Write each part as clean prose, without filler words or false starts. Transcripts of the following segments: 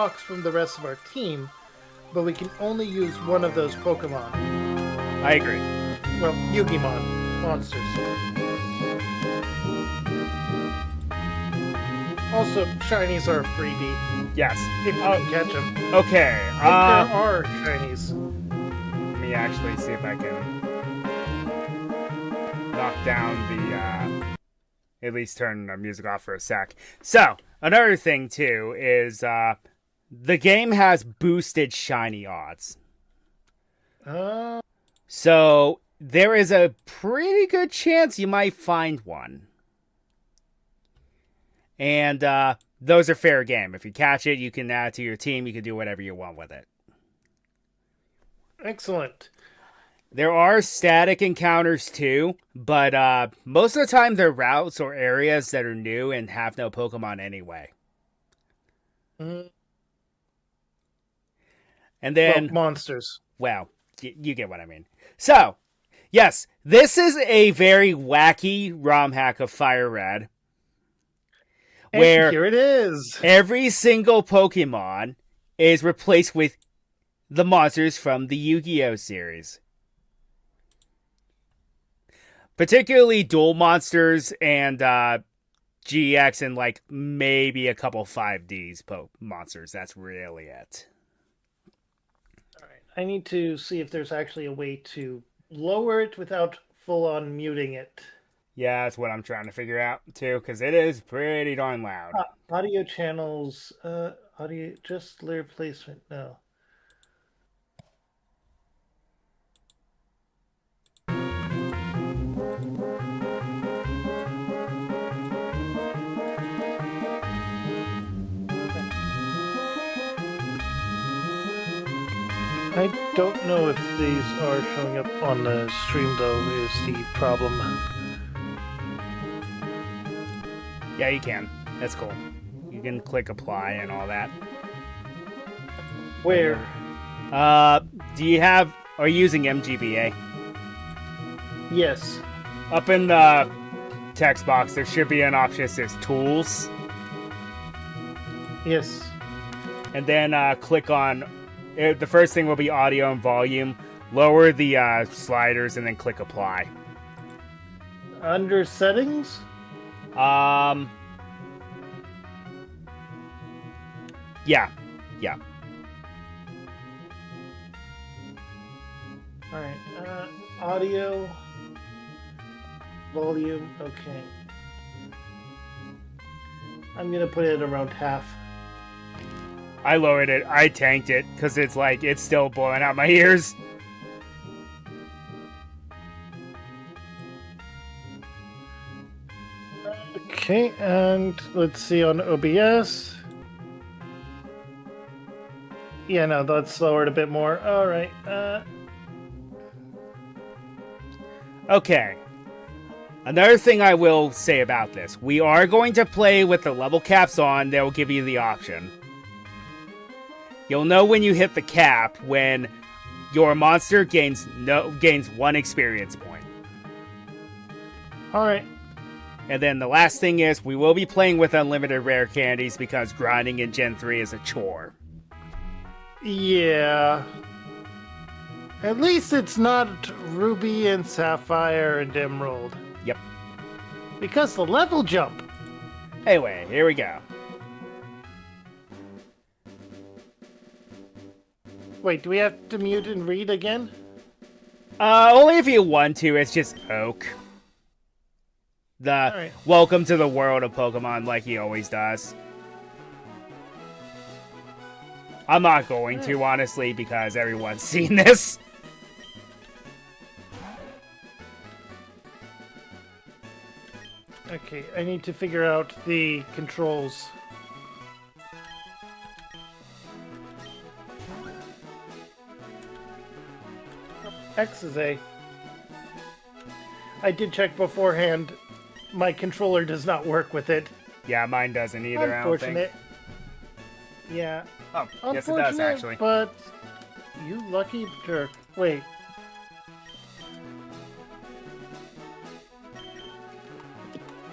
unlocks from the rest of our team, but we can only use one of those Pokemon. I agree. Well, Yugimon monsters. Also, shinies are a freebie Yes. if you can catch them. Okay. If there are shinies. Let me actually see if I can knock down the. At least turn the music off for a sec. So another thing too is the game has boosted shiny odds. So there is a pretty good chance you might find one. And those are fair game. If you catch it, you can add it to your team. You can do whatever you want with it. Excellent. There are static encounters too, but most of the time they're routes or areas that are new and have no Pokemon anyway. Mm-hmm. And then... Well, monsters. Well, you get what I mean. So, yes, this is a very wacky ROM hack of Fire Red. Where here it is. Every single Pokemon is replaced with the monsters from the Yu-Gi-Oh! Series. Particularly dual monsters and GX and like maybe a couple 5Ds monsters. That's really it. Alright, I need to see if there's actually a way to lower it without full-on muting it. Yeah, that's what I'm trying to figure out too, because it is pretty darn loud. Audio channels, audio, just layer placement, no. I don't know if these are showing up on the stream, though, is the problem. Yeah, you can. That's cool. You can click apply and all that. Where? Do you have... Are you using MGBA? Yes. Up in the text box, there should be an option that says Tools. Yes. And then click on... The first thing will be audio and volume. Lower the sliders and then click apply. Under settings? Yeah. Alright, audio, volume, okay. I'm gonna put it around half. I lowered it. I tanked it because it's like it's still blowing out my ears. Okay, and let's see on OBS. Yeah, no, that's lowered a bit more. Alright, Okay. Another thing I will say about this. We are going to play with the level caps on. They'll give you the option. You'll know when you hit the cap when your monster gains 1 experience point. Alright. And then the last thing is we will be playing with unlimited rare candies because grinding in Gen 3 is a chore. Yeah. At least it's not Ruby and Sapphire and Emerald. Yep. Because the level jump. Anyway, here we go. Wait, do we have to mute and read again? Only if you want to. It's just Oak. Right. Welcome to the world of Pokemon like he always does. I'm not going to, honestly, because everyone's seen this. Okay, I need to figure out the controls. X is A. I did check beforehand. My controller does not work with it. Yeah, mine doesn't either, Unfortunate. I don't think. Yeah. Oh, yes it does, actually. But you lucky jerk. Wait.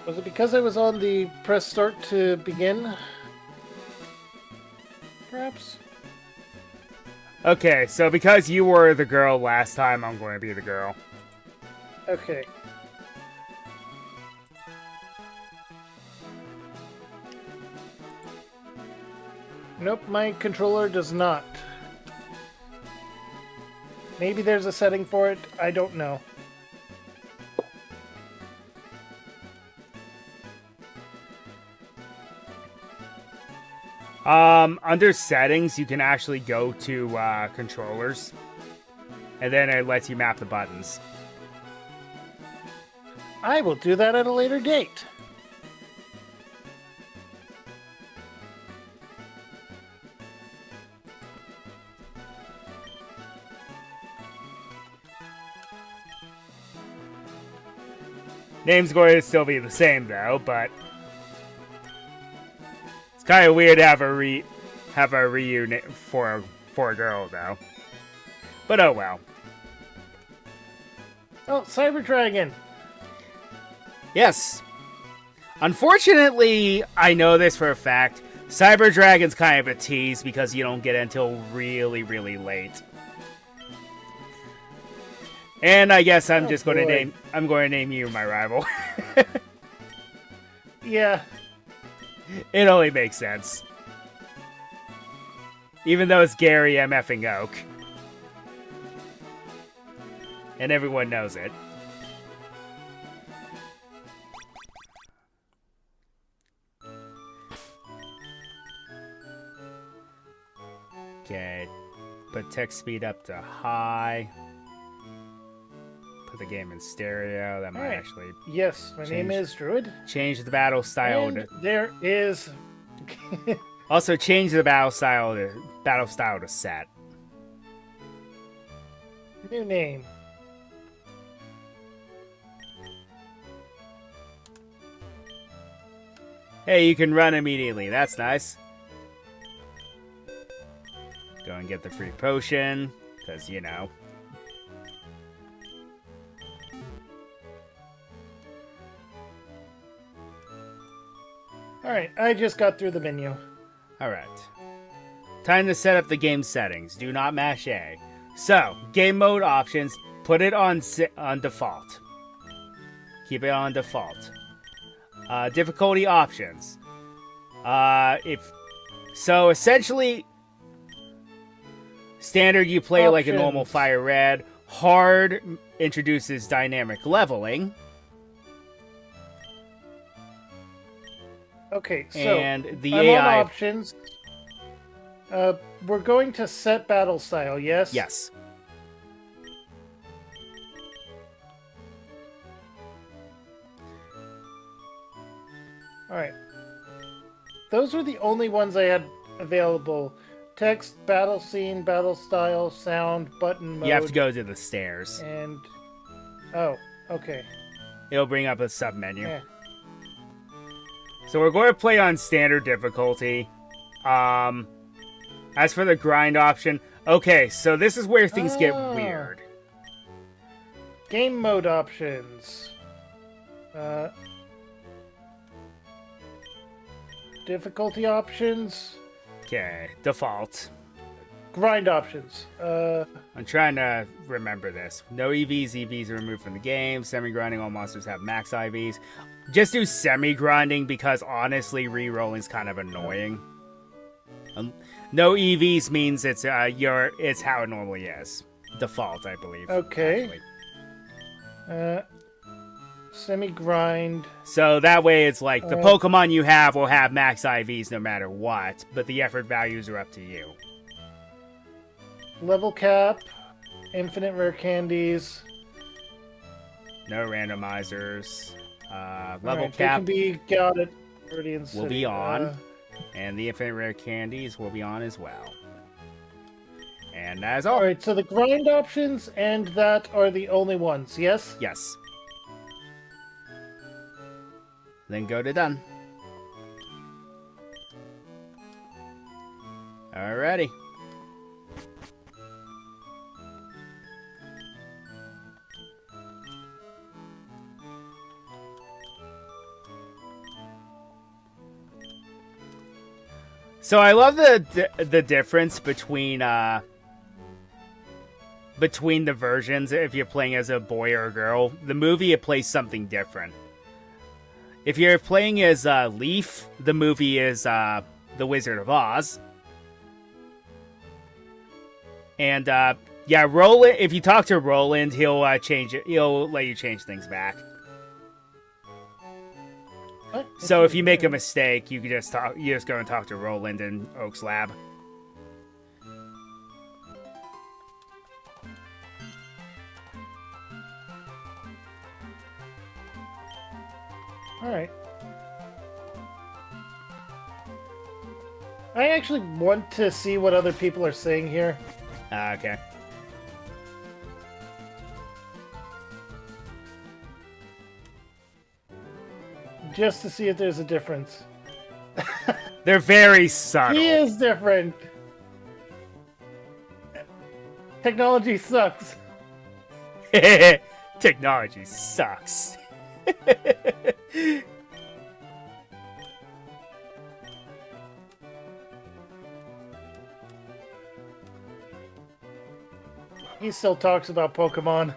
Was it because I was on the press start to begin? Perhaps? perhaps? Okay, so because you were the girl last time, I'm going to be the girl. Okay. Nope, my controller does not. Maybe there's a setting for it. I don't know. Under settings, you can actually go to controllers, and then it lets you map the buttons. I will do that at a later date. Name's going to still be the same though, but it's kind of weird to have a Ryu for a girl though. But oh well. Oh, Cyber Dragon. Yes. Unfortunately, I know this for a fact. Cyber Dragon's kind of a tease because you don't get it until really, really late. And I guess I'm just going to name you my rival. Yeah. It only makes sense. Even though it's Gary MFing Oak. And everyone knows it. Okay. Put text speed up to high. Put the game in stereo. That might actually... Yes, my name is Druid. Change the battle style. And there is... Also, change the battle style to set. New name. Hey, you can run immediately. That's nice. Go and get the free potion, because, you know. Alright, I just got through the menu. Alright. Time to set up the game settings. Do not mash A. So, game mode options, put it on default. Keep it on default. Difficulty options. So essentially, standard you play like a normal Fire Red. Hard introduces dynamic leveling. Okay, so and the I'm AI on options. We're going to set battle style, yes? Yes. Alright. Those were the only ones I had available. Text, battle scene, battle style, sound, button mode. You have to go to the stairs. And... Oh, okay. It'll bring up a sub-menu. Yeah. So we're going to play on standard difficulty. As for the grind option... Okay, so this is where things get weird. Game mode options. Difficulty options. Okay, default. Grind options. I'm trying to remember this. No EVs. EVs are removed from the game. Semi-grinding, all monsters have max IVs. Just do semi-grinding because honestly, re-rolling is kind of annoying. No EVs means it's how it normally is. Default, I believe. Okay. Semi-grind. So that way it's like the Pokemon you have will have max IVs no matter what, but the effort values are up to you. Level cap. Infinite rare candies. No randomizers. Level cap. They can be got at Meridian City. Will be on. And the infinite rare candies will be on as well. And that is all. Alright, so the grind options and that are the only ones, yes? Yes. Then go to done. Alrighty. So I love the difference between the versions. If you're playing as a boy or a girl, the movie it plays something different. If you're playing as Leaf, the movie is The Wizard of Oz. And yeah, Roland. If you talk to Roland, he'll change it. He'll let you change things back. What? So if you make a mistake, you can just talk. You just go and talk to Roland in Oak's lab. All right. I actually want to see what other people are saying here. Okay. Just to see if there's a difference. They're very subtle. He is different. Technology sucks. Technology sucks. He still talks about Pokemon.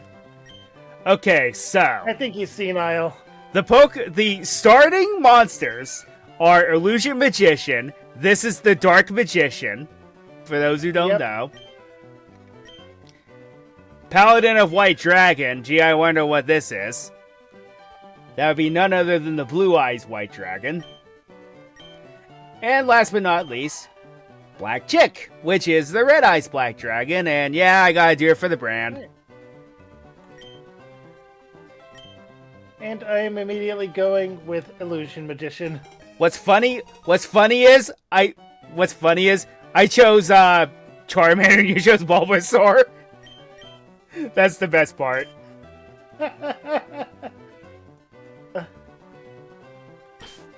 Okay, so I think he's senile. the starting monsters are Illusion Magician. This is the Dark Magician, for those who don't know. Paladin of White Dragon. Gee, I wonder what this is. That would be none other than the Blue Eyes White Dragon. And last but not least, Black Chick, which is the Red Eyes Black Dragon. And yeah, I gotta do it for the brand. And I am immediately going with Illusion Magician. What's funny is I chose Charmander and you chose Bulbasaur. That's the best part.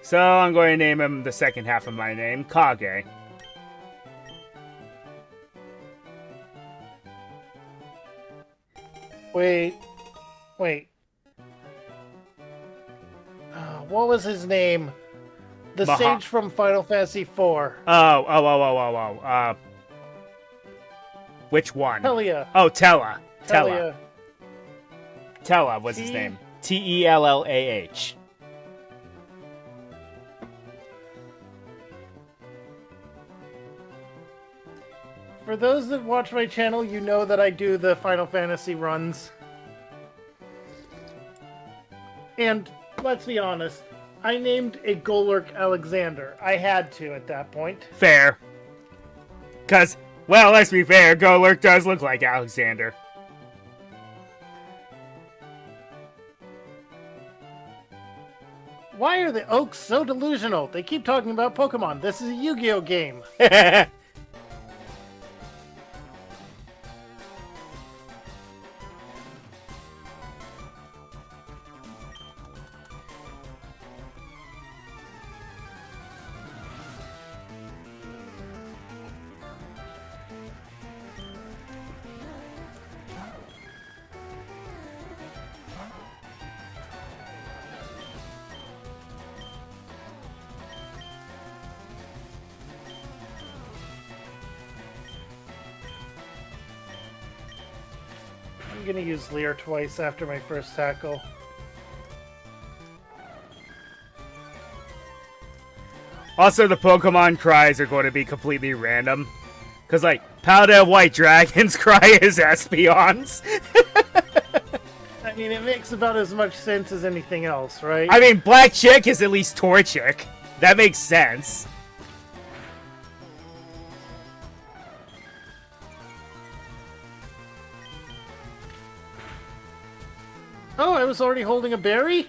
So I'm going to name him the second half of my name, Kage. Wait. What was his name? The sage from Final Fantasy IV. Which one? Telia. Oh, Tella. Telia. Tella was his name. Tellah. For those that watch my channel, you know that I do the Final Fantasy runs. And let's be honest, I named a Golurk Alexander. I had to at that point. Fair. Because, well, let's be fair, Golurk does look like Alexander. Why are the Oaks so delusional? They keep talking about Pokemon. This is a Yu-Gi-Oh game. I'm gonna use Leer twice after my first tackle. Also, the Pokemon cries are going to be completely random. Because, like, Paladin of White Dragon's cry is Espeon's. I mean, it makes about as much sense as anything else, right? I mean, Black Chick is at least Torchic. That makes sense. Oh, I was already holding a berry?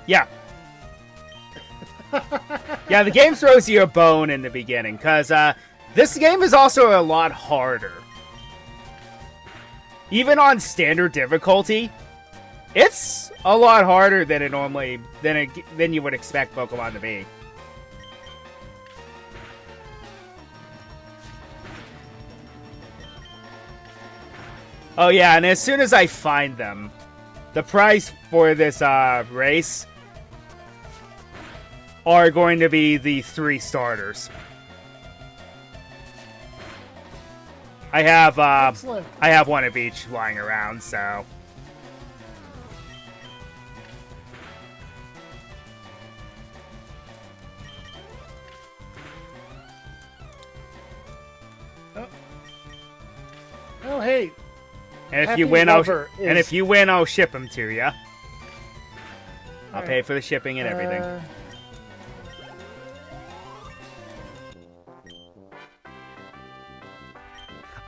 Yeah. Yeah, the game throws you a bone in the beginning, because this game is also a lot harder. Even on standard difficulty, it's a lot harder than it normally than you would expect Pokemon to be. Oh yeah, and as soon as I find them, the price for this race are going to be the 3 starters. I have Excellent. I have one of each lying around, so. Oh, hey. And if Happy you win, Lover and is- if you win, I'll ship them to you. I'll Alright. pay for the shipping and everything.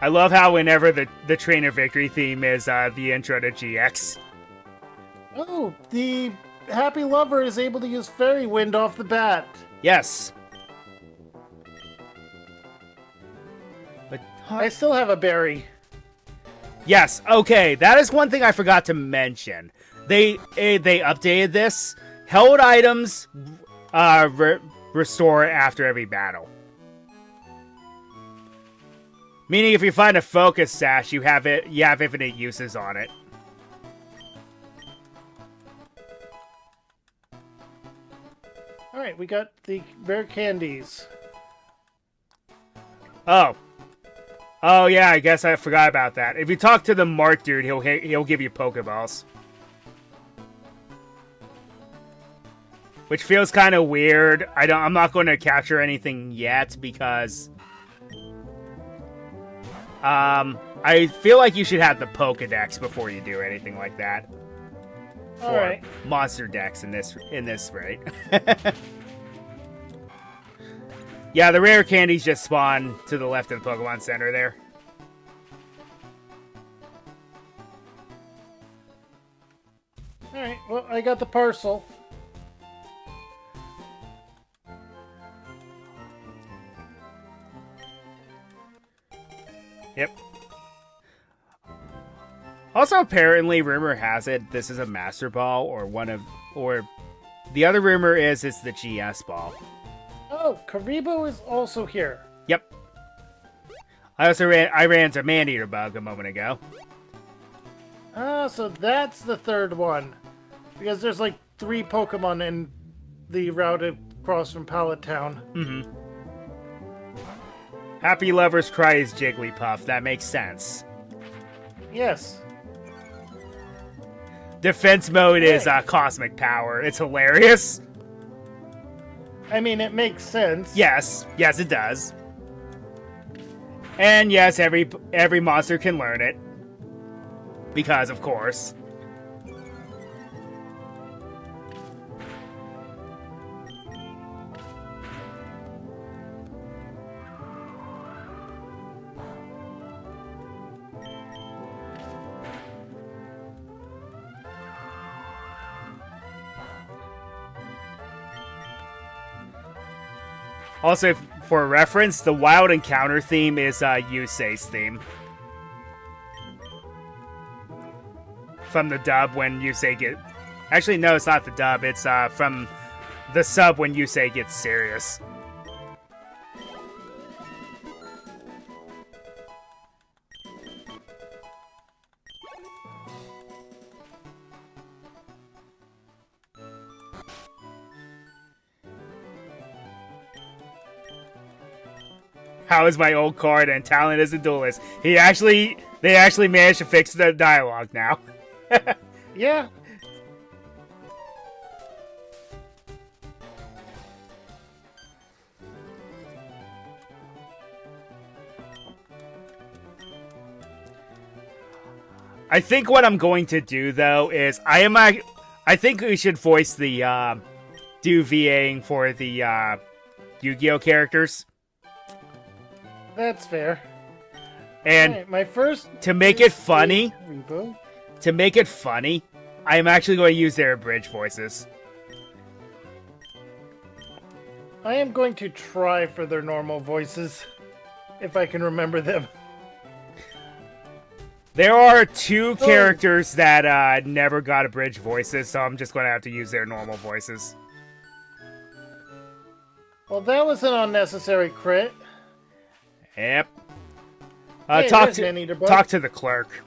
I love how whenever the Trainer Victory theme is the intro to GX. Oh, the Happy Lover is able to use Fairy Wind off the bat. Yes. But I still have a berry. yes, okay, that is one thing I forgot to mention. They updated this. Held items restore after every battle. Meaning, if you find a focus sash, you have infinite uses on it. All right, we got the rare candies. Oh yeah, I guess I forgot about that. If you talk to the Mark dude, he'll give you Pokeballs, which feels kind of weird. I'm not going to capture anything yet because I feel like you should have the Pokedex before you do anything like that. All Or right. Monster Dex in this rate. Yeah, the rare candies just spawn to the left of the Pokemon Center there. All right. Well, I got the parcel. Yep. Also, apparently, rumor has it this is a Master Ball, or the other rumor is it's the GS Ball. Oh, Karibo is also here. Yep. I ran into Maneater Bug a moment ago. Ah, so that's the third one. Because there's like 3 Pokemon in the route across from Pallet Town. Mm-hmm. Happy Lover's Cry is Jigglypuff. That makes sense. Yes. Defense mode is Cosmic Power. It's hilarious. I mean, it makes sense. Yes, it does. And yes, every monster can learn it. Because, of course. Also, for reference, the Wild Encounter theme is Yusei's theme. From the dub when Yusei get... Actually, no, it's not the dub. It's from the sub when Yusei gets serious. How is my old card and talent as a duelist? They actually managed to fix the dialogue now. Yeah. I think what I'm going to do though is I think we should voice the do VAing for the Yu-Gi-Oh characters. That's fair. And Alright, my first to make it funny, Karibo. I am actually going to use their abridged voices. I am going to try for their normal voices, if I can remember them. There are 2 characters that never got abridged voices, so I'm just going to have to use their normal voices. Well, that was an unnecessary crit. Yep. Hey, talk there's Maneater Bug. to the clerk.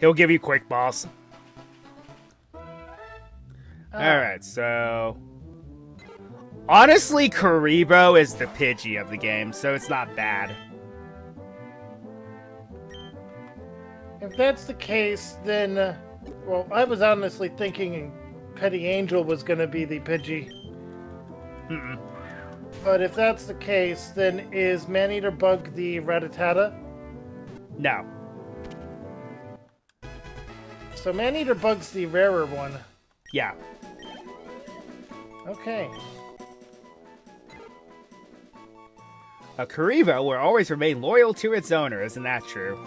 He'll give you quick balls. Alright, so... Honestly, Karibo is the Pidgey of the game, so it's not bad. If that's the case, then... well, I was honestly thinking Petty Angel was going to be the Pidgey. Mm-mm. But if that's the case, then is Maneater Bug the Rattata? No. So Maneater Bug's the rarer one. Yeah. Okay. A Karibo will always remain loyal to its owner, isn't that true?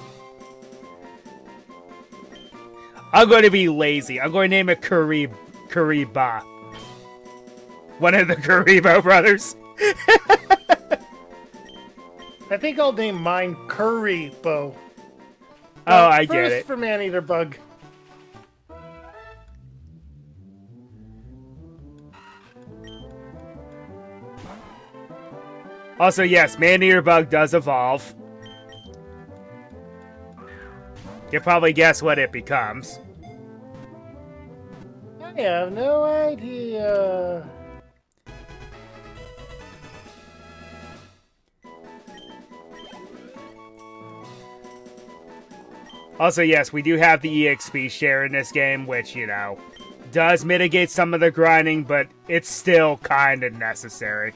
I'm going to be lazy. I'm going to name it Kariba. One of the Karibo brothers. I think I'll name mine Currybo. Oh, I get it. First for Maneater Bug. Also, yes, Maneater Bug does evolve. You'll probably guess what it becomes. I have no idea. Also, yes, we do have the EXP share in this game, which, you know, does mitigate some of the grinding, but it's still kind of necessary.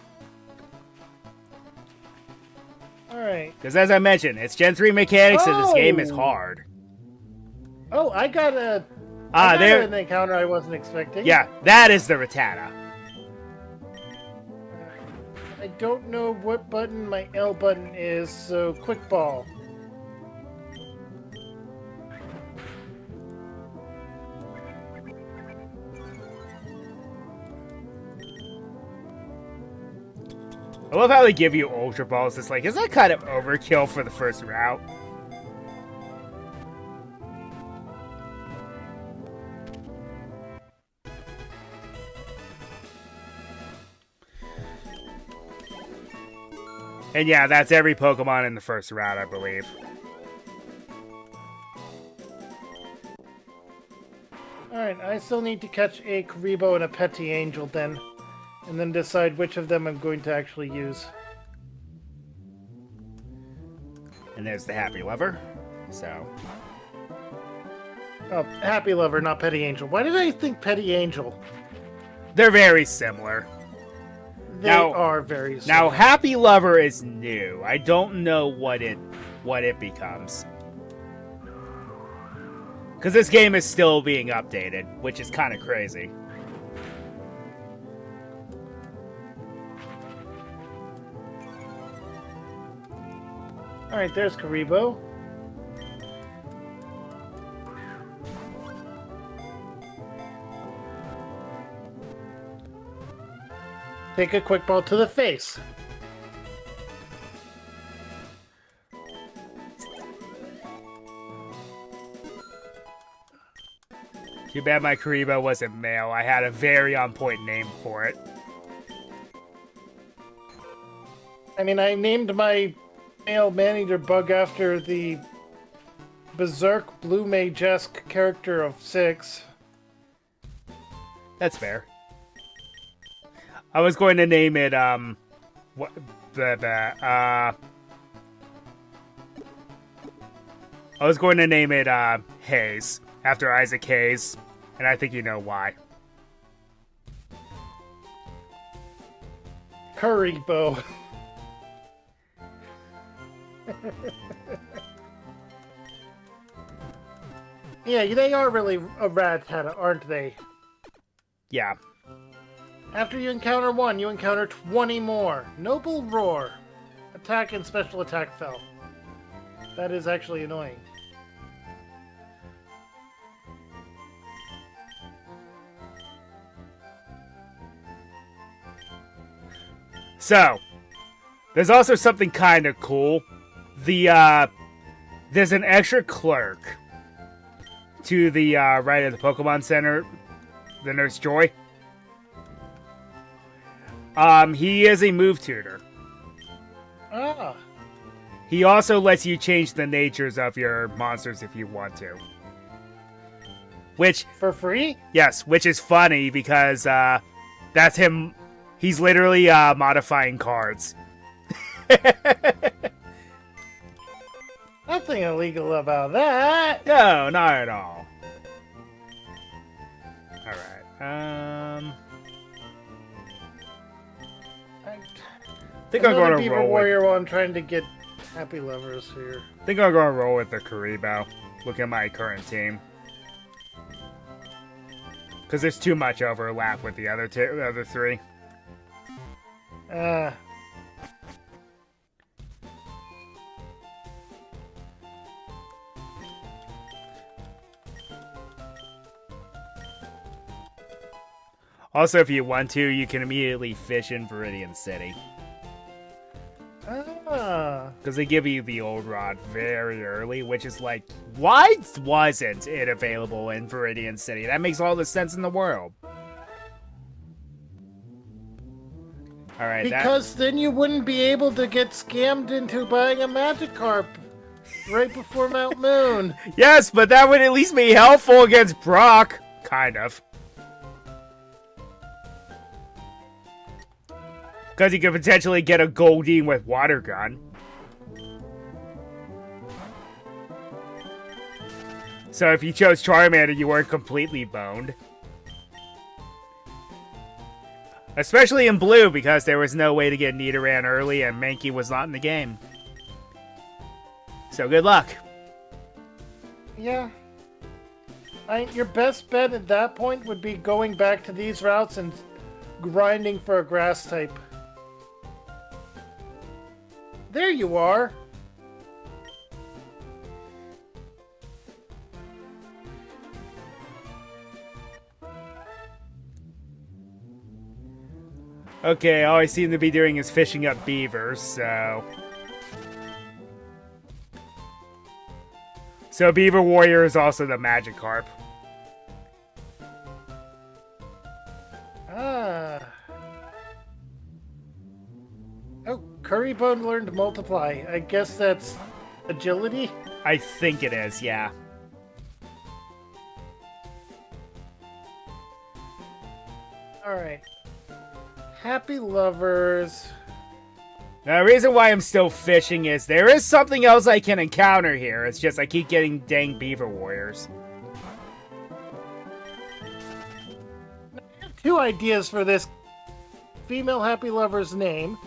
Alright. Because as I mentioned, it's Gen 3 mechanics and this game is hard. Oh, I got there. an encounter I wasn't expecting. Yeah, that is the Rattata. I don't know what button my L button is, so quick ball. I love how they give you Ultra Balls. It's like, is that kind of overkill for the first route? And yeah, that's every Pokemon in the first route, I believe. Alright, I still need to catch a Karibo and a Petty Angel then. And then decide which of them I'm going to actually use. And there's the Happy Lover. So. Oh, Happy Lover, not Petty Angel. Why did I think Petty Angel? They're very similar. They are very similar. Now, Happy Lover is new. I don't know what it becomes. Because this game is still being updated, which is kind of crazy. Alright, there's Karibo. Take a quick ball to the face. Too bad my Karibo wasn't male. I had a very on-point name for it. I mean, I named my male Maneater Bug after the Berserk Blue Mage-esque character of 6. That's fair. I was going to name it, I was going to name it, Hayes, after Isaac Hayes, and I think you know why. Karibo. Yeah, they are really a Rattata, aren't they? Yeah. After you encounter one, you encounter 20 more. Noble Roar. Attack and special attack fell. That is actually annoying. So, there's also something kind of cool. There's an extra clerk to the right of the Pokemon Center, the Nurse Joy. He is a move tutor. Ah. He also lets you change the natures of your monsters if you want to. Which... For free? Yes, which is funny because, that's him... He's literally, modifying cards. That's nothing illegal about that. No, not at all. Alright, I think I'm Another going to Beaver roll Warrior while I'm trying to get happy lovers here. I think I'm going to roll with the Karibo. Look at my current team. Because there's too much overlap with the other three. Also, if you want to, you can immediately fish in Viridian City. Because they give you the old rod very early, which is like, why wasn't it available in Viridian City? That makes all the sense in the world. Alright, because then you wouldn't be able to get scammed into buying a Magikarp right before Mount Moon. Yes, but that would at least be helpful against Brock. Kind of. Because you could potentially get a Goldeen with Water Gun. So if you chose Charmander, you weren't completely boned. Especially in blue, because there was no way to get Nidoran early and Mankey was not in the game. So good luck. Yeah. Your best bet at that point would be going back to these routes and grinding for a grass type. There you are. Okay, all I seem to be doing is fishing up beavers, so... So Beaver Warrior is also the Magikarp. Oh, Currybone learned Multiply. I guess that's agility? I think it is, yeah. Alright. Happy lovers. Now, the reason why I'm still fishing is there is something else I can encounter here. It's just I keep getting dang Beaver Warriors. I have two ideas for this female happy lover's name.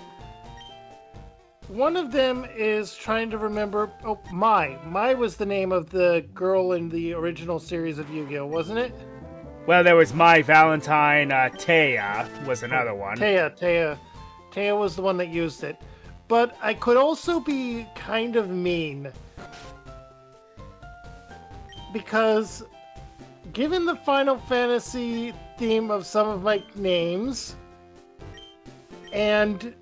One of them is trying to remember... Oh, Mai. Mai was the name of the girl in the original series of Yu-Gi-Oh!, wasn't it? Well, there was My Valentine, Taya was another one. Taya was the one that used it. But I could also be kind of mean. Because, given the Final Fantasy theme of some of my names, and...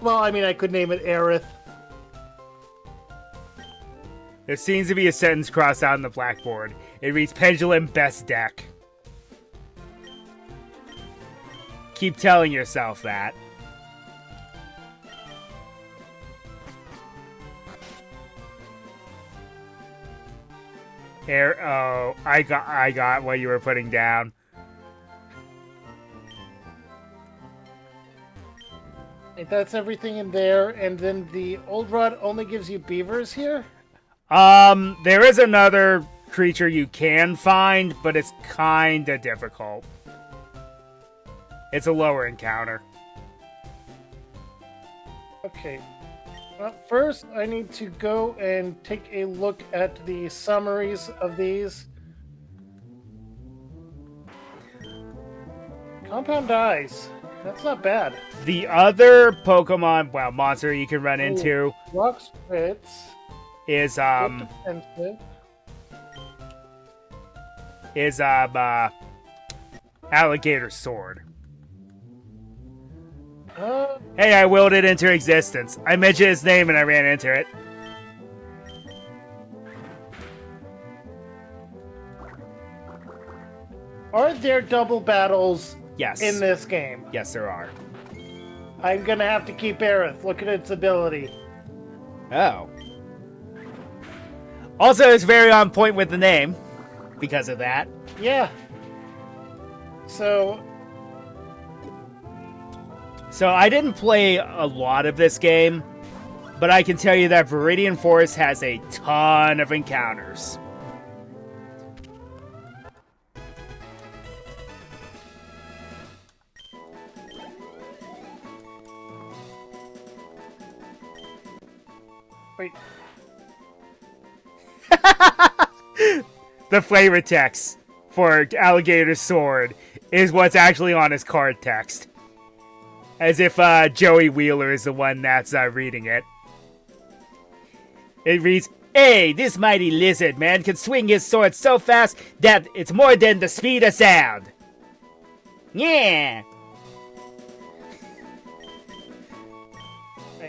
Well, I mean, I could name it Aerith. There seems to be a sentence crossed out on the blackboard. It reads, Pendulum best deck. Keep telling yourself that. Oh, I got what you were putting down. That's everything in there, and then the old rod only gives you beavers here? There is another creature you can find, but it's kinda difficult. It's a lower encounter. Okay. Well, first I need to go and take a look at the summaries of these. Compound Eyes. That's not bad. The other Pokemon, well, monster you can run into Rock Spritz. is, Defensive. Alligator Sword. Uh, Hey, I willed it into existence. I mentioned its name and I ran into it. Are there double battles Yes. in this game? Yes, there are. I'm gonna have to keep Aerith. Look at its ability. Oh. Also, it's very on point with the name. Because of that. Yeah. So So, I didn't play a lot of this game. but I can tell you that Viridian Forest has a ton of encounters. Wait. The flavor text for Alligator Sword is what's actually on his card text. As if Joey Wheeler is the one that's reading it. It reads, "Hey, this mighty lizard man can swing his sword so fast that it's more than the speed of sound. Yeah."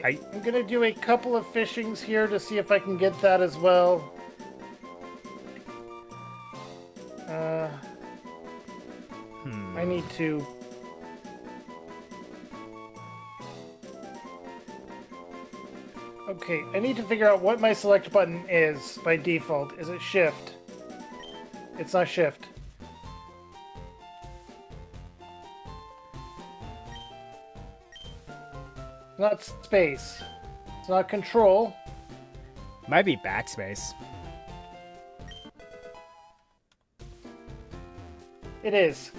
I'm gonna do a couple of fishings here to see if I can get that as well. I need to... Okay, I need to figure out what my select button is by default. Is it shift? It's not shift. It's not space. It's not control. Might be backspace. It is.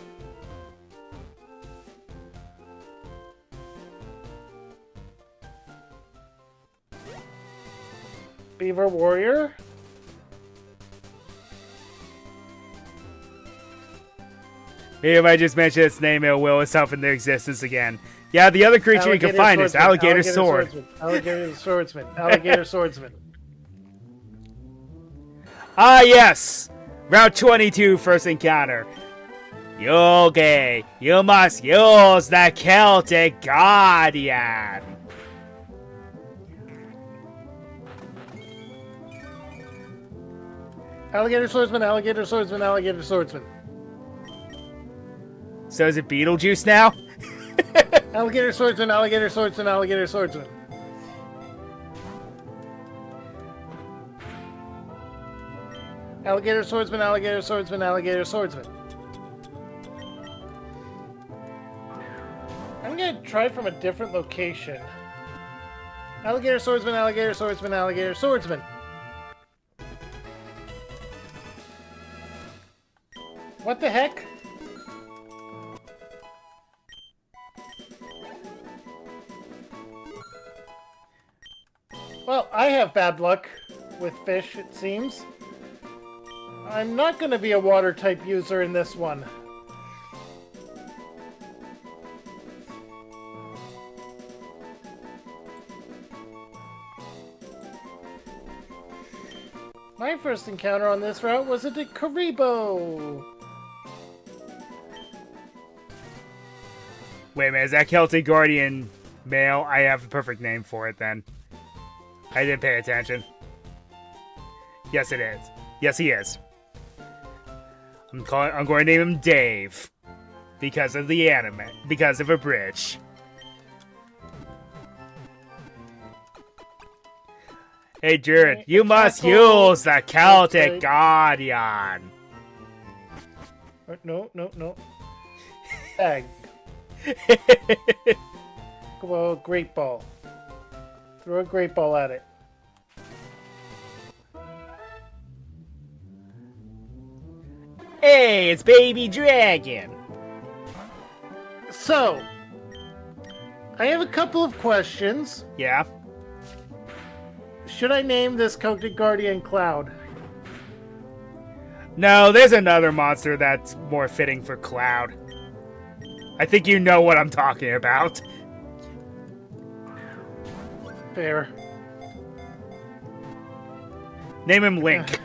Beaver Warrior. Maybe if I just mention its name, it will itself into existence again. Yeah, the other creature you can find is Alligator Sword. Alligator Swordsman. Alligator Swordsman. Ah, yes! Route 22, first encounter. Yogi, you must use the Celtic Guardian. Alligator Swordsman, Alligator Swordsman, Alligator Swordsman. So is it Beetlejuice now? Alligator Swordsman, Alligator Swordsman, Alligator Swordsman. Alligator Swordsman, Alligator Swordsman, Alligator Swordsman. I'm gonna try from a different location. Alligator Swordsman, Alligator Swordsman, Alligator Swordsman. What the heck? Well, I have bad luck with fish, it seems. I'm not going to be a water-type user in this one. My first encounter on this route was a Karibo. Wait a minute, is that Celtic Guardian male? I have the perfect name for it then. I didn't pay attention. Yes, it is. Yes, he is. I'm going to name him Dave. Because of the anime. Because of a bridge. Hey, Jared, you must use the Celtic Guardian. No. Tag. Come on, great ball. Throw a great ball at it. Hey, it's Baby Dragon. So, I have a couple of questions. Yeah? Should I name this Celtic Guardian Cloud? No, there's another monster that's more fitting for Cloud. I think you know what I'm talking about. Fair. Name him Link.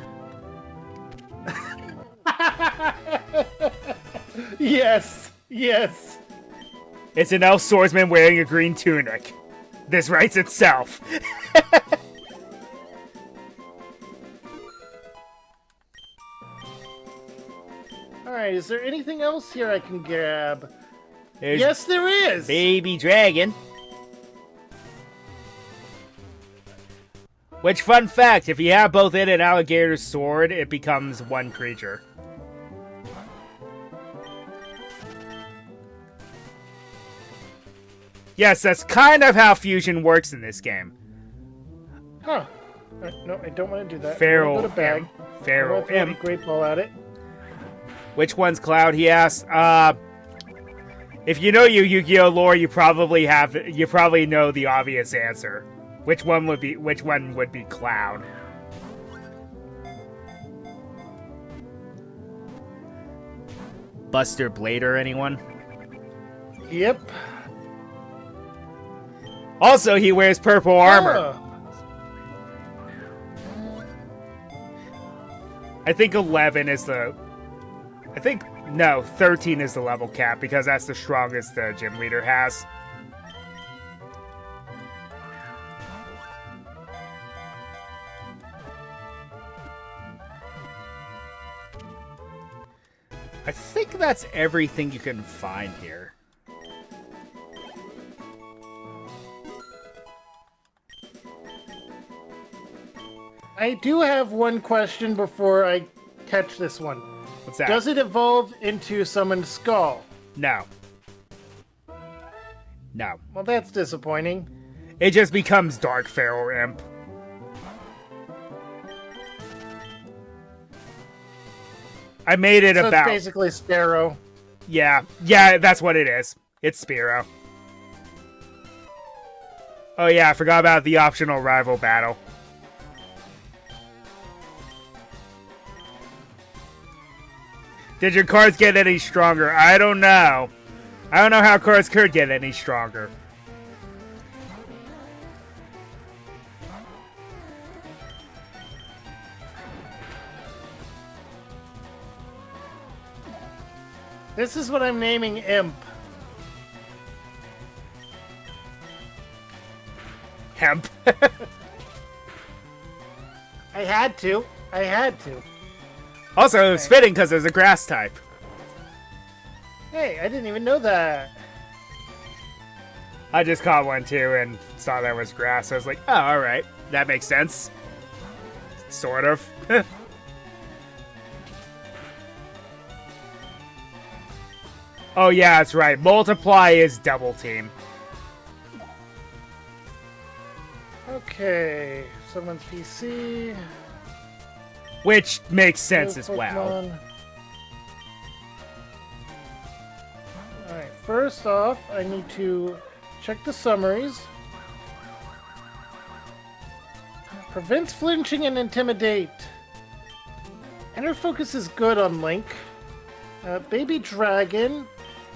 Yes. It's an elf swordsman wearing a green tunic. This writes itself. Alright, is there anything else here I can grab? There's Yes, there is! Baby Dragon. Which, fun fact, if you have both it and Alligator Sword, it becomes one creature. Yes, that's kind of how fusion works in this game. Huh. No, I don't want to do that. Feral Go to bag. Imp. Feral Throw a Imp. great ball at it. Which one's Cloud? He asks. If you know Yu-Gi-Oh lore, you probably know the obvious answer. Which one would be Cloud? Buster Blader, anyone? Yep. Also, he wears purple armor. I think 11 is the... No, 13 is the level cap, because that's the strongest the gym leader has. I think that's everything you can find here. I do have one question before I catch this one. What's that? Does it evolve into Summoned Skull? No. No. Well, that's disappointing. It just becomes Dark Feral Imp. I made it So about... it's basically Sparrow. Yeah, that's what it is. It's Spearow. Oh yeah, I forgot about the optional rival battle. Did your cards get any stronger? I don't know. I don't know how cards could get any stronger. This is what I'm naming Imp. Hemp. I had to. Also, it was fitting because there's a grass type. Hey, I didn't even know that. I just caught one too and saw there was grass. I was like, oh, alright. That makes sense. Sort of. Oh yeah, that's right. Multiply is double team. Okay, someone's PC. Which makes sense as well. Alright, first off, I need to check the summaries. Prevents flinching and intimidate. Inner focus is good on Link. Baby Dragon.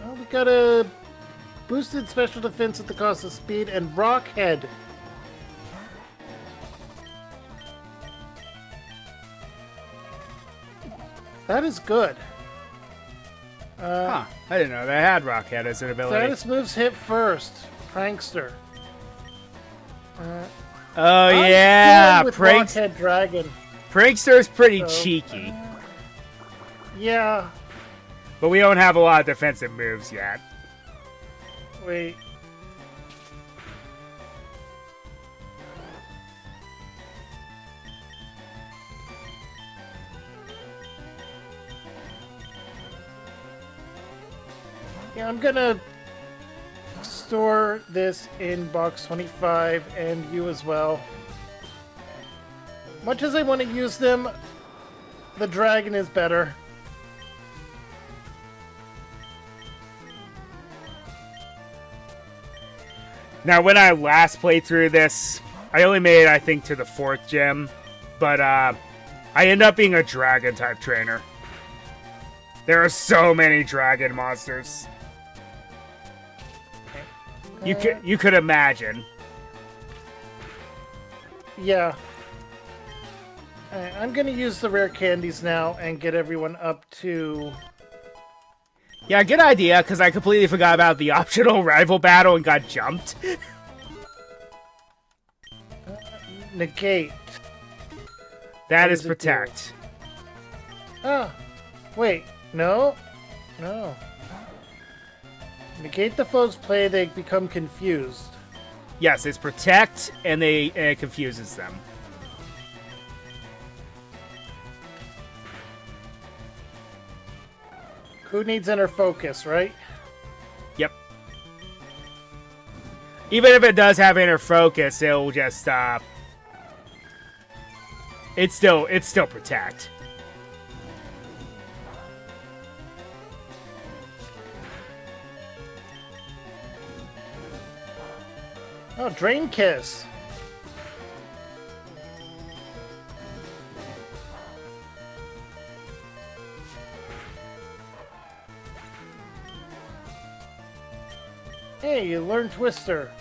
Well, we got a boosted special defense at the cost of speed, and Rockhead. That is good. Huh. I didn't know they had Rockhead as an ability. Status moves hit first. Prankster. Oh yeah, with Rockhead Dragon. Prankster's pretty cheeky. Yeah. But we don't have a lot of defensive moves yet. Wait. Yeah, I'm gonna store this in box 25 and you as well. Much as I want to use them, the dragon is better. Now, when I last played through this, I only made it, I think, to the 4th gym. But, I ended up being a dragon-type trainer. There are so many dragon monsters. You could imagine. Yeah. Alright, I'm gonna use the rare candies now and get everyone up to... Yeah, good idea, because I completely forgot about the optional rival battle and got jumped. Negate. That is protect. Ah, wait, no. Negate the foe's play, they become confused. Yes, it's protect, and it confuses them. Who needs inner focus, right? Yep. Even if it does have inner focus, it'll just it's still protect. Oh, Drain Kiss. Hey, you learned Twister.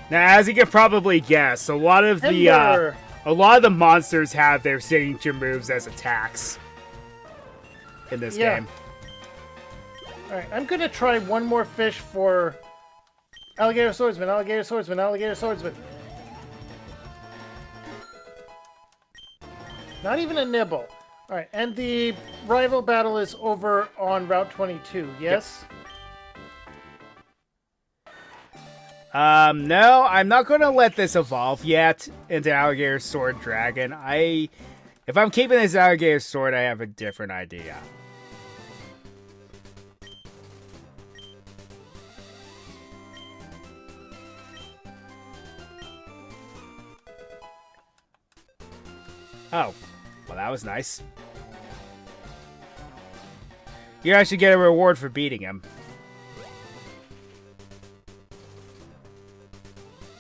Now, as you can probably guess, a lot of the monsters have their signature moves as attacks in this game. Alright, I'm gonna try one more fish for Alligator Swordsman, Alligator Swordsman, Alligator Swordsman. Not even a nibble. Alright, and the rival battle is over on Route 22, yes? No, I'm not going to let this evolve yet into Alligator Sword Dragon. If I'm keeping this Alligator Sword, I have a different idea. Oh, well, that was nice. You actually get a reward for beating him.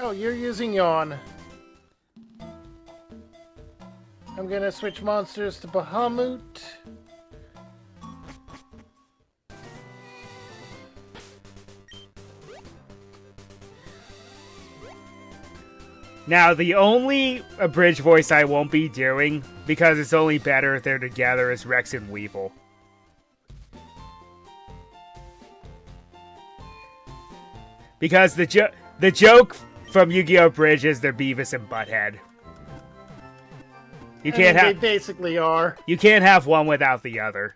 Oh, you're using Yawn. I'm gonna switch monsters to Bahamut. Now, the only abridged voice I won't be doing, because it's only better if they're together, is Rex and Weevil. Because the joke from Yu-Gi-Oh! Bridge is they're Beavis and Butthead. You can't They basically are. You can't have one without the other.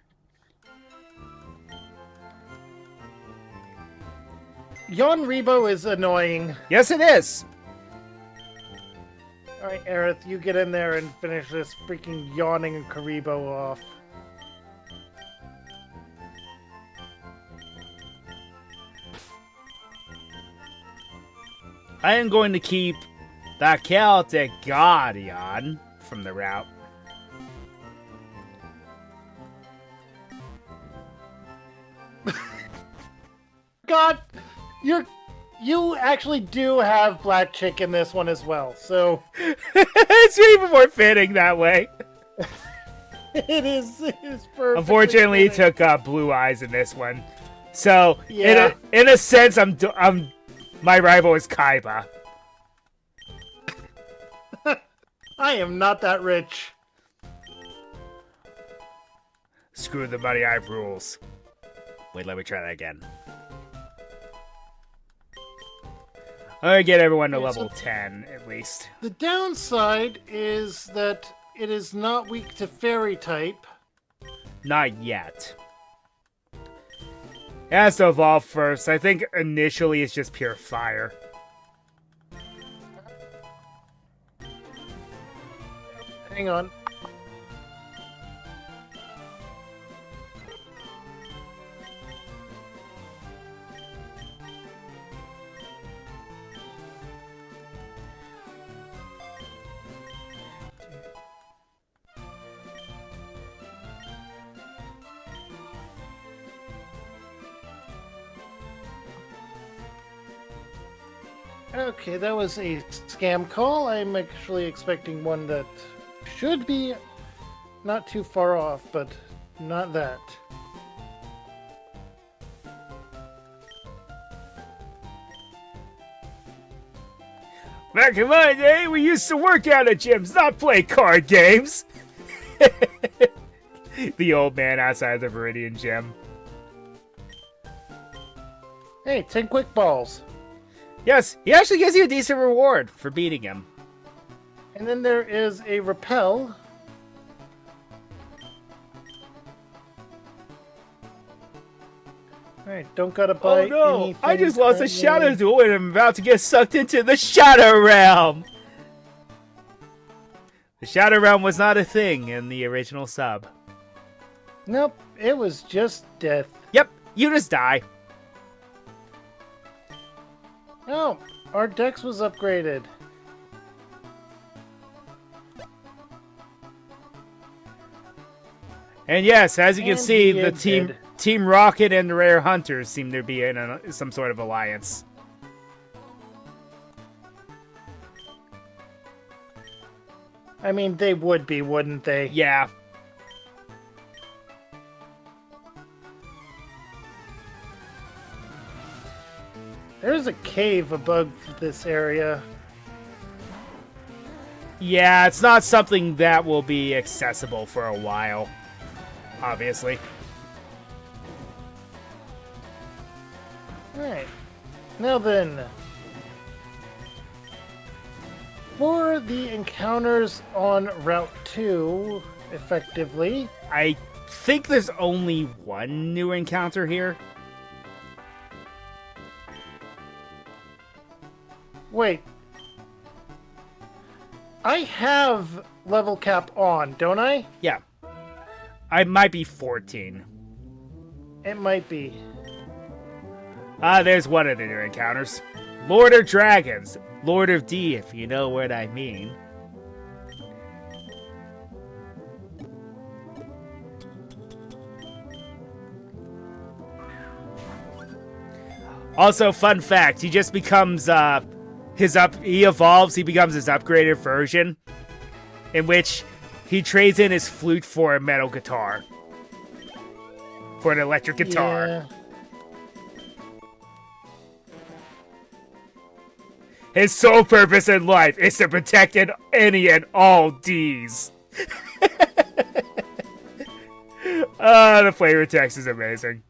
Yawn Rebo is annoying. Yes, it is. Alright, Aerith, you get in there and finish this freaking yawning Karibo off. I am going to keep the Celtic Guardian from the route. God, you actually do have Black Chick in this one as well, so it's even more fitting that way. it is perfect. Unfortunately, he took Blue Eyes in this one, so yeah. in a sense, my rival is Kaiba. I am not that rich. Screw the money, I have rules. Wait, let me try that again. I'm gonna get everyone to level 10, at least. The downside is that it is not weak to Fairy type. Not yet. It has to evolve first. I think initially it's just pure fire. Hang on. Okay, that was a scam call. I'm actually expecting one that should be not too far off, but not that. Back in my day, we used to work out at gyms, not play card games. The old man outside the Viridian Gym. Hey, 10 quick balls. Yes, he actually gives you a decent reward for beating him. And then there is a repel. Alright, don't gotta buy anything. I just lost a Shadow Duel and I'm about to get sucked into the Shadow Realm! The Shadow Realm was not a thing in the original sub. Nope, it was just death. Yep, you just die. Oh, our dex was upgraded. And yes, as you can And see, we the did. Team Rocket and the Rare Hunters seem to be in some sort of alliance. I mean, they would be, wouldn't they? Yeah. There's a cave above this area. Yeah, it's not something that will be accessible for a while, obviously. Alright. Now then. For the encounters on Route 2, effectively. I think there's only one new encounter here. Wait. I have level cap on, don't I? Yeah. I might be 14. It might be. There's one of the new encounters. Lord of Dragons. Lord of D, if you know what I mean. Also, fun fact, he just becomes, he evolves, he becomes his upgraded version, in which he trades in his flute for a metal guitar. For an electric guitar. Yeah. His sole purpose in life is to protect any and all Ds. The flavor text is amazing.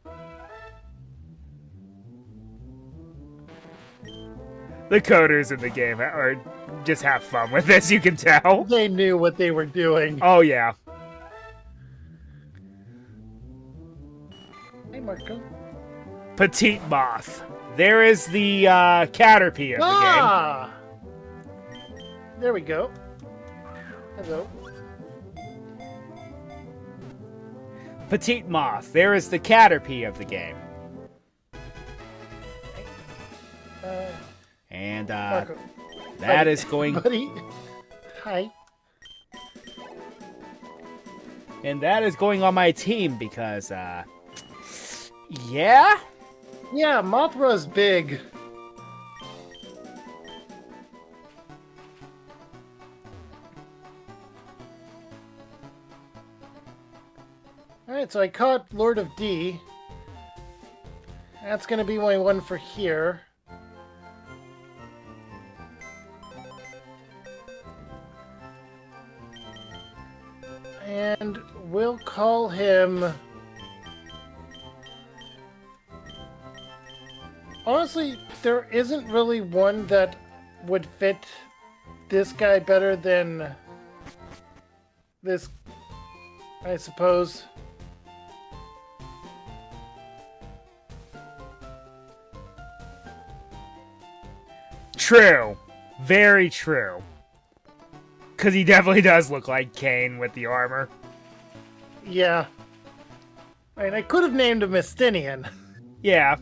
The coders in the game are just have fun with this, you can tell. They knew what they were doing. Oh, yeah. Hey, Marco. Petite Moth. There is the Caterpie of the Ah! There we go. Hello. game. Petite Moth. There is the Caterpie of the game. And Marco. that Buddy. is going... Buddy. Hi. And that is going on my team because, yeah? Yeah, Mothra's big. Alright, so I caught Lord of D. That's gonna be my one for here. And we'll call him... Honestly, there isn't really one that would fit this guy better than this, I suppose. True. Very true. Because he definitely does look like Kane with the armor. Yeah. I could have named him Mystinian. Yeah.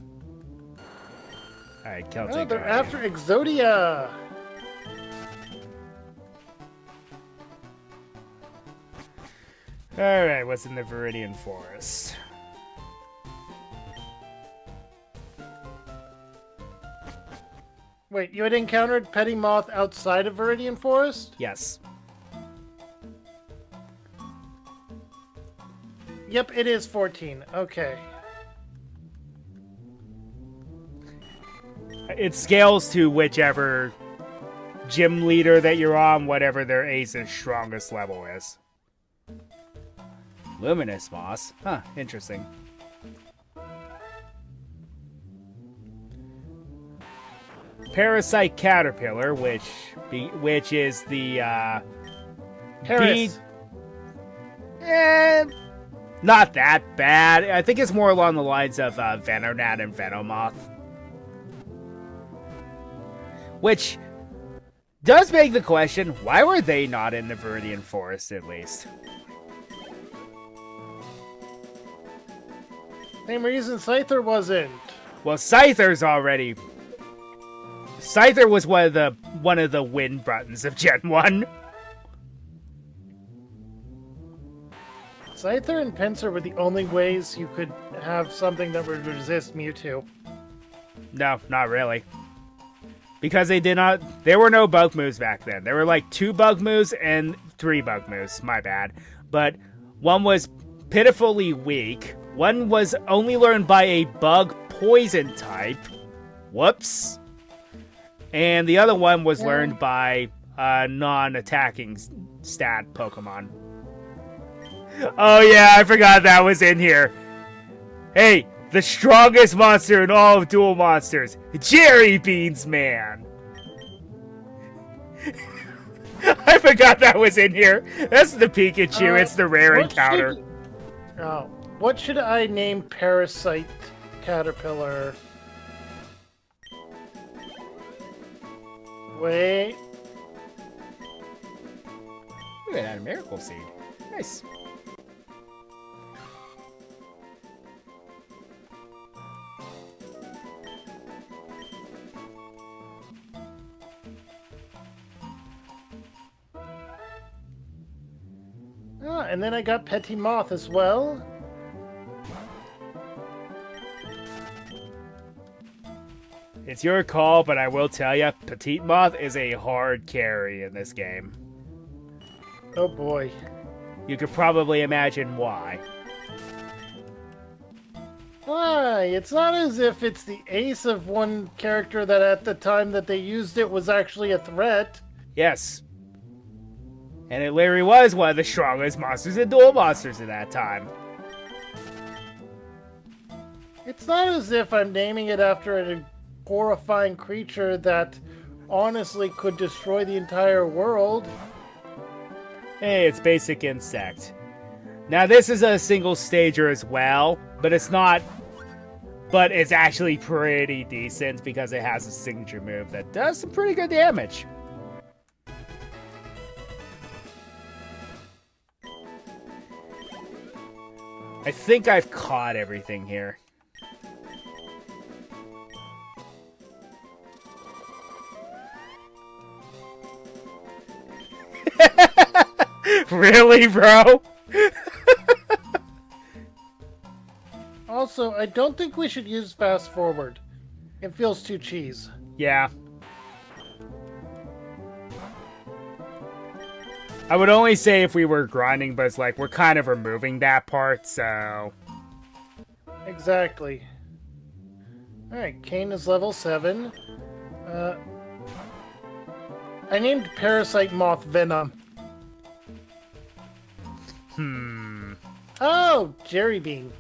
Alright, Celtic. Oh, they're Guardian. after Exodia. Alright, what's in the Viridian Forest? Wait, you had encountered Petty Moth outside of Viridian Forest? Yes. Yep, it is 14. Okay. It scales to whichever gym leader that you're on, whatever their ace's strongest level is. Luminous Moss. Huh, interesting. Parasite Caterpillar, which is the Harris. not that bad. I think it's more along the lines of Venonat and Venomoth. Which does beg the question, why were they not in the Viridian Forest at least? Same reason Scyther wasn't. Well, Scyther's already Scyther was one of the win buttons of Gen 1. Scyther and Pinsir were the only ways you could have something that would resist Mewtwo. No, not really. Because there were no bug moves back then. There were like 2 bug moves and 3 bug moves, my bad. But one was pitifully weak. One was only learned by a bug poison type. Whoops. And the other one was learned by a non-attacking stat Pokemon. Oh yeah, I forgot that was in here. Hey, the strongest monster in all of Duel Monsters, Jerry Beans Man. I forgot that was in here. That's the Pikachu. It's the rare encounter. What should I name Parasite Caterpillar? Wait. Look at that, a Miracle Seed. Nice. And then I got Petit Moth as well. It's your call, but I will tell you, Petite Moth is a hard carry in this game. Oh boy. You could probably imagine why. Why? It's not as if it's the ace of one character that at the time that they used it was actually a threat. Yes. And it literally was one of the strongest monsters in Duel Monsters at that time. It's not as if I'm naming it after a horrifying creature that honestly could destroy the entire world. Hey, it's basic insect. Now this is a single stager as well, but it's not... But it's actually pretty decent because it has a signature move that does some pretty good damage. I think I've caught everything here. Really, bro? Also, I don't think we should use fast forward. It feels too cheese. Yeah. I would only say if we were grinding, but it's like we're kind of removing that part, so... Exactly. Alright, Kane is level 7. I named Parasite Moth Venom. Oh, Jerry Bean.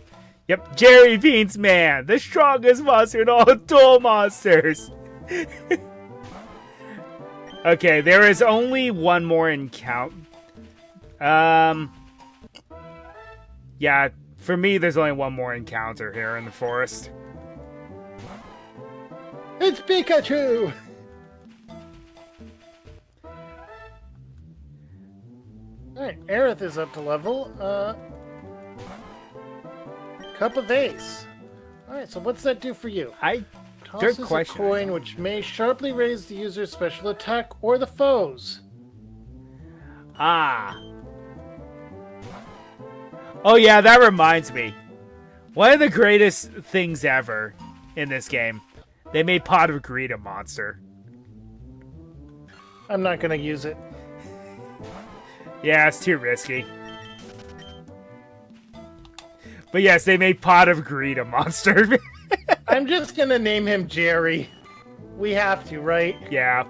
Yep, Jerry Beans Man, the strongest monster in all Duel Monsters. Okay, there is only one more encounter. Yeah, for me, there's only one more encounter here in the forest. It's Pikachu! Alright, Aerith is up to level. Cup of Ace. Alright, so what's that do for you? Tosses a coin which may sharply raise the user's special attack or the foe's. Ah. Oh yeah, that reminds me. One of the greatest things ever in this game. They made Pot of Greed a monster. I'm not gonna use it. Yeah, it's too risky. But yes, they made Pot of Greed a monster. I'm just gonna name him Jerry. We have to, right? Yeah.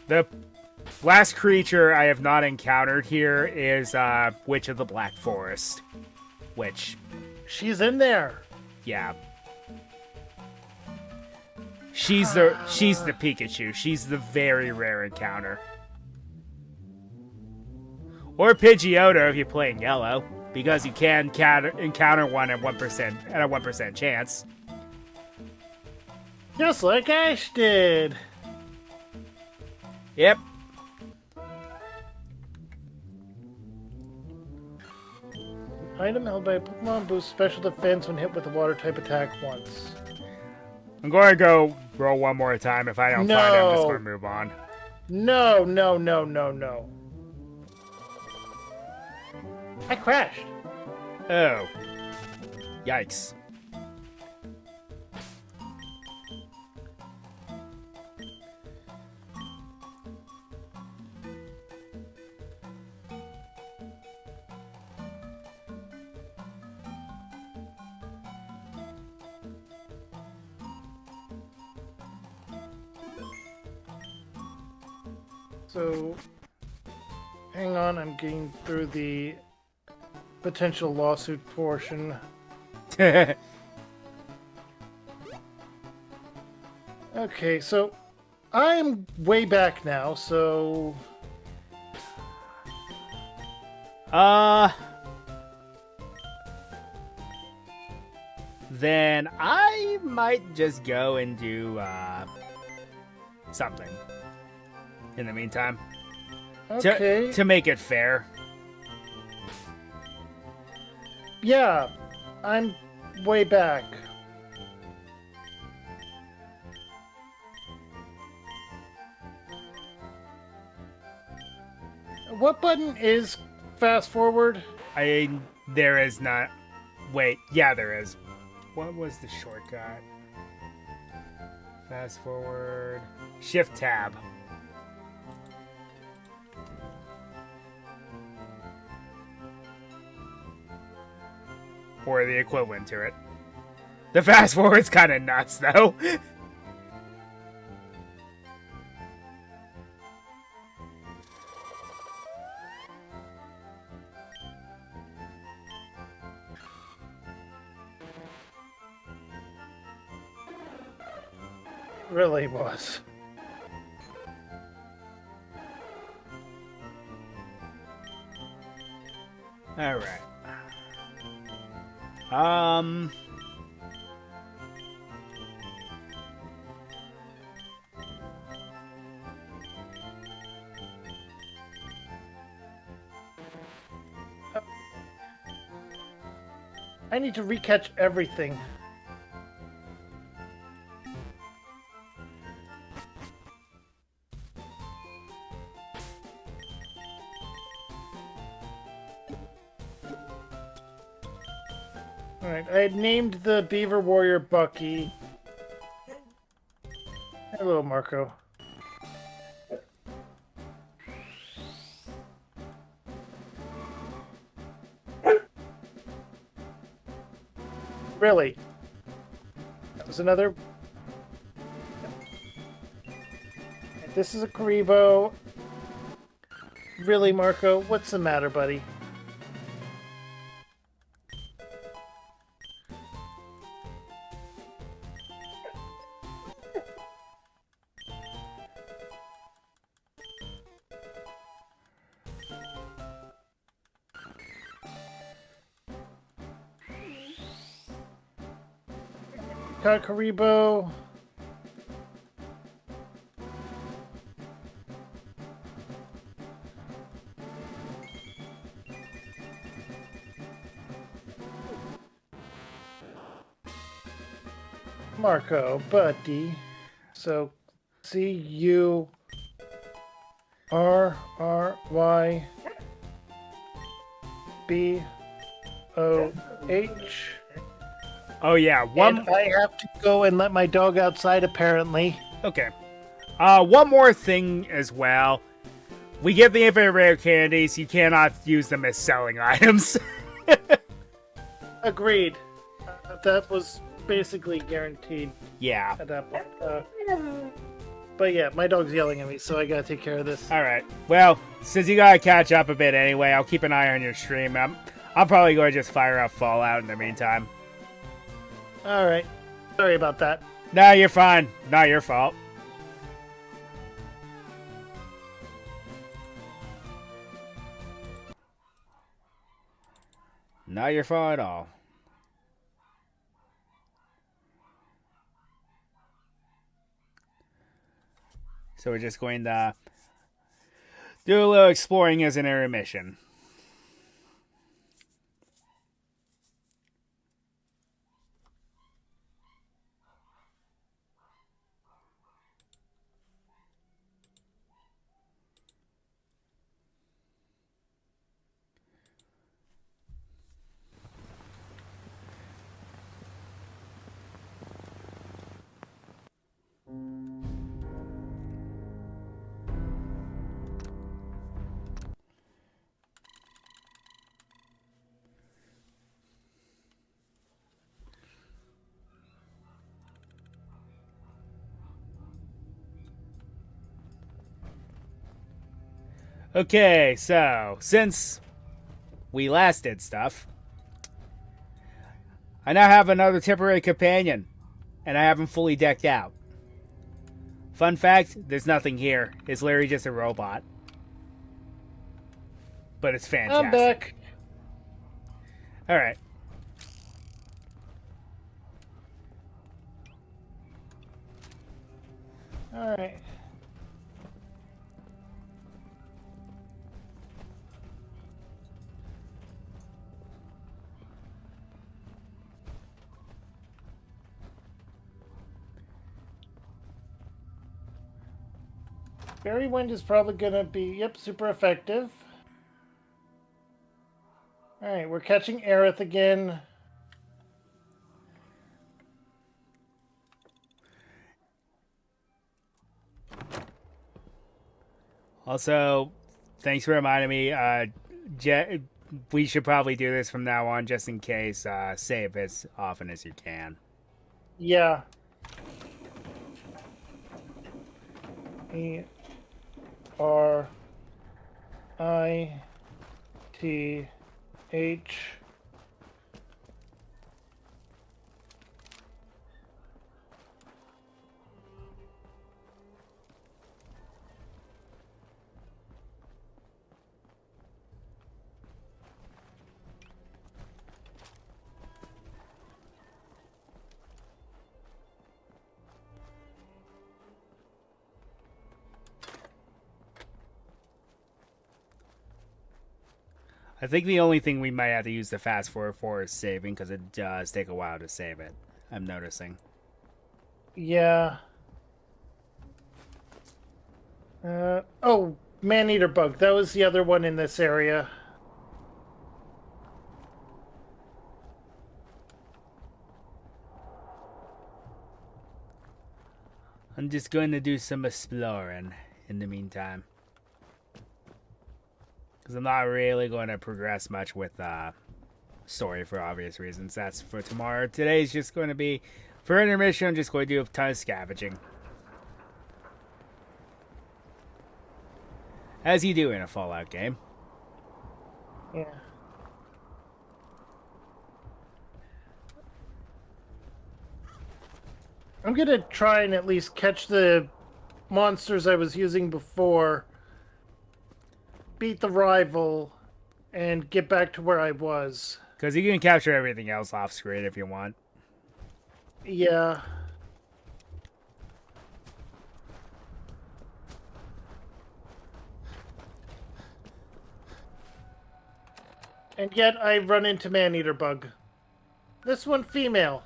The last creature I have not encountered here is Witch of the Black Forest. Which... She's in there. Yeah. She's the Pikachu. She's the very rare encounter. Or Pidgeotto if you're playing yellow, because you can encounter one at 1% chance. Just like Ash did. Yep. Item held by a Pokemon boosts special defense when hit with a water type attack once. I'm going to go roll one more time. If I don't find it, I'm just No. going to move on. No, no, no, no, no. I crashed. Oh. Yikes. So, hang on, I'm getting through the potential lawsuit portion. Okay, so I'm way back now, so Then I might just go and do something in the meantime. okay. To make it fair. Yeah, I'm way back. What button is fast forward? There is not. Wait, yeah, there is. What was the shortcut? Fast forward. Shift tab. Or the equivalent to it. The fast forward's kind of nuts, though. Really was. All right. I need to recatch everything. Alright, I had named the Beaver Warrior Bucky. Hello, Marco. Really? That was another... This is a Karibo. Really, Marco? What's the matter, buddy? Got Karibo. Marco, buddy. So, C-U-R-R-Y-B-O-H. Oh yeah, And I have to go and let my dog outside, apparently. Okay. One more thing as well. We get the infinite rare candies. You cannot use them as selling items. Agreed. That was basically guaranteed Yeah. at that point. But yeah, my dog's yelling at me, so I gotta take care of this. All right. Well, since you gotta catch up a bit anyway, I'll keep an eye on your stream. I'm probably going to just fire up Fallout in the meantime. Alright. Sorry about that. No, you're fine. Not your fault. Not your fault at all. So we're just going to do a little exploring as an intermission. Okay, so since we last did stuff, I now have another temporary companion, and I have him fully decked out. Fun fact, there's nothing here. It's literally just a robot. But it's fantastic. I'm back. Alright. Alright. Fairy Wind is probably gonna be, yep, super effective. Alright, we're catching Aerith again. Also, thanks for reminding me, we should probably do this from now on just in case. Save as often as you can. Yeah. R2h. I think the only thing we might have to use the fast forward for is saving, because it does take a while to save it. I'm noticing. Yeah. Oh, man-eater bug. That was the other one in this area. I'm just going to do some exploring in the meantime. Because I'm not really going to progress much with story for obvious reasons. That's for tomorrow. Today's just going to be, for intermission, I'm just going to do a ton of scavenging. As you do in a Fallout game. Yeah. I'm gonna try and at least catch the monsters I was using before, beat the rival, and get back to where I was. Because you can capture everything else off screen if you want. Yeah. And yet I run into man-eater bug. This one female.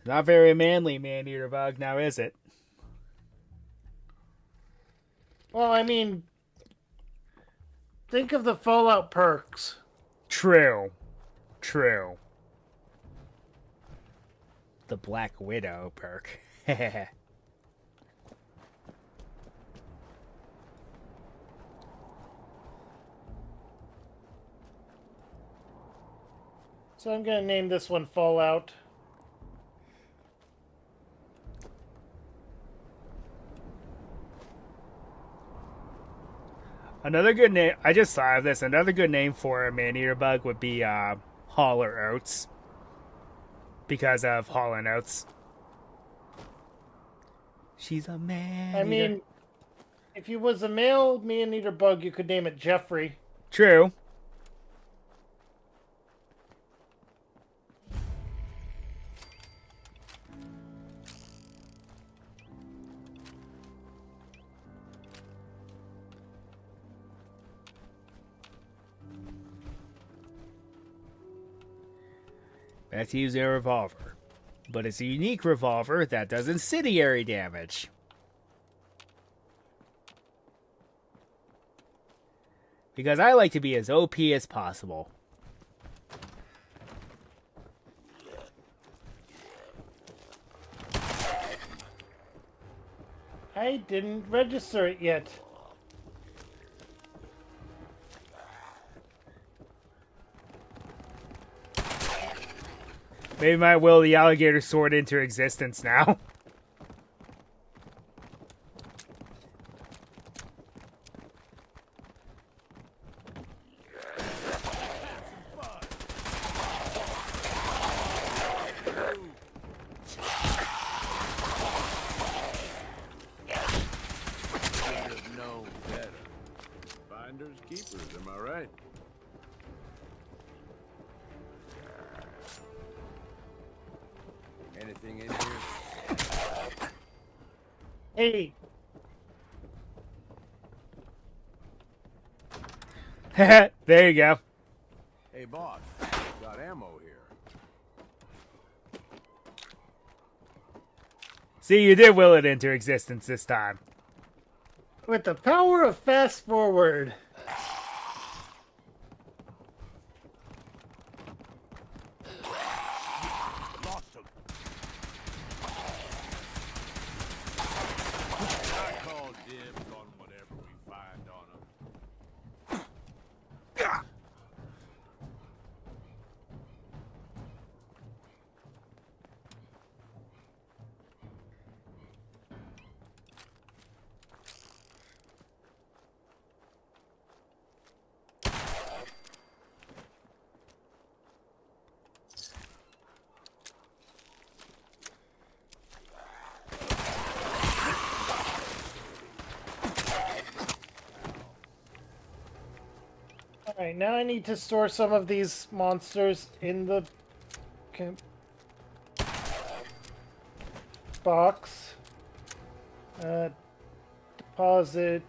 Not very manly, man-eater bug, now is it? Well, I mean, think of the Fallout perks. True. True. The Black Widow perk. So I'm gonna name this one Fallout. Another good name, I just thought of this, another good name for a man-eater bug would be Holler Oats. Because of Hall & Oates. She's a man-eater. I mean, if you was a male man-eater bug, you could name it Jeffrey. True. Let's use a revolver. But it's a unique revolver that does incendiary damage. Because I like to be as OP as possible. I didn't register it yet. Maybe might will the alligator sword into existence now. Anything in here? Hey, There you go. Hey, boss. Got ammo here. See, you did will it into existence this time. with the power of fast forward. Lost him. I call dibs on whatever we find on him. Alright, now I need to store some of these monsters in the box. Deposit.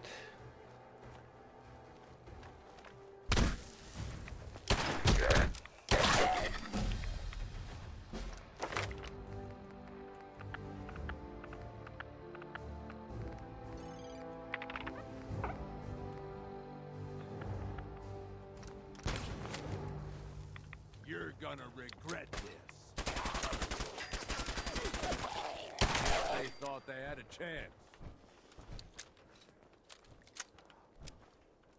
You're gonna regret this. They thought they had a chance.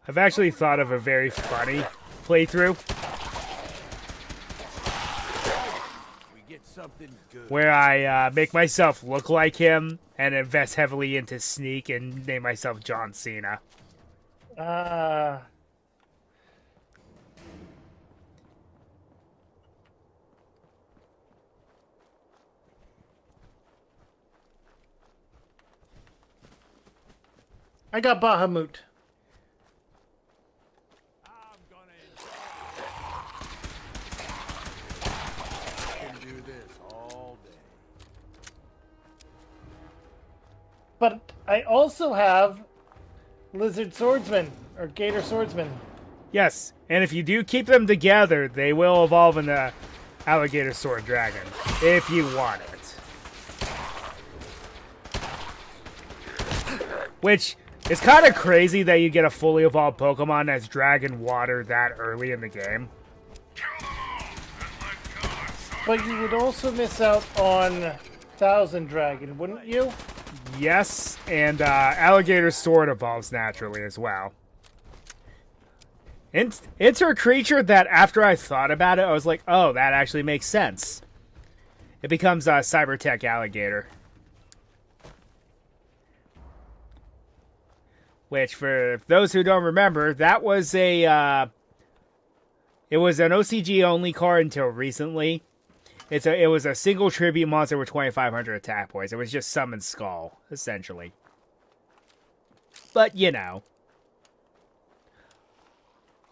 I've actually thought of a very funny playthrough We get something good. where I make myself look like him and invest heavily into sneak and name myself John Cena. I got Bahamut. I'm gonna I can do this all day. But I also have Lizard Swordsman, or Gator Swordsman. Yes, and if you do keep them together, they will evolve into Alligator Sword Dragon, if you want it. Which is kind of crazy that you get a fully evolved Pokemon that's Dragon Water that early in the game. But you would also miss out on Thousand Dragon, wouldn't you? Yes, and Alligator Sword evolves naturally as well. It's a creature that after I thought about it, I was like, oh, that actually makes sense. It becomes a Cybertech Alligator. Which, for those who don't remember, that was it was an OCG only card until recently. It was a single tribute monster with 2,500 attack points. It was just Summon Skull, essentially. But, you know.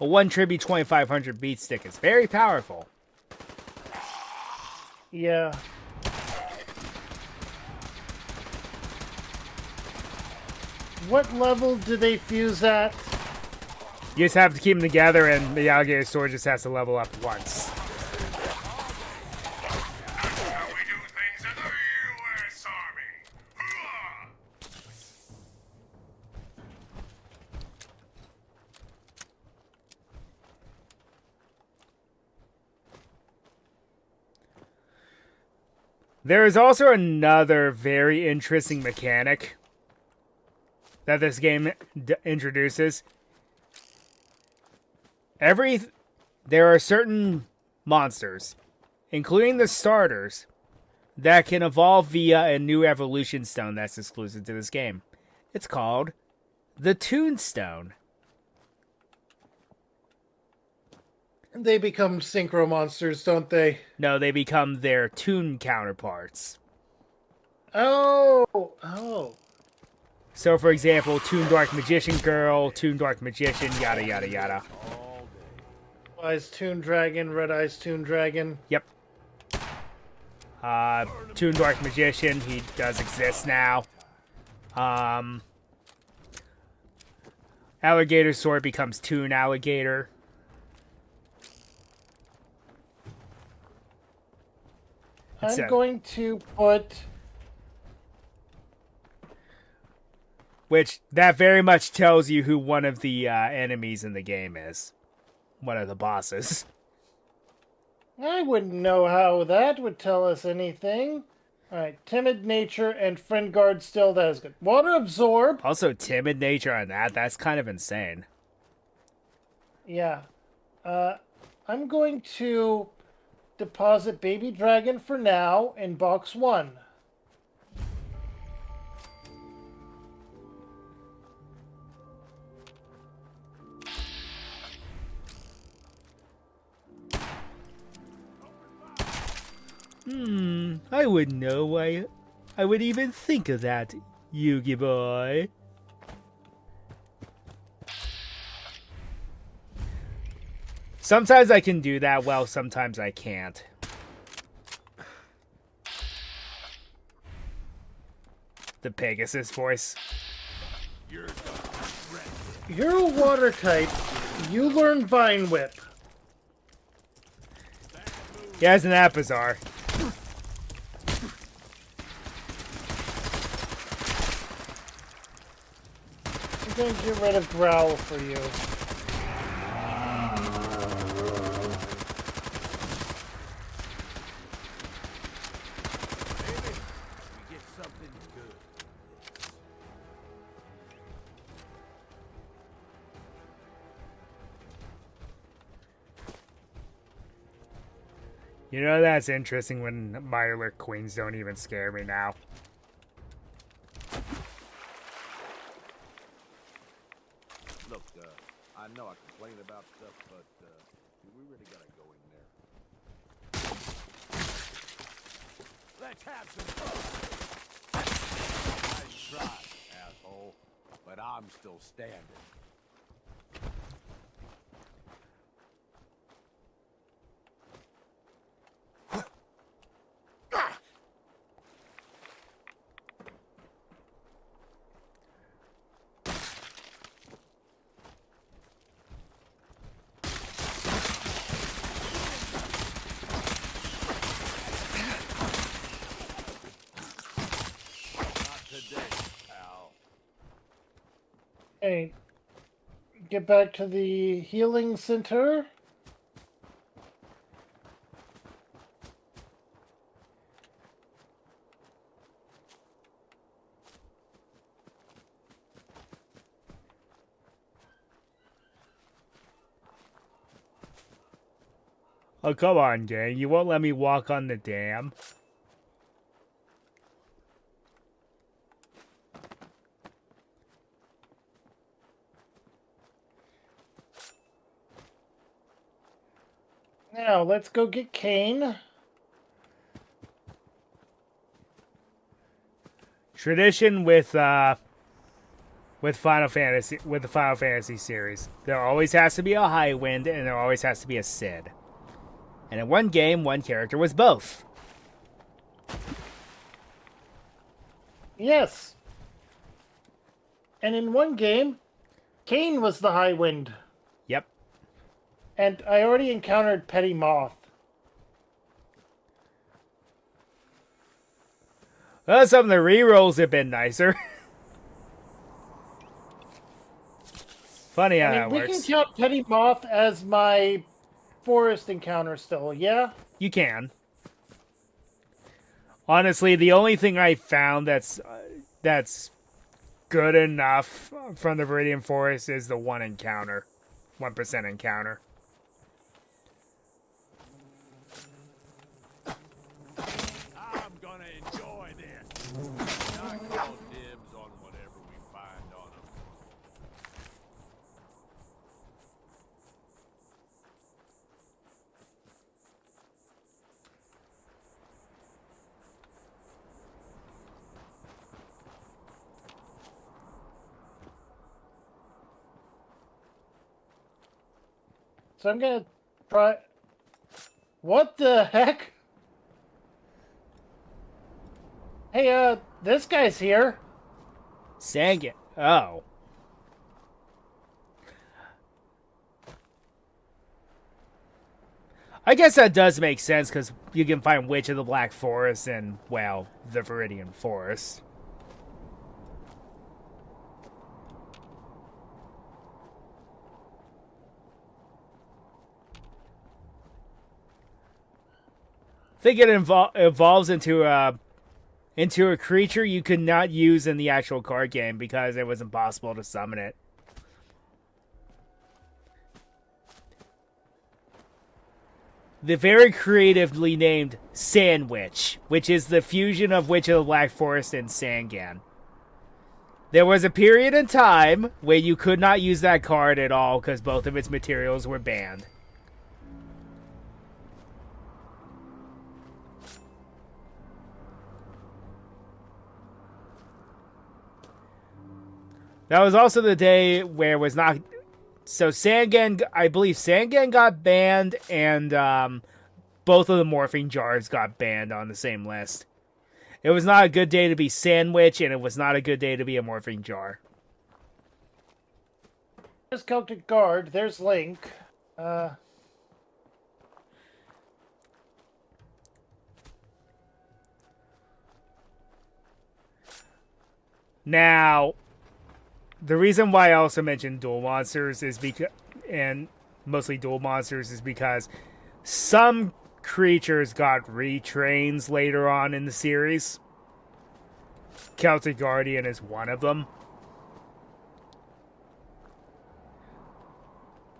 A 1 tribute 2,500 beat stick is very powerful. Yeah. What level do they fuse at? You just have to keep them together, and the Alligator Sword just has to level up once. That's how we do things in the U.S. Army. Hoorah! There is also another very interesting mechanic that this game introduces. There are certain monsters, including the starters, that can evolve via a new evolution stone that's exclusive to this game. It's called the Toonstone. They become synchro monsters, don't they? No, they become their Toon counterparts. Oh. So, for example, Toon Dark Magician Girl, Toon Dark Magician, yada yada yada. All day. Eyes Toon Dragon, Red Eyes Toon Dragon. Yep. Toon Dark Magician, he does exist now. Alligator Sword becomes Toon Alligator. I'm going to put... Which, that very much tells you who one of the enemies in the game is. One of the bosses. I wouldn't know how that would tell us anything. Alright, Timid Nature and Friend Guard still, that is good. Water Absorb. Also, Timid Nature on that, that's kind of insane. Yeah. I'm going to deposit Baby Dragon for now in box 1. I wouldn't know why I would even think of that, Yugi boy. Sometimes I can do that well, sometimes I can't. The Pegasus voice. You're a water type. You learn Vine Whip. Yeah, isn't that bizarre? I'm going to get rid of Growl for you. You know, that's interesting when Mirelurk Queens don't even scare me now. Look, I know I complain about stuff, but we really gotta go in there. Let's have some fun. Nice try, asshole. But I'm still standing. Okay. Get back to the healing center. Oh, come on, gang. You won't let me walk on the dam? Now, let's go get Kane. Tradition with Final Fantasy, with the Final Fantasy series. There always has to be a High Wind, and there always has to be a Cid. And in one game, one character was both. Yes. And in one game, Kane was the High Wind. Yep. And I already encountered Petty Moth. Well, some of the rerolls have been nicer. Funny how that we works. can count Petty Moth as my forest encounter still, yeah? You can. Honestly, the only thing I found that's good enough from the Viridian Forest is the one encounter. 1% encounter. I'm gonna enjoy this. I call dibs on whatever we find on them. So I'm gonna try... What the heck? Hey, this guy's here. Sangan. Oh. I guess that does make sense, because you can find Witch of the Black Forest and, well, the Viridian Forest. I think it evolves into a creature you could not use in the actual card game because it was impossible to summon it. The very creatively named Sandwich, which is the fusion of Witch of the Black Forest and Sangan. There was a period in time where you could not use that card at all because both of its materials were banned. That was also the day where it was not... So Sangan, I believe Sangan got banned, and both of the morphing jars got banned on the same list. It was not a good day to be Sandwich, and it was not a good day to be a morphing jar. There's Celtic Guard. There's Link. Now... The reason why I also mentioned dual monsters is because, and mostly dual monsters, is because some creatures got retrains later on in the series. Celtic Guardian is one of them.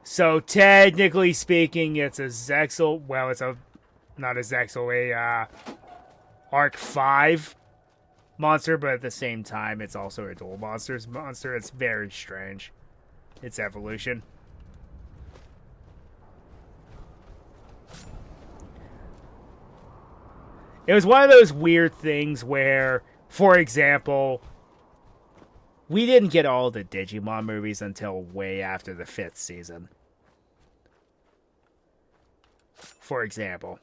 So technically speaking, it's a Zexal. Well, it's not a Zexal, a Arc 5 monster, but at the same time, it's also a dual monsters monster. It's very strange. Its evolution. It was one of those weird things where, for example, we didn't get all the Digimon movies until way after the 5th season. For example.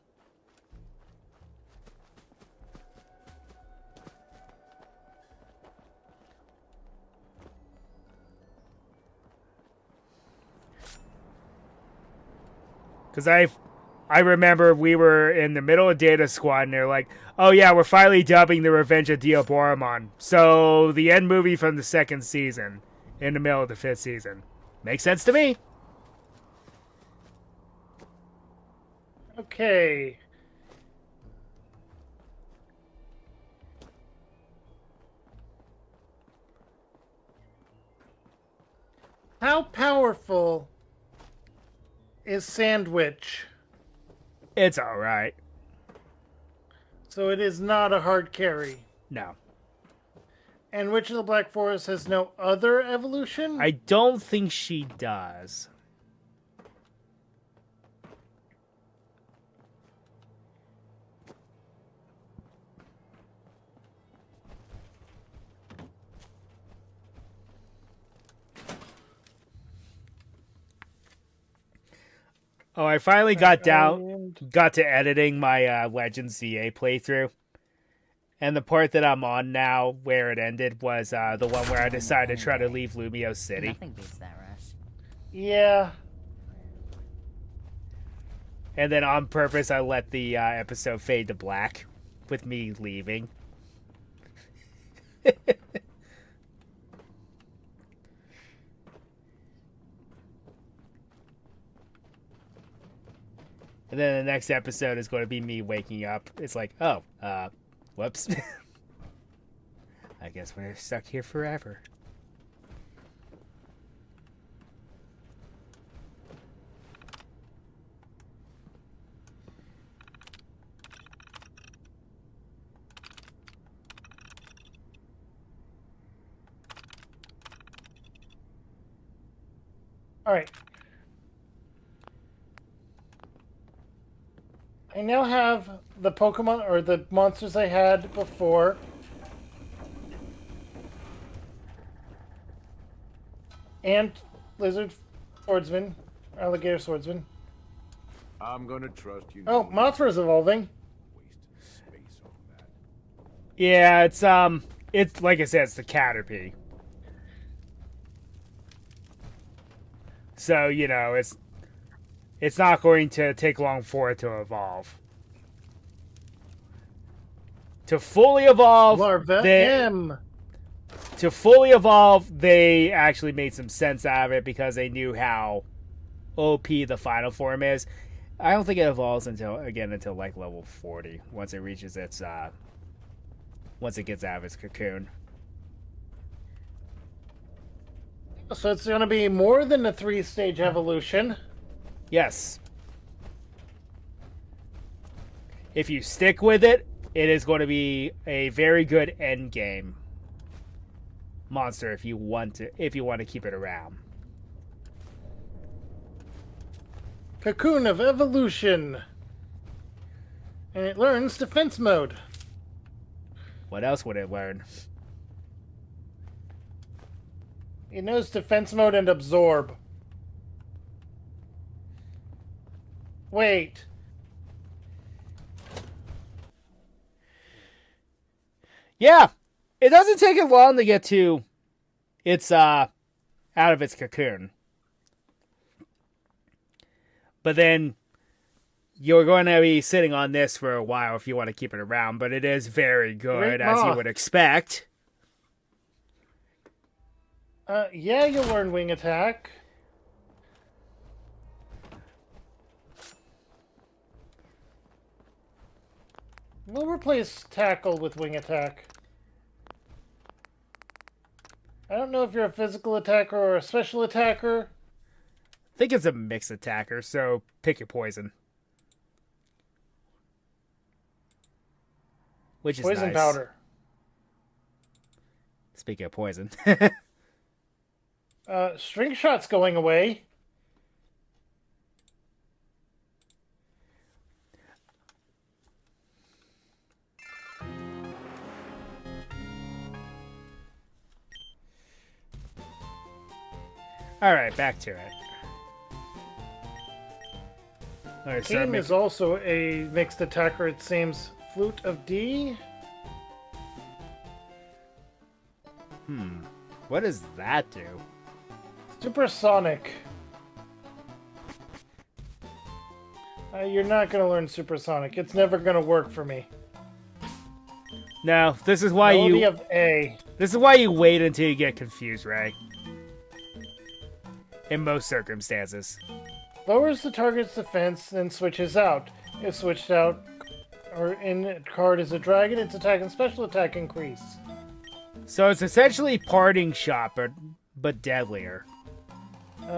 Because I remember we were in the middle of Data Squad, and they're like, oh yeah, we're finally dubbing The Revenge of Diaboromon. So, the end movie from the 2nd season, in the middle of the 5th season. Makes sense to me. Okay. How powerful is Sandwich? It's alright. So it is not a hard carry. No. And Witch of the Black Forest has no other evolution? I don't think she does. Oh, I finally got to editing my Legends ZA playthrough. And the part that I'm on now, where it ended, was the one where I decided to try to leave Lumio City. Nothing beats that rush. Yeah. And then on purpose, I let the episode fade to black with me leaving. And then the next episode is going to be me waking up. It's like, oh, whoops. I guess we're stuck here forever. All right. I now have the Pokemon, or the monsters I had before. Ant, Lizard, Swordsman, Alligator Swordsman. I'm gonna trust you. Oh, Mothra's evolving. Wasting space on that. Yeah, it's like I said, it's the Caterpie. So, you know, it's not going to take long for it to evolve. To fully evolve, Larva they, M. to fully evolve, they actually made some sense out of it because they knew how OP the final form is. I don't think it evolves until like level 40 once it reaches its once it gets out of its cocoon. So it's going to be more than a 3-stage evolution. Yes. If you stick with it, it is going to be a very good end game monster if you want to keep it around. Cocoon of Evolution. And it learns defense mode. What else would it learn? It knows defense mode and absorb. Wait. Yeah, it doesn't take it long to get to its out of its cocoon. But then you're going to be sitting on this for a while if you want to keep it around, but it is very good, Great as you moth. would expect. Yeah, you'll learn wing attack. We'll replace tackle with wing attack. I don't know if you're a physical attacker or a special attacker. I think it's a mixed attacker, so pick your poison. Which is Poison nice. powder. Speaking of poison. String shot's going away. Alright, back to it. Alright, so Kane is also a mixed attacker, it seems. Flute of D. what does that do? Supersonic. You're not going to learn supersonic. It's never going to work for me. No, this is why Melody you of A. this is why you wait until you get confused, Ray. In most circumstances. Lowers the target's defense, then switches out. If switched out or in card is a dragon, its attack and special attack increase. So it's essentially parting shot, but deadlier.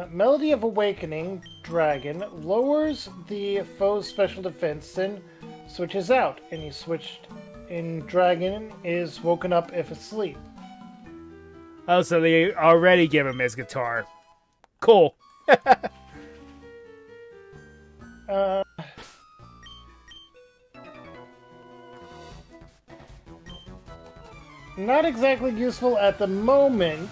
Melody of Awakening, dragon, lowers the foe's special defense, then switches out. Any switched in dragon is woken up if asleep. Oh, so they already give him his guitar. Cool. Not exactly useful at the moment.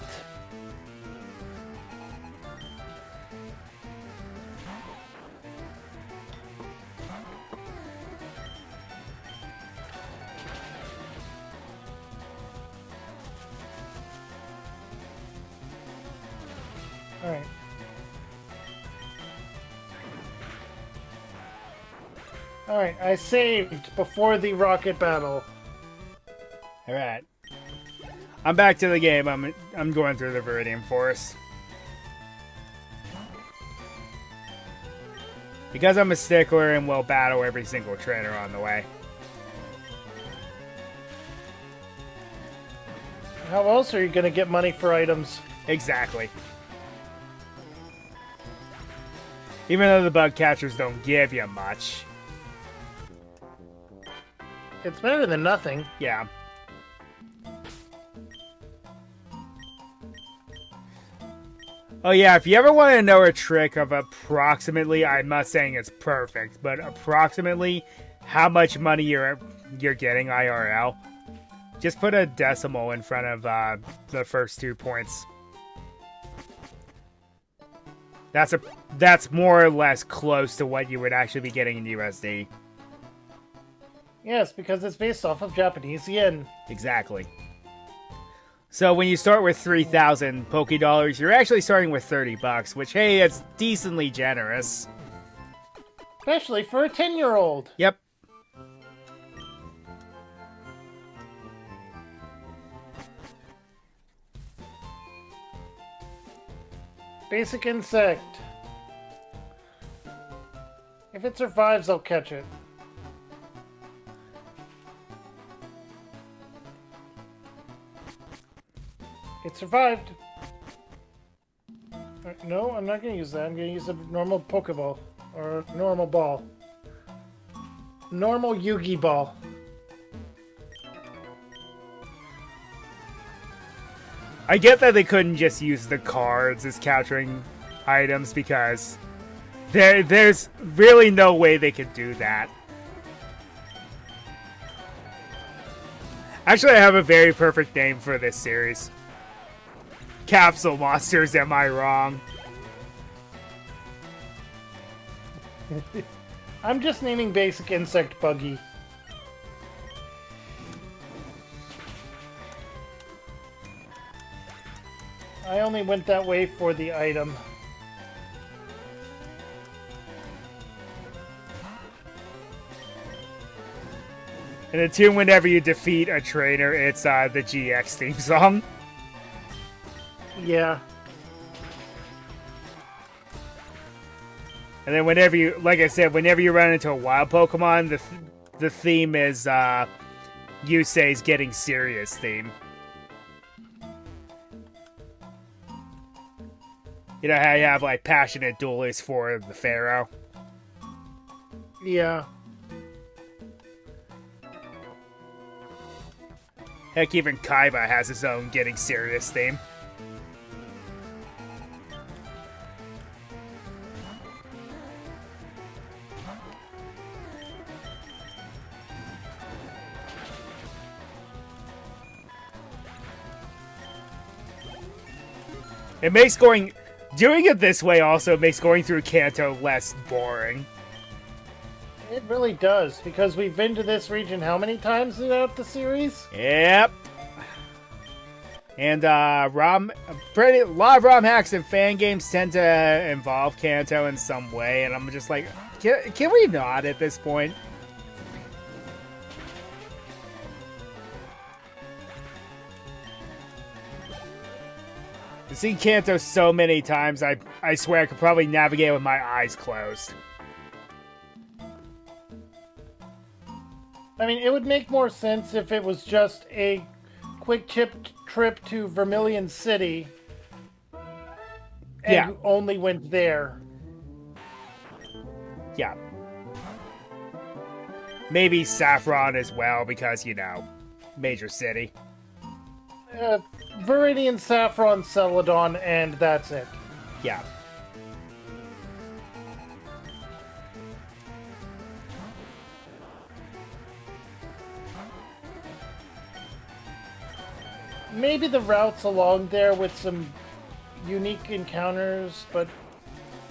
Alright. Alright, I saved before the rocket battle. Alright. I'm back to the game. I'm going through the Viridian Forest. Because I'm a stickler and will battle every single trainer on the way. How else are you gonna get money for items? Exactly. Even though the bug catchers don't give you much. It's better than nothing. Yeah. Oh yeah, if you ever want to know a trick of approximately, I'm not saying it's perfect, but approximately how much money you're getting IRL, just put a decimal in front of the first 2 points. That's more or less close to what you would actually be getting in USD. Yes, because it's based off of Japanese yen. Exactly. So when you start with 3,000 Pokedollars, you're actually starting with $30, which, hey, it's decently generous. Especially for a 10-year-old. Yep. Basic insect. If it survives, I'll catch it. It survived. No, I'm not going to use that. I'm going to use a normal Pokeball. Or normal ball. Normal Yugi ball. I get that they couldn't just use the cards as capturing items because there's really no way they could do that. Actually, I have a very perfect name for this series. Capsule Monsters, am I wrong? I'm just naming basic insect Buggy. I only went that way for the item. And the tune whenever you defeat a trainer, it's the GX theme song. Yeah. And then whenever you, like I said, whenever you run into a wild Pokemon, the theme is Yusei's Getting Serious theme. You know how you have like passionate duelists for the Pharaoh? Yeah. Heck, even Kaiba has his own Getting Serious theme. It makes doing it this way also makes going through Kanto less boring. It really does, because we've been to this region how many times throughout the series? Yep. And a lot of ROM hacks and fan games tend to involve Kanto in some way, and I'm just like, can we not at this point? I've seen Kanto so many times, I swear I could probably navigate with my eyes closed. I mean, it would make more sense if it was just a quick trip to Vermilion City and Yeah. you only went there. Yeah. Maybe Saffron as well, because, you know, major city. Viridian, Saffron, Celadon, and that's it. Yeah. Maybe the routes along there with some unique encounters, but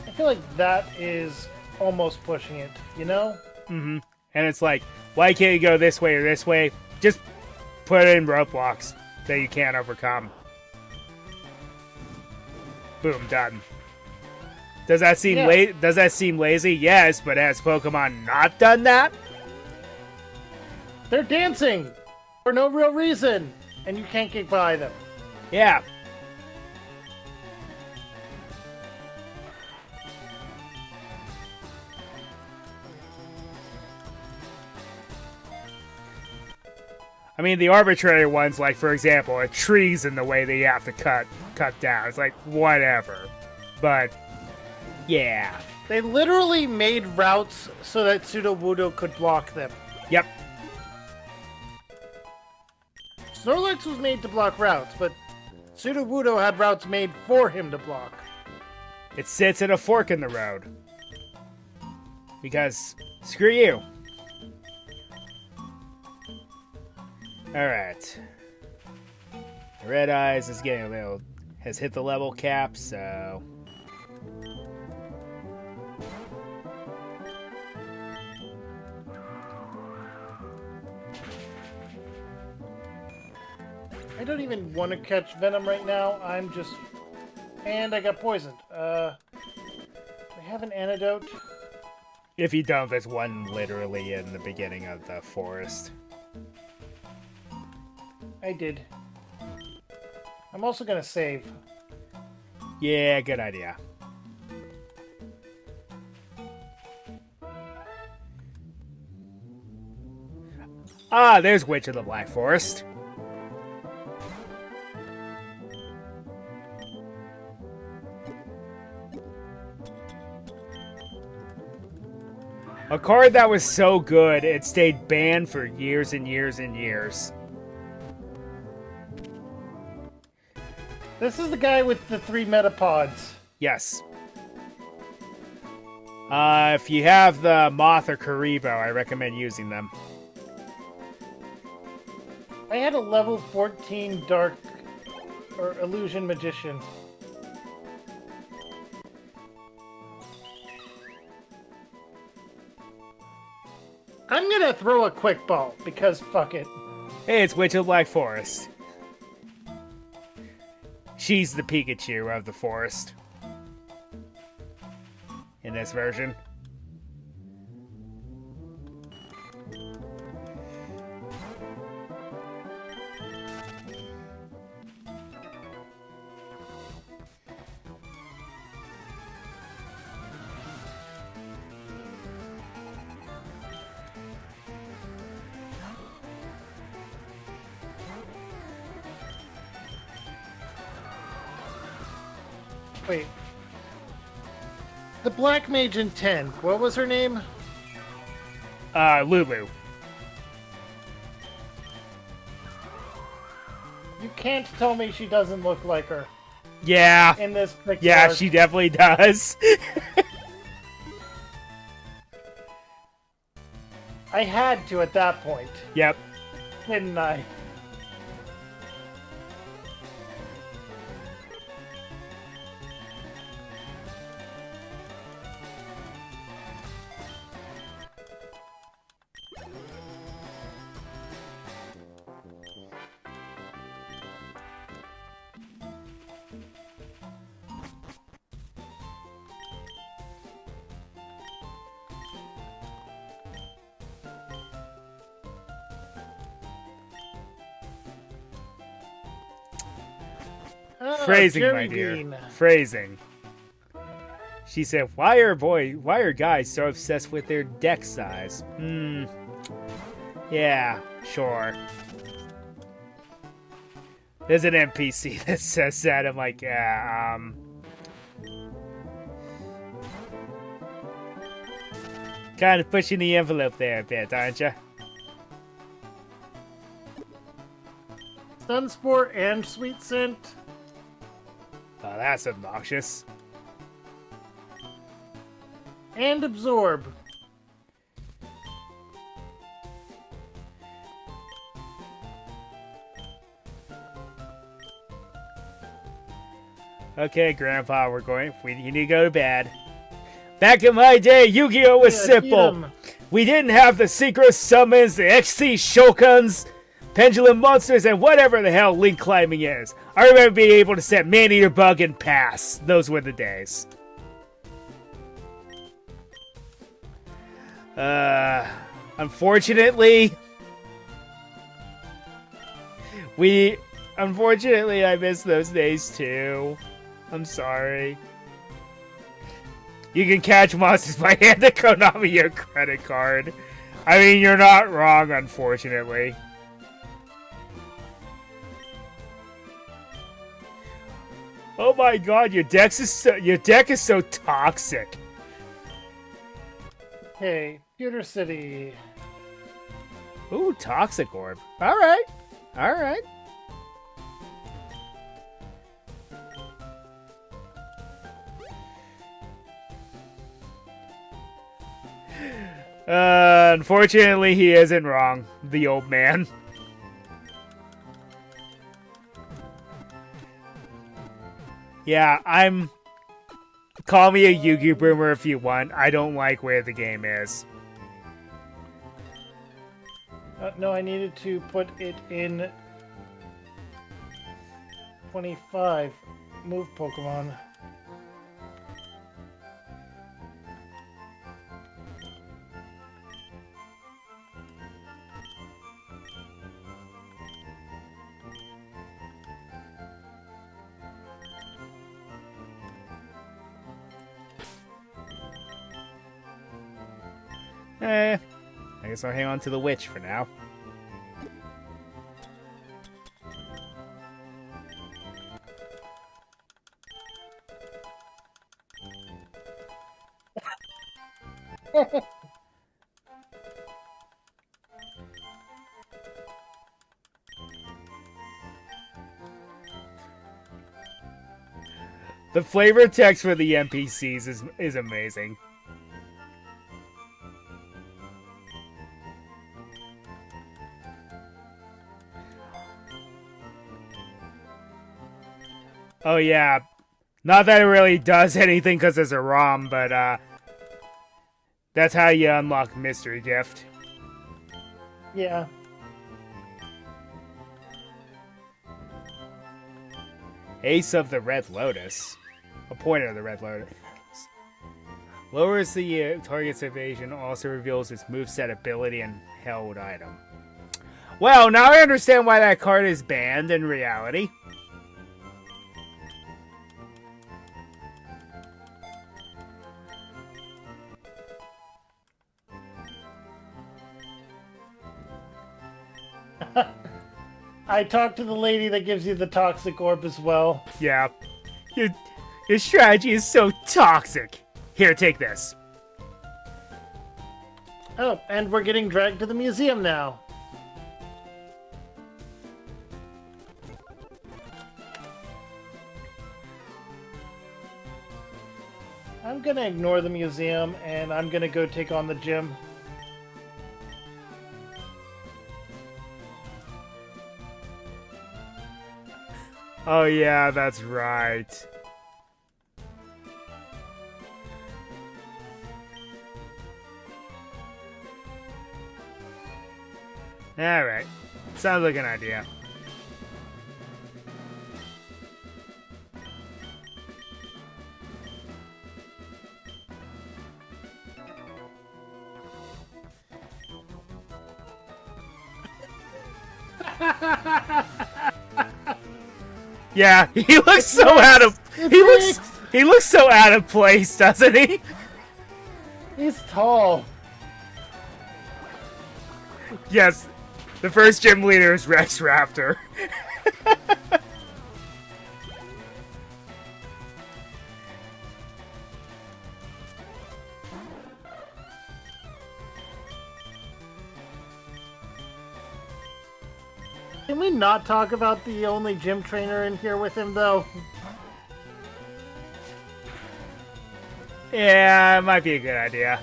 I feel like that is almost pushing it, you know? Mm-hmm. And it's like, why can't you go this way or this way? Just put in roadblocks that you can't overcome. Boom, done. Does that seem Does that seem lazy? Yes, but has Pokemon not done that? They're dancing for no real reason, and you can't get by them. Yeah. I mean, the arbitrary ones, like, for example, a tree's in the way that you have to cut down. It's like, whatever. But, yeah. They literally made routes so that Sudowoodo could block them. Yep. Snorlax was made to block routes, but Sudowoodo had routes made for him to block. It sits at a fork in the road. Because, screw you. Alright. Red Eyes is getting a little... has hit the level cap, so... I don't even want to catch venom right now. I'm just... And I got poisoned. Do I have an antidote? If you don't, there's one literally in the beginning of the forest. I did. I'm also gonna save. Yeah, good idea. Ah, there's Witch of the Black Forest. A card that was so good, it stayed banned for years and years and years. This is the guy with the 3 metapods. Yes. If you have the Moth or Karibo, I recommend using them. I had a level 14 Dark or Illusion Magician. I'm gonna throw a quick ball because fuck it. Hey, it's Witch of the Black Forest. She's the Pikachu of the forest. In this version. Wait. The Black Mage in 10, what was her name? Lulu. You can't tell me she doesn't look like her Yeah. in this picture. Yeah, she definitely does. I had to at that point, Yep. didn't I? Phrasing, Jerry my dear. Bean. Phrasing. She said, why are guys so obsessed with their deck size? Yeah, sure. There's an NPC that says that. I'm like, yeah, kind of pushing the envelope there a bit, aren't you? Sunsport and Sweet Scent. Oh, that's obnoxious. And Absorb. Okay, Grandpa, you need to go to bed. Back in my day, Yu-Gi-Oh! Was Yeah, simple. beat 'em. We didn't have the secret summons, the XC Shokuns, pendulum monsters, and whatever the hell link climbing is. I remember being able to set Man-Eater Bug and pass. Those were the days. Unfortunately, I miss those days too. I'm sorry. You can catch monsters by handing Konami your credit card. I mean, you're not wrong, unfortunately. Oh my god, your deck is so toxic. Okay, Pewter City. Ooh, Toxic Orb. Alright. Alright. Unfortunately, he isn't wrong, the old man. Yeah, call me a Yu-Gi boomer if you want. I don't like where the game is. No, I needed to put it in 25 move Pokemon. I guess I'll hang on to the witch for now. The flavor text for the NPCs is amazing. Oh yeah, not that it really does anything because it's a ROM, but that's how you unlock Mystery Gift. Yeah. Ace of the Red Lotus. A pointer of the Red Lotus. Lowers the target's evasion, also reveals its moveset ability and held item. Well, now I understand why that card is banned in reality. I talked to the lady that gives you the toxic orb as well. Yeah. Your strategy is so toxic. Here, take this. Oh, and we're getting dragged to the museum now. I'm gonna ignore the museum and I'm gonna go take on the gym. Oh yeah, that's right. Alright. Sounds like an idea. Yeah, he looks so out of he looks so out of place, doesn't he? He's tall. Yes, the first gym leader is Rex Raptor. Can we not talk about the only gym trainer in here with him, though? Yeah, it might be a good idea.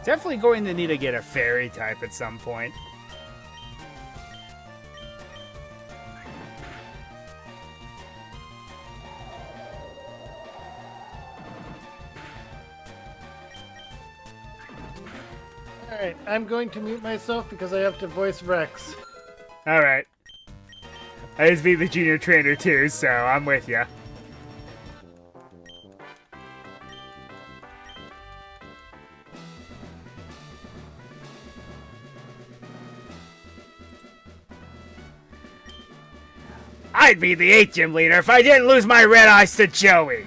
Definitely going to need to get a fairy type at some point. Alright, I'm going to mute myself because I have to voice Rex. Alright. I just beat the junior trainer too, so I'm with ya. I'd be the 8th gym leader if I didn't lose my red eyes to Joey.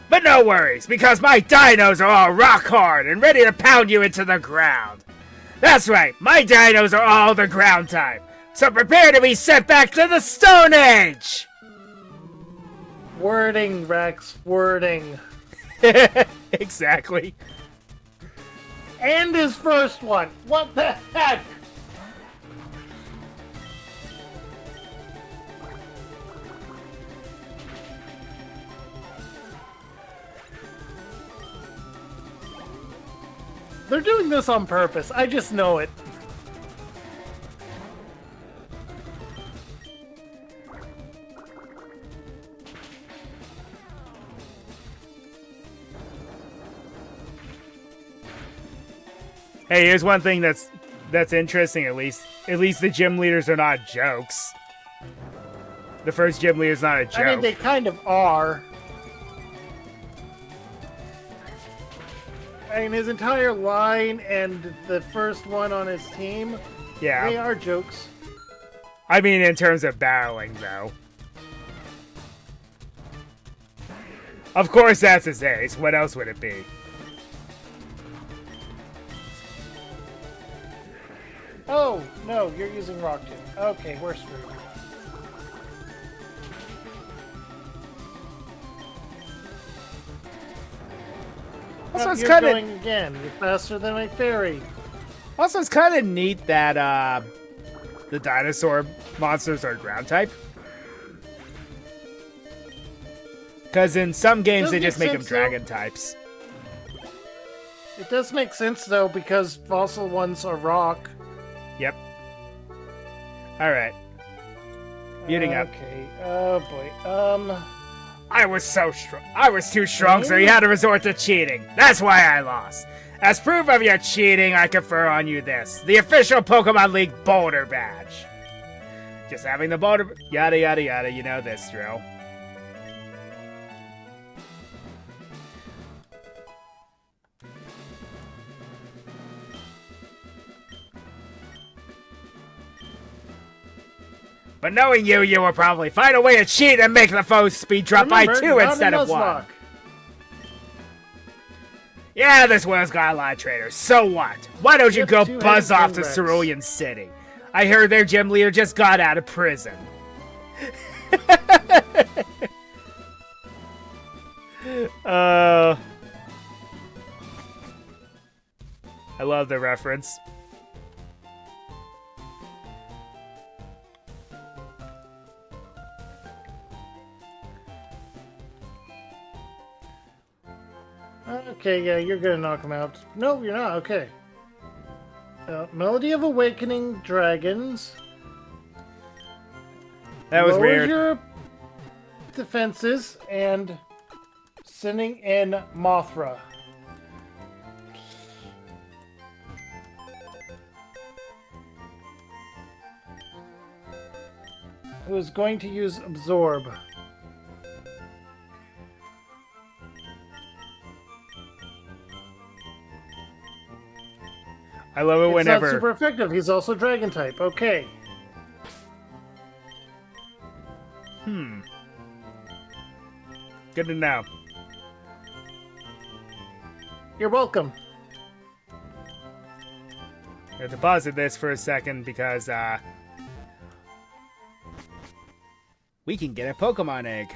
But no worries, because my dinos are all rock hard and ready to pound you into the ground. That's right, my dinos are all the ground type. So prepare to be sent back to the Stone Age! Wording, Rex, wording. Exactly. And his first one. What the heck? They're doing this on purpose. I just know it. Hey, here's one thing that's interesting. At least the gym leaders are not jokes. The first gym leader's not a joke. I mean, they kind of are. I mean, his entire line and the first one on his team, yeah, they are jokes. I mean, in terms of battling, though. Of course, that's his ace. What else would it be? Oh, no, you're using Rock Tomb. Okay, we're screwed. Also, Oh, it's you're kind going of again. You're faster than my fairy. also it's kind of neat that the dinosaur monsters are ground type. Because in some games Does they make just make them sense, though. dragon types. It does make sense, though, because fossil ones are rock. Yep. All right. Muting up. Okay, oh boy. I was so strong. I was too strong, so you had to resort to cheating. That's why I lost. As proof of your cheating, I confer on you this: the official Pokemon League Boulder Badge. Just having the Boulder... Yada, yada, yada. You know this drill. But knowing you, you will probably find a way to cheat and make the foe's speed drop by 2 instead of 1. Yeah, this world's got a lot of traitors. So what? Why don't you Yep, go 2 buzz headed off to Rex. Cerulean City? I heard their gym leader just got out of prison. I love the reference. Okay, yeah, you're gonna knock him out. No, you're not. Okay. Melody of Awakening Dragons. That was lowers weird. Your defenses and sending in Mothra. Who is going to use Absorb. I love it It's whenever... not super effective. He's also Dragon type. Okay. Good to know. You're welcome. I'm gonna deposit this for a second because, we can get a Pokemon egg.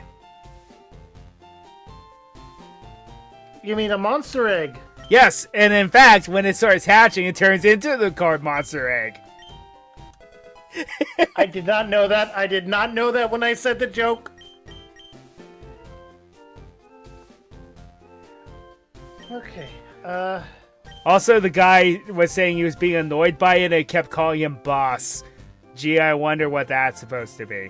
You mean a monster egg? Yes, and in fact, when it starts hatching, it turns into the card monster egg. I did not know that. I did not know that when I said the joke. Okay. Also, the guy was saying he was being annoyed by it and kept calling him boss. Gee, I wonder what that's supposed to be.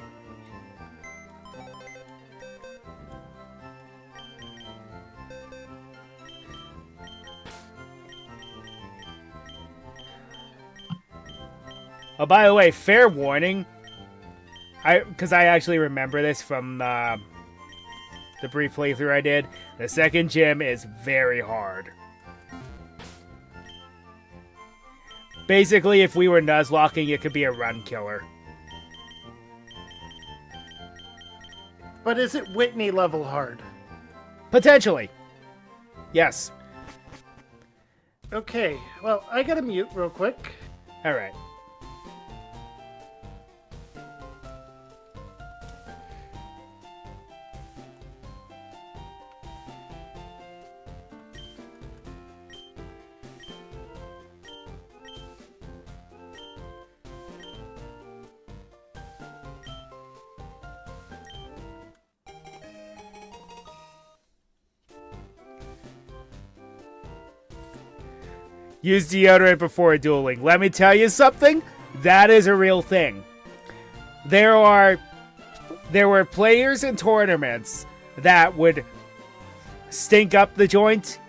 Oh, by the way, fair warning. Because I actually remember this from the brief playthrough I did. The second gym is very hard. Basically, if we were Nuzlocking, it could be a run killer. But is it Whitney level hard? Potentially. Yes. Okay. Well, I gotta mute real quick. Alright. Use deodorant before dueling. Let me tell you something. That is a real thing. There were players in tournaments that would stink up the joint,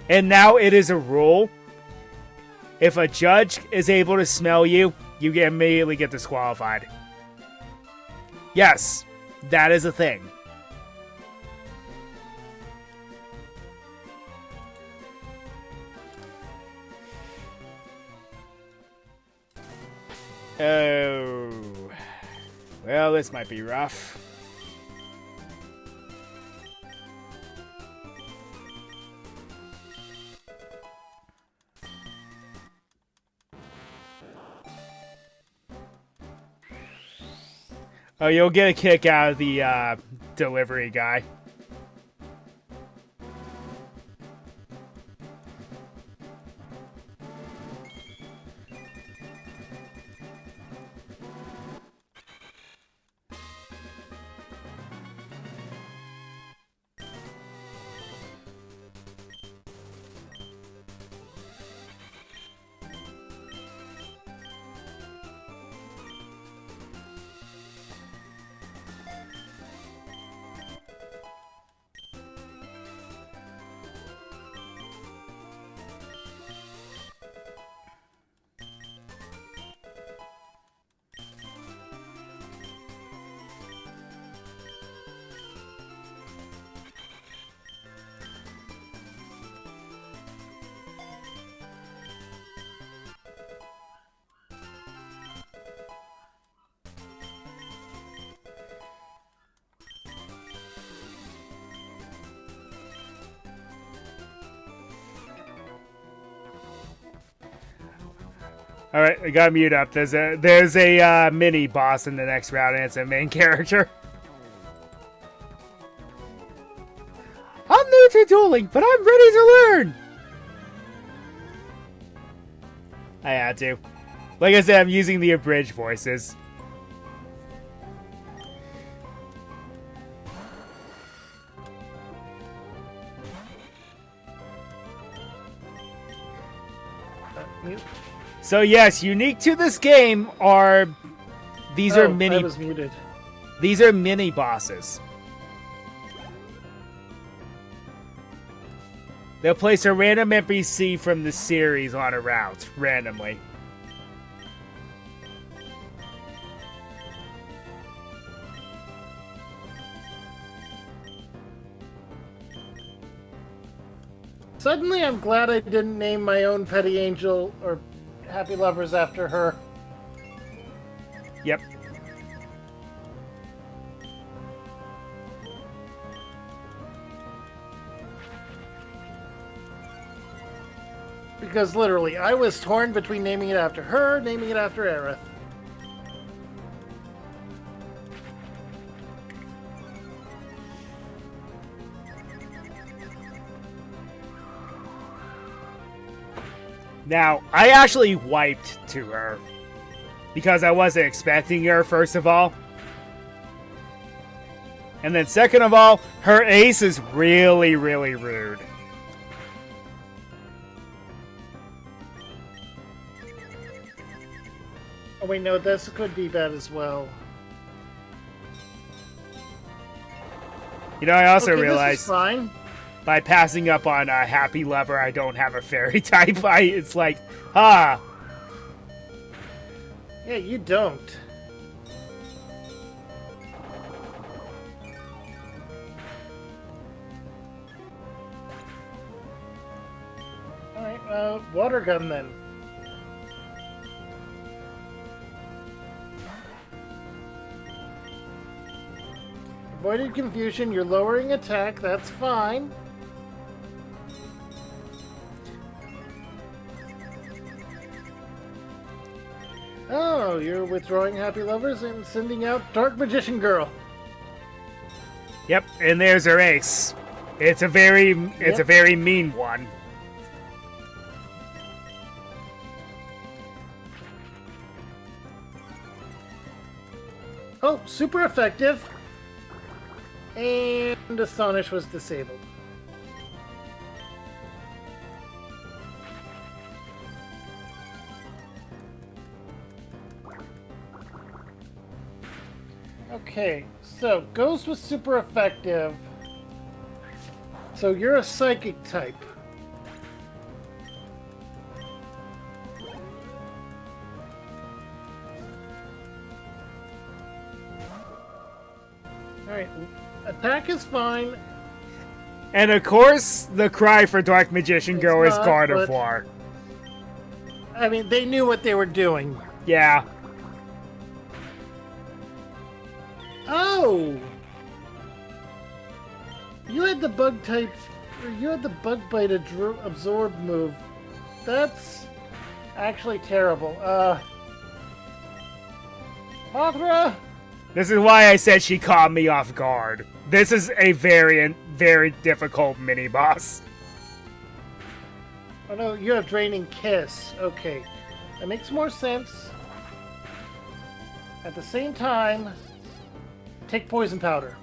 and now it is a rule If a judge is able to smell you, you immediately get disqualified. Yes, that is a thing. Oh, well, this might be rough. Oh, you'll get a kick out of the delivery guy. All right, I gotta mute up. There's a mini boss in the next round, and it's a main character. I'm new to dueling, but I'm ready to learn. I had to. Like I said, I'm using the abridged voices. Mute. So yes, unique to this game are these are mini. I was muted. These are mini bosses. They'll place a random NPC from the series on a route randomly. Suddenly, I'm glad I didn't name my own petty angel or happy lovers after her. Yep. Because literally, I was torn between naming it after her, naming it after Aerith. Now, I actually wiped to her. Because I wasn't expecting her, first of all. And then second of all, her ace is really, really rude. Oh wait, no, this could be bad as well. You know, I also Okay, realized this is fine. by passing up on a happy lover, I don't have a fairy type. It's like, ah. Yeah, you don't. Alright, water gun then. Avoided confusion, you're lowering attack, that's fine. Oh, you're withdrawing Happy Lovers and sending out Dark Magician Girl. Yep, and there's her ace. It's a very mean one. Oh, super effective. And Astonish was disabled. Okay, so Ghost was super effective. So you're a psychic type. Alright, attack is fine. And of course, the cry for Dark Magician Girl is not, God of but- War. I mean, they knew what they were doing. Yeah. Oh! You had the bug type, or you had the bug bite absorb move. That's actually terrible. Mothra! This is why I said she caught me off guard. This is a very difficult mini-boss. Oh no, you have Draining Kiss. Okay. That makes more sense. At the same time, take Poison Powder.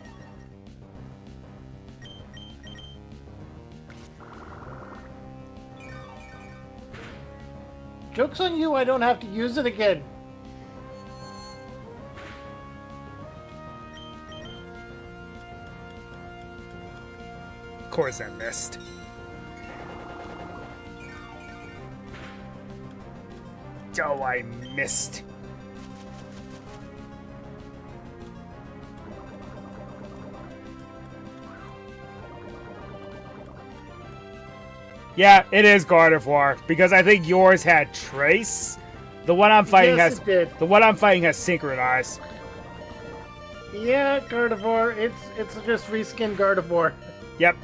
Joke's on you, I don't have to use it again. Of course I missed. Oh, I missed. Yeah, it is God of War because I think yours had Trace. The one I'm fighting Yes, has it did. the one I'm fighting has Synchronize. Yeah, Gardevoir, it's just reskin Gardevoir. Yep.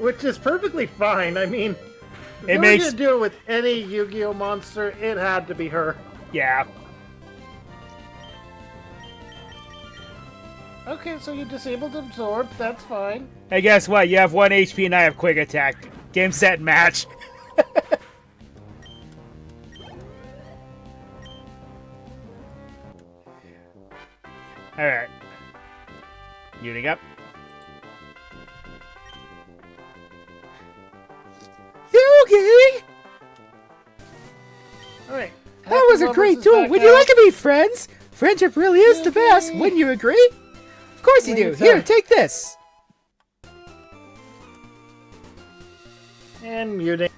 Which is perfectly fine. I mean, if they were makes- gonna do it with any Yu-Gi-Oh monster, it had to be her. Yeah. Okay, so you disabled Absorb, that's fine. Hey, guess what? You have 1 HP and I have Quick Attack. Game, set, match. Alright. Muting up. Yugi! Alright. That was a great duel. Would you like to be friends? Friendship really is the best. Yugi! Wouldn't you agree? Of course you do. Wait, Here, take this. And muting.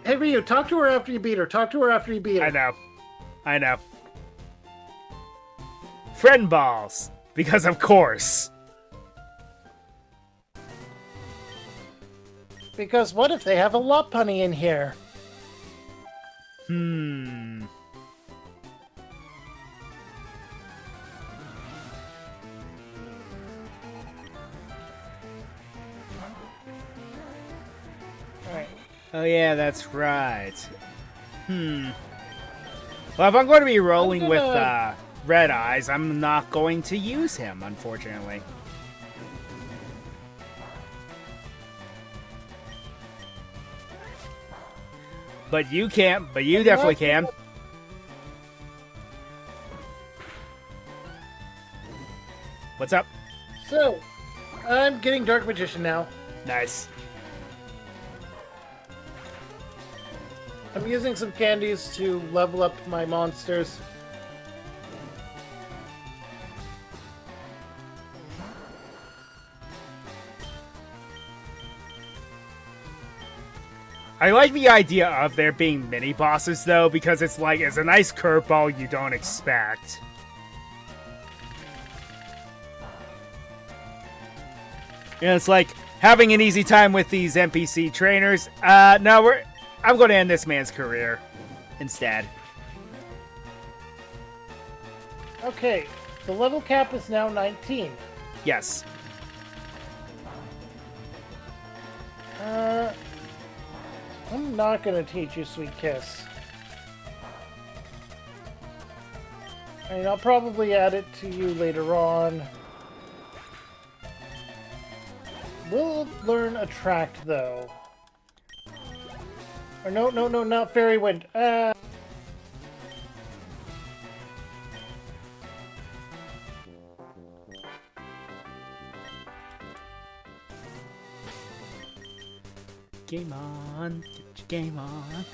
Hey Ryu, talk to her after you beat her. Talk to her after you beat her. I know. I know. Friend balls. Because of course. Because what if they have a Lopunny in here? Hmm. Alright. Oh yeah, that's right. Hmm. Well, if I'm going to be rolling with Red Eyes, I'm not going to use him, unfortunately. But you can't. But you definitely can. What's up? So, I'm getting Dark Magician now. Nice. I'm using some candies to level up my monsters. I like the idea of there being mini bosses though, because it's like it's a nice curveball you don't expect. And it's like having an easy time with these NPC trainers. No, I'm going to end this man's career instead. Okay, the level cap is now 19. Yes. I'm not gonna teach you Sweet Kiss. I mean, I'll probably add it to you later on. We'll learn Attract, though. Or no, not Fairy Wind. Game on. Get your game on.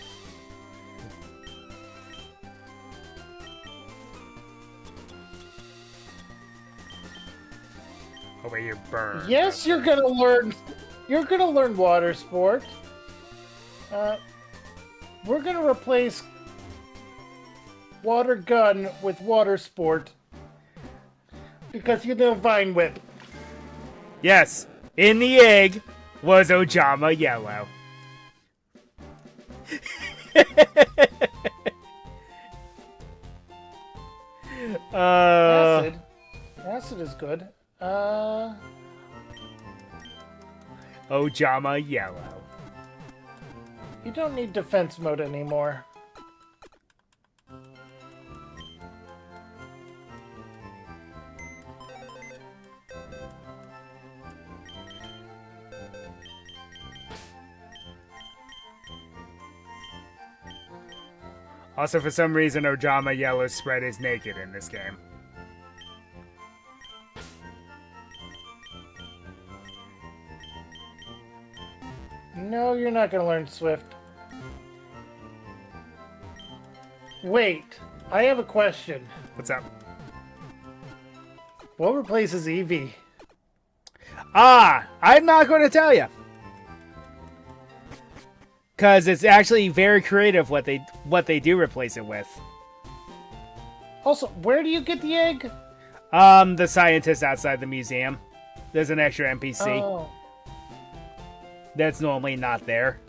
Oh, wait, you're burned. Yes, you're gonna learn. You're gonna learn water sport. We're gonna replace water gun with water sport because you know Vine Whip. Yes, in the egg was Ojama Yellow. Acid. Acid is good. Ojama Yellow. You don't need defense mode anymore. Also, for some reason, Ojama Yellow's spread is naked in this game. No, you're not gonna learn Swift. Wait, I have a question. What's up? What replaces Eevee? Ah, I'm not going to tell you. Because it's actually very creative what they do replace it with. Also, where do you get the egg? The scientist outside the museum. There's an extra NPC Oh. that's normally not there.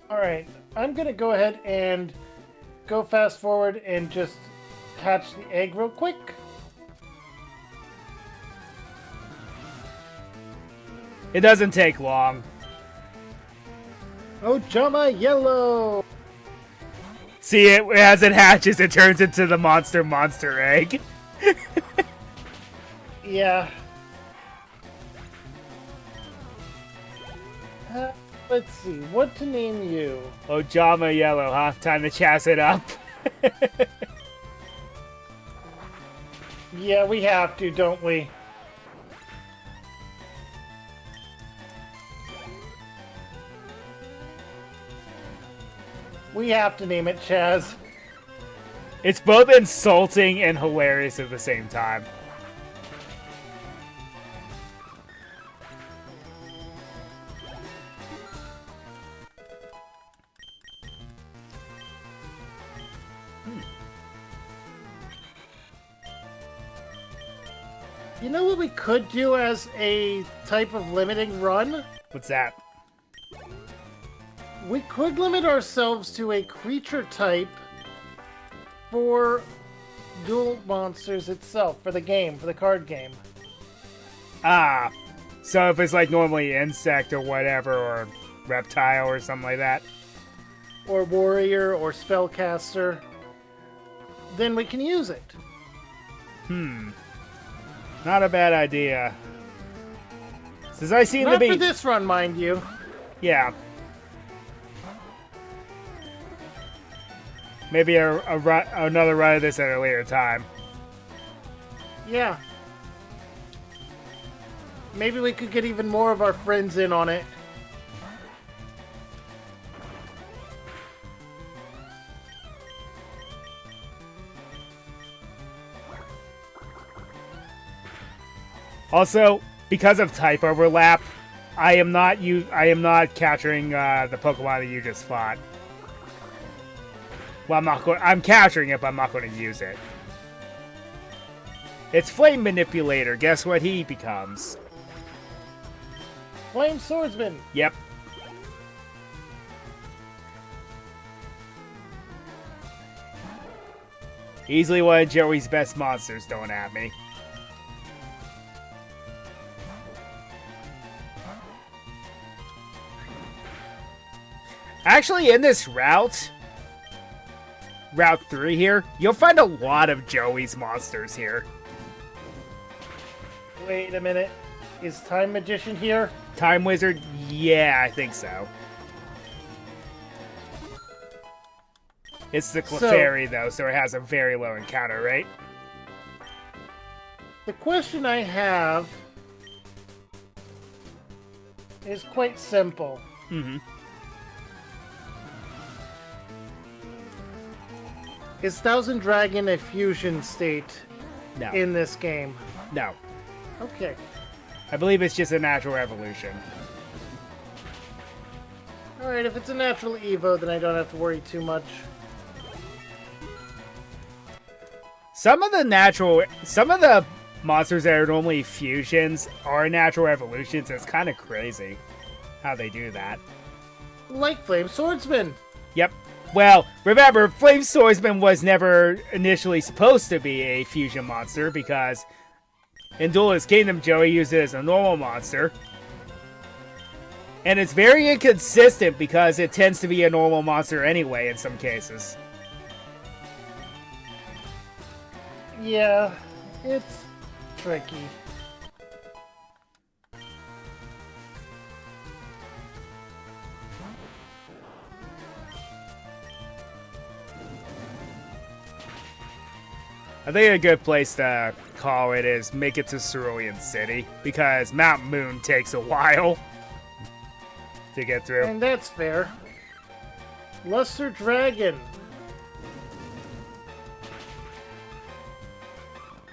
Alright, I'm gonna go ahead and go fast forward and just hatch the egg real quick. It doesn't take long. Ojama Yellow! See, as it hatches, it turns into the monster egg. Yeah. Let's see, what to name you? Ojama Yellow, huh? Time to chas it up. Yeah, we have to, don't we? We have to name it Chaz. It's both insulting and hilarious at the same time. You know what we could do as a type of limiting run? What's that? We could limit ourselves to a creature type for Duel Monsters itself, for the game, for the card game. Ah, so if it's like normally insect or whatever, or reptile or something like that. Or warrior, or spellcaster, then we can use it. Not a bad idea. Since I seem to Not be... for this run, mind you. Yeah. Maybe another run of this at a later time. Yeah. Maybe we could get even more of our friends in on it. Also, because of type overlap, I am not capturing the Pokemon that you just fought. Well, I'm capturing it, but I'm not going to use it. It's Flame Manipulator. Guess what he becomes? Flame Swordsman! Yep. Easily one of Joey's best monsters, don't at me. Actually, in this Route 3 here, you'll find a lot of Joey's monsters here. Wait a minute. Is Time Magician here? Time Wizard? Yeah, I think so. It's the So- Clefairy, though, so it has a very low encounter, right? The question I have is quite simple. Mm-hmm. Is Thousand Dragon a fusion state No. in this game? No. Okay. I believe it's just a natural evolution. Alright, if it's a natural Evo, then I don't have to worry too much. Some of the monsters that are normally fusions are natural evolutions. It's kind of crazy how they do that. Like Flame Swordsman. Yep. Well, remember, Flame Swordsman was never initially supposed to be a fusion monster because in Duelist Kingdom, Joey used it as a normal monster. And it's very inconsistent because it tends to be a normal monster anyway in some cases. Yeah, it's tricky. I think a good place to call it is make it to Cerulean City because Mount Moon takes a while to get through. And that's fair. Luster Dragon.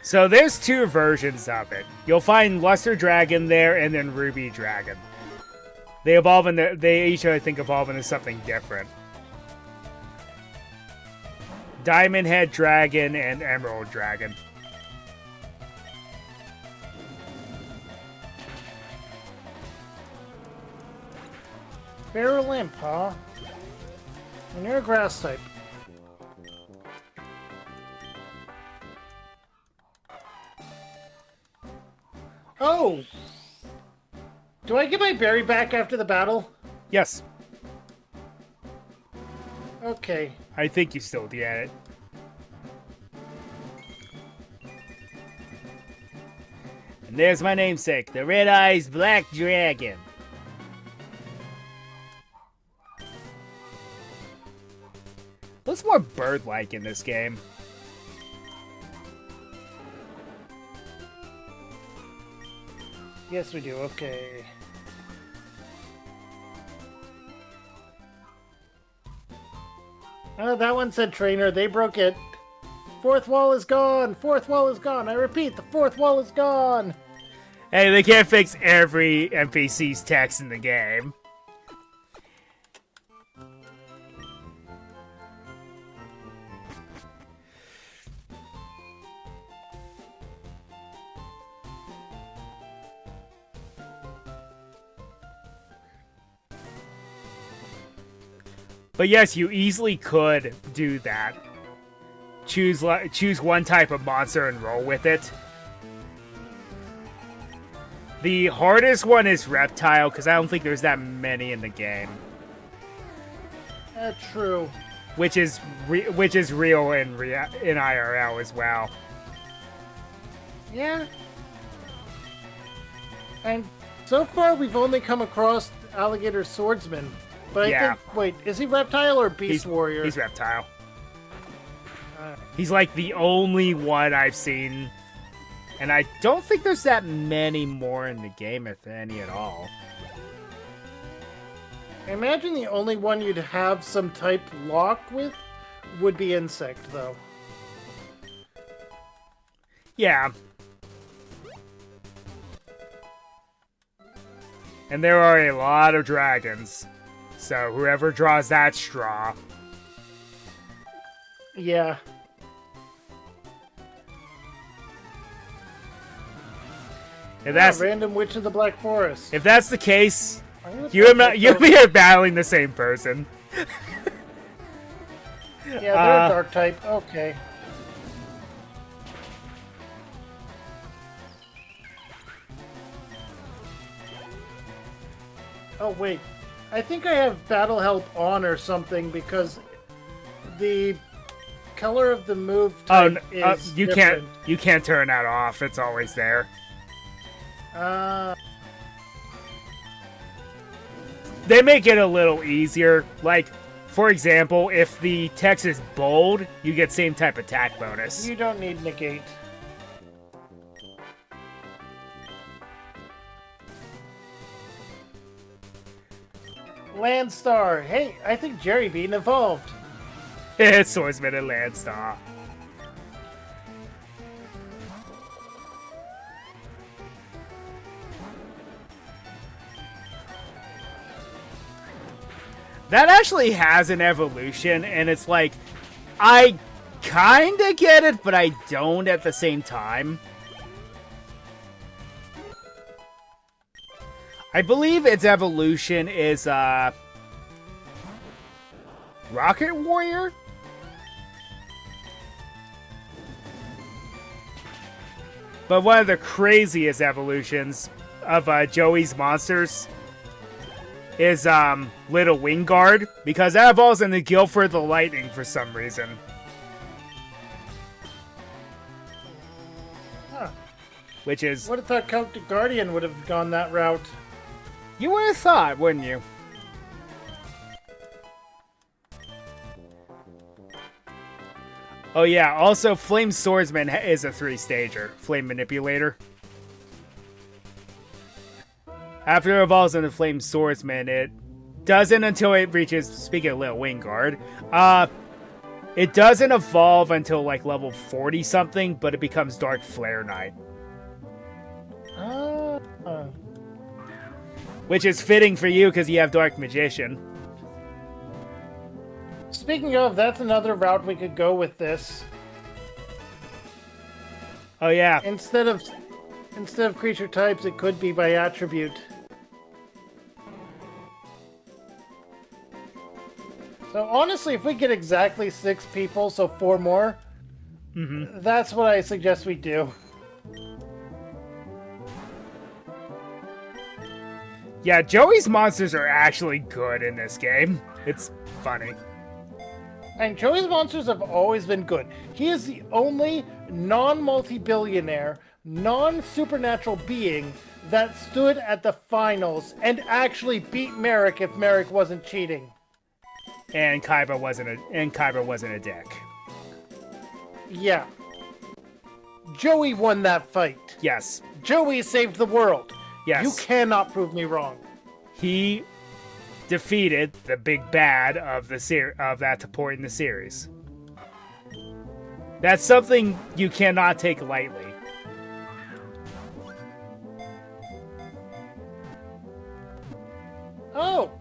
So there's two versions of it. You'll find Luster Dragon there and then Ruby Dragon. They evolve they each, I think, evolve into something different. Diamond Head Dragon and Emerald Dragon. Barrel Imp, huh? And you're a grass type. Oh! Do I get my berry back after the battle? Yes, Okay. I think you still get it. And there's my namesake, the Red Eyes Black Dragon. Looks more bird-like in this game. Yes, we do. Okay. Oh, that one said trainer. They broke it. Fourth wall is gone. Fourth wall is gone. I repeat, the fourth wall is gone. Hey, they can't fix every NPC's text in the game. But yes, you easily could do that. Choose one type of monster and roll with it. The hardest one is Reptile, because I don't think there's that many in the game. True. Which is real in IRL as well. Yeah. And so far, we've only come across Alligator Swordsman. But I think, wait, is he Reptile or Beast Warrior? He's Reptile. He's like the only one I've seen. And I don't think there's that many more in the game, if any at all. I imagine the only one you'd have some type lock with would be Insect, though. Yeah. And there are a lot of dragons. So whoever draws that straw. Yeah. If that's Random Witch of the Black Forest. if that's the case, you are battling the same person. Yeah, they're a dark type. Okay. Oh, wait. I think I have Battle Help on or something because the color of the move type is you different. can't turn that off. It's always there. They make it a little easier. Like for example, if the text is bold, you get same type attack bonus. You don't need negate. Landstar. Hey, I think Jerry Bean evolved. Swordsman and Landstar. That actually has an evolution, and it's like, I kinda get it, but I don't at the same time. I believe its evolution is, Rocket Warrior? But one of the craziest evolutions of Joey's monsters is Little Wingguard, because that evolves into Guilford the Lightning for some reason. Huh. Which is... Would have thought Count the Guardian would have gone that route. You would have thought, wouldn't you? Oh yeah, also Flame Swordsman is a 3-stager. Flame Manipulator. After it evolves into Flame Swordsman, it doesn't until it reaches, speaking of Little Wingguard, it doesn't evolve until like level 40 something, but it becomes Dark Flare Knight. Which is fitting for you because you have Dark Magician. Speaking of, that's another route we could go with this. Oh yeah. Instead of creature types, it could be by attribute. So honestly, if we get exactly 6 people, so 4 more, that's what I suggest we do. Yeah, Joey's monsters are actually good in this game. It's funny. And Joey's monsters have always been good. He is the only non-multi-billionaire, non-supernatural being that stood at the finals and actually beat Merrick if Merrick wasn't cheating. And Kaiba wasn't a dick. Yeah. Joey won that fight. Yes. Joey saved the world. Yes. You cannot prove me wrong. He defeated the big bad of that point in the series. That's something you cannot take lightly. Oh.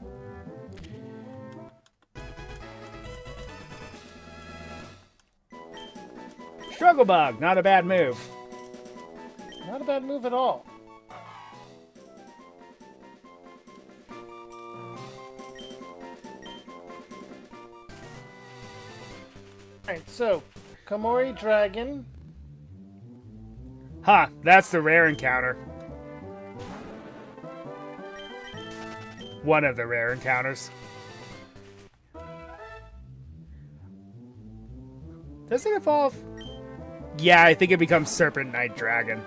Struggle Bug, not a bad move. Not a bad move at all. Alright, so, Komori Dragon. Huh, that's the rare encounter. One of the rare encounters. Does it evolve? Yeah, I think it becomes Serpent Knight Dragon.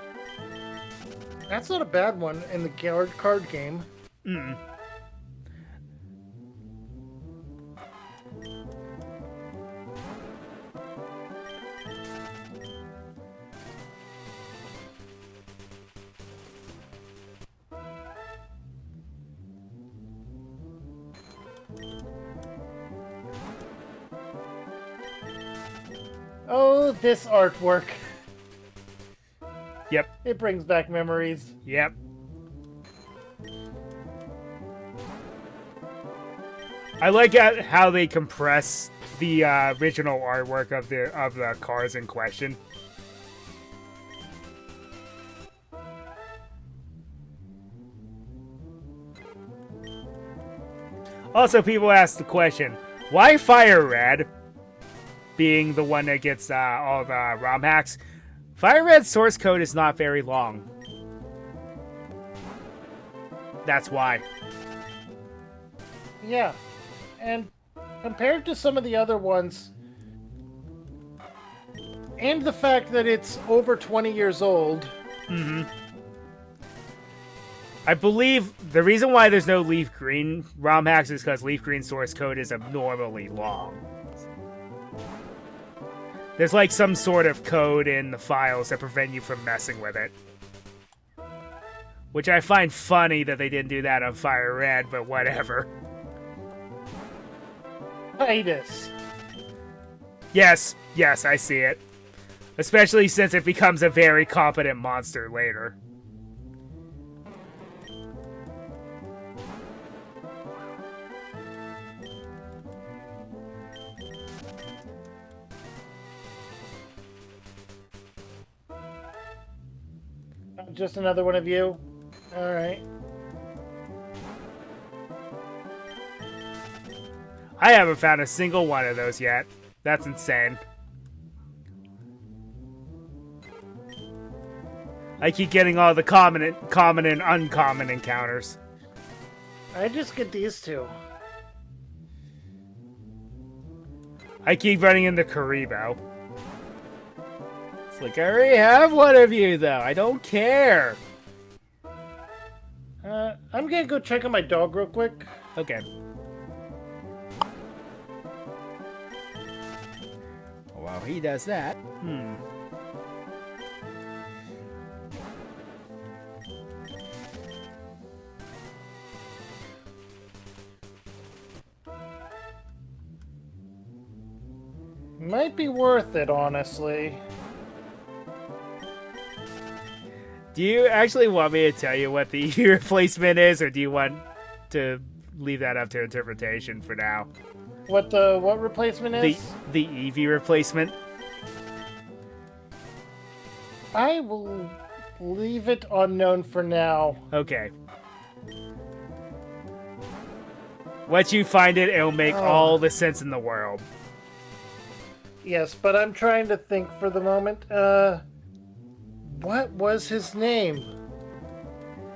That's not a bad one in the card game. Oh, this artwork. Yep. It brings back memories. Yep. I like how they compress the original artwork of the cars in question. Also, people ask the question, why Fire Red? Being the one that gets all the ROM hacks. Fire Red's source code is not very long. That's why. Yeah. And compared to some of the other ones, and the fact that it's over 20 years old, I believe the reason why there's no Leaf Green ROM hacks is because Leaf Green source code is abnormally long. There's like some sort of code in the files that prevent you from messing with it. Which I find funny that they didn't do that on Fire Red, but whatever. Titus. Yes, I see it. Especially since it becomes a very competent monster later. Just another one of you? Alright. I haven't found a single one of those yet. That's insane. I keep getting all the common and uncommon encounters. I just get these two. I keep running into Karibo. It's like, I already have one of you, though. I don't care. I'm gonna go check on my dog real quick. Okay. While he does that, Might be worth it, honestly. Do you actually want me to tell you what the EV replacement is, or do you want to leave that up to interpretation for now? What replacement is? The EV replacement. I will leave it unknown for now. Okay. Once you find it, it'll make all the sense in the world. Yes, but I'm trying to think for the moment. What was his name?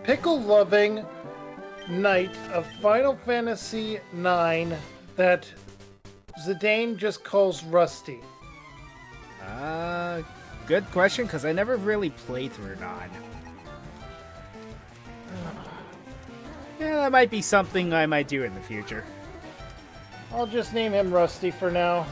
Pickle-loving knight of Final Fantasy IX that Zidane just calls Rusty. Good question, because I never really played through 9. Yeah, that might be something I might do in the future. I'll just name him Rusty for now.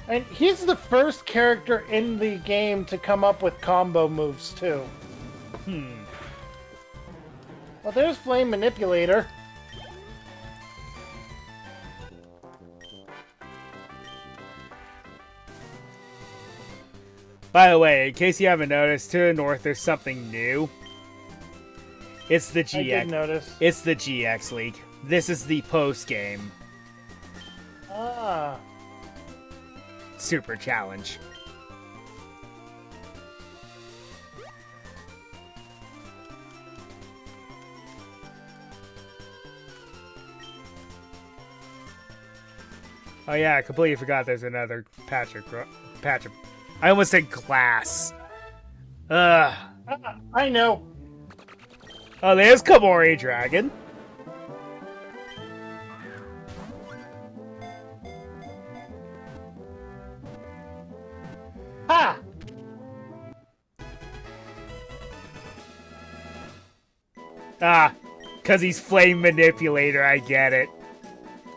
And he's the first character in the game to come up with combo moves, too. Well, there's Flame Manipulator. By the way, in case you haven't noticed, to the north there's something new. It's the GX. I did notice. It's the GX League. This is the post game Ah. super challenge. Oh yeah, I completely forgot there's another patch of... I almost said glass. Ugh. I know. Oh, there's Kamori Dragon. Ha! Ah, because he's Flame Manipulator, I get it.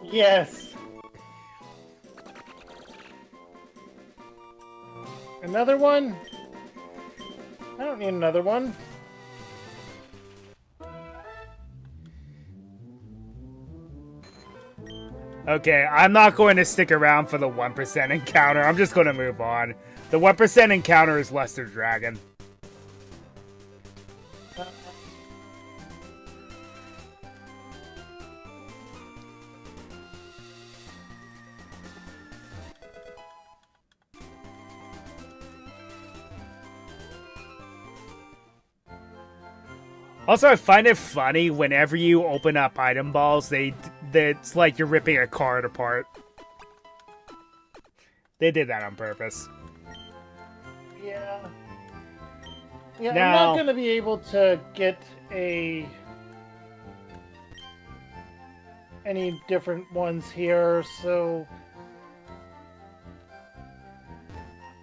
Yes. Another one? I don't need another one. Okay, I'm not going to stick around for the 1% encounter. I'm just going to move on. The 1% encounter is Lester Dragon. Also, I find it funny whenever you open up item balls, it's like you're ripping a card apart. They did that on purpose. Yeah. Yeah, Now, I'm not going to be able to get a... any different ones here, so...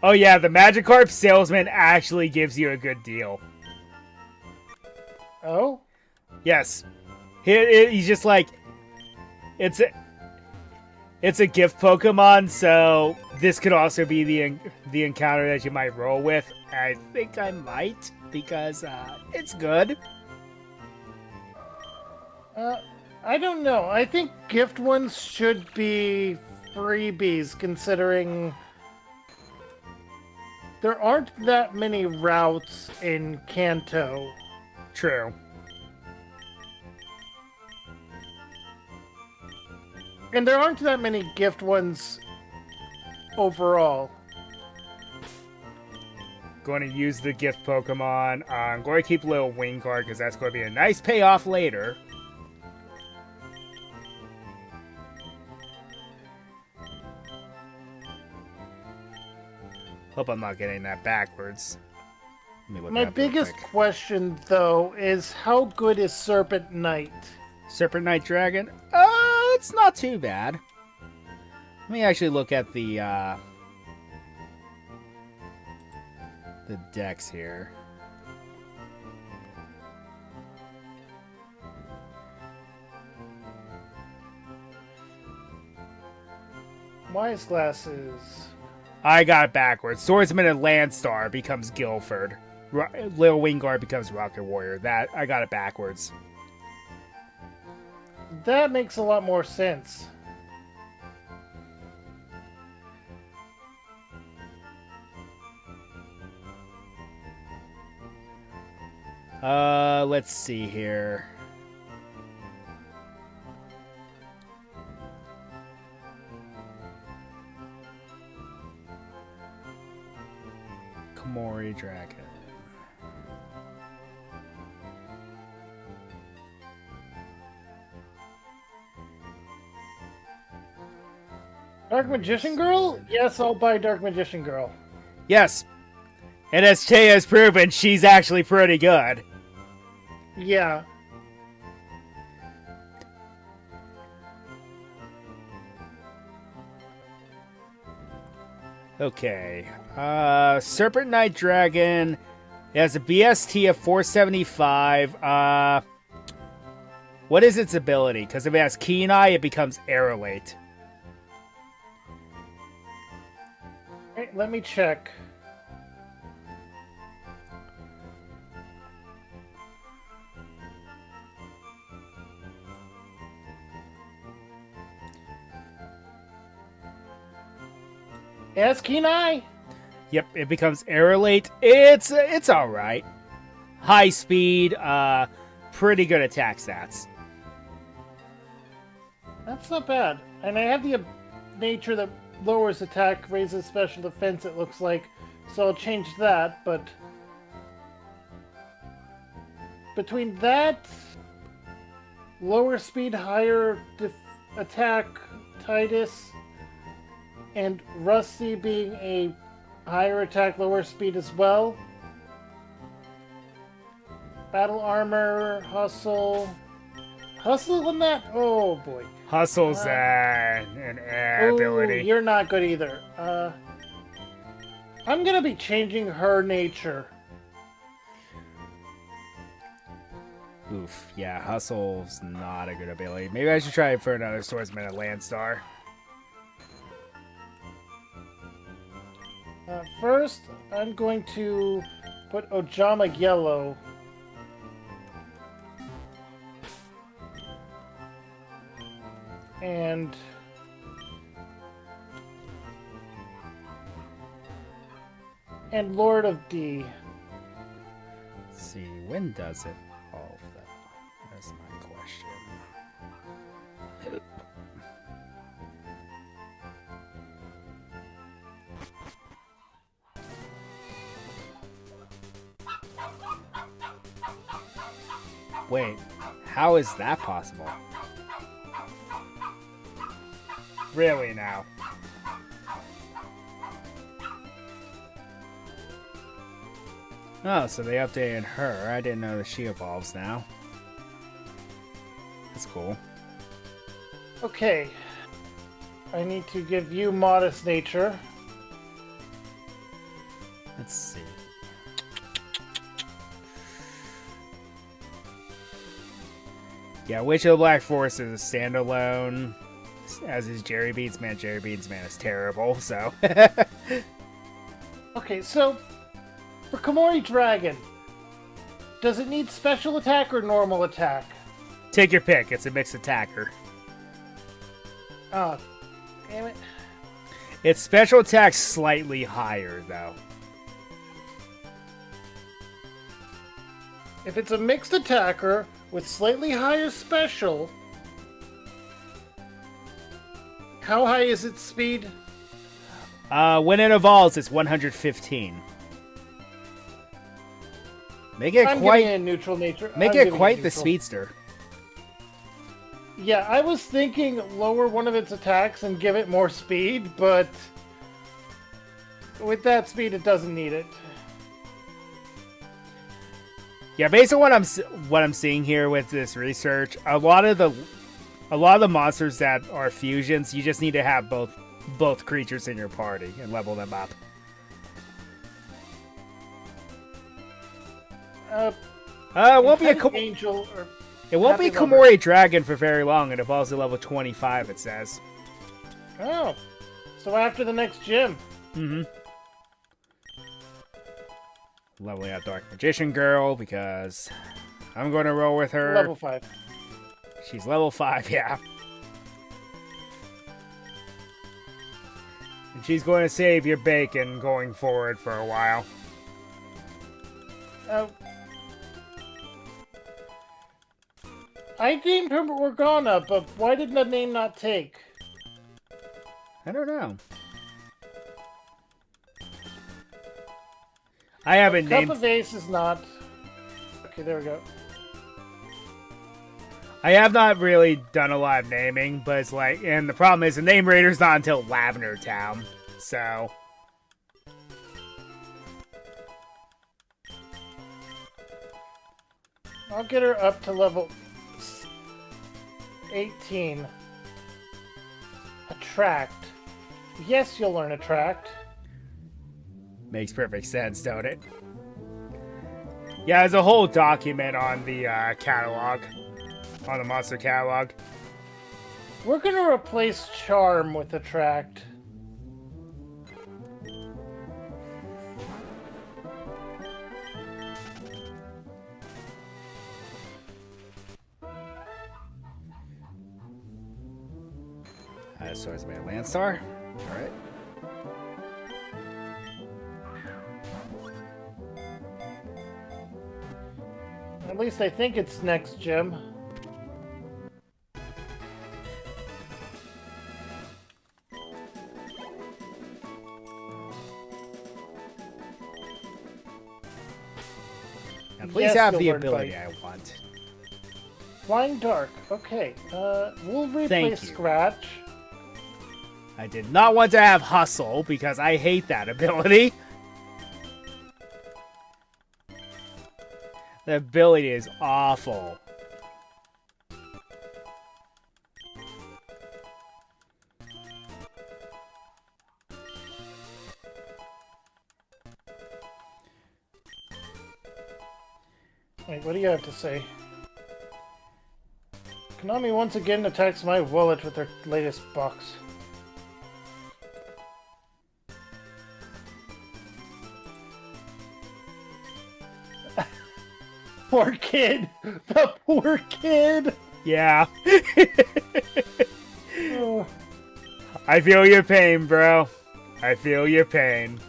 Oh yeah, the Magikarp salesman actually gives you a good deal. Oh? Yes. He's just like, it's a gift Pokemon, so this could also be the encounter that you might roll with. I think I might, because it's good. I don't know. I think gift ones should be freebies, considering there aren't that many routes in Kanto. True. And there aren't that many gift ones overall. Going to use the gift Pokemon. I'm going to keep Little Wingguard because that's going to be a nice payoff later. Hope I'm not getting that backwards. Let me look My it up real biggest quick. question, though, is how good is Serpent Knight? Serpent Knight Dragon? It's not too bad. Let me actually look at the decks here. Wise glasses. I got it backwards. Swordsman and Landstar becomes Guilford. Little Wingguard becomes Rocket Warrior. That I got it backwards. That makes a lot more sense. Let's see here. Komori Dragon. Dark Magician Girl? Yes, I'll buy Dark Magician Girl. Yes. And as Che has proven, she's actually pretty good. Yeah. Okay. Serpent Knight Dragon. It has a BST of 475. What is its ability? Because if it has Keen Eye, it becomes Aerolate. Wait, let me check. Yes, Keen Eye. Yep, it becomes Aerolate. It's all right. High speed, pretty good attack stats. That's not bad. And I have the nature that lowers attack, raises special defense, it looks like. So I'll change that, but... between that, lower speed, higher attack, Titus, and Rusty being a higher attack, lower speed as well. Battle armor, hustle. Hustle on that? Oh boy. Hustle's an air Ooh, ability. you're not good either. I'm gonna be changing her nature. Oof, yeah, Hustle's not a good ability. Maybe I should try it for another Swordsman at Landstar. First, I'm going to put Ojama Yellow. And Lord of D. Let's see, when does it evolve though? That's my question. Wait, how is that possible? Really now? Oh, so they updated her. I didn't know that she evolves now. That's cool. Okay. I need to give you modest nature. Let's see. Yeah, Witch of the Black Forest is a standalone, as is Jerry Beats Man. Jerry Beats Man is terrible, so. Okay, so for Komori Dragon, does it need special attack or normal attack? Take your pick. It's a mixed attacker. Oh, damn it. Its special attack's slightly higher, though. If it's a mixed attacker with slightly higher special, how high is its speed? When it evolves, it's 115. Make it I'm quite. giving it a neutral nature. Make I'm it giving quite the neutral. speedster. Yeah, I was thinking lower one of its attacks and give it more speed, but with that speed, it doesn't need it. Yeah, based on what I'm seeing here with this research, a lot of the monsters that are fusions, you just need to have both creatures in your party and level them up. It won't be Angel or it won't be Happy Lover. Komori Dragon for very long. It evolves to level 25. It says. Oh, so after the next gym. Mm-hmm. Leveling out Dark Magician Girl because I'm going to roll with her. Level 5. She's level 5, yeah. And she's going to save your bacon going forward for a while. I named her Organa, but why did the name not take? I don't know. I haven't Cup named... of Ace is not... Okay, there we go. I have not really done a lot of naming, but it's like... And the problem is the name rater's not until Lavender Town, so... I'll get her up to level 18. Attract. Yes, you'll learn Attract. Makes perfect sense, don't it? Yeah, there's a whole document on the catalog. On the monster catalog. We're gonna replace Charm with Attract. Swordsman Landstar. Alright. At least I think it's next gym. And please Yes, have you'll the learn ability Bite. I want. Flying Dark. Okay. We'll Thank replace you. Scratch. I did not want to have Hustle because I hate that ability. The ability is awful. Wait, what do you have to say? Konami once again attacks my wallet with their latest box. Poor kid! The poor kid! Yeah. Oh. I feel your pain, bro. I feel your pain.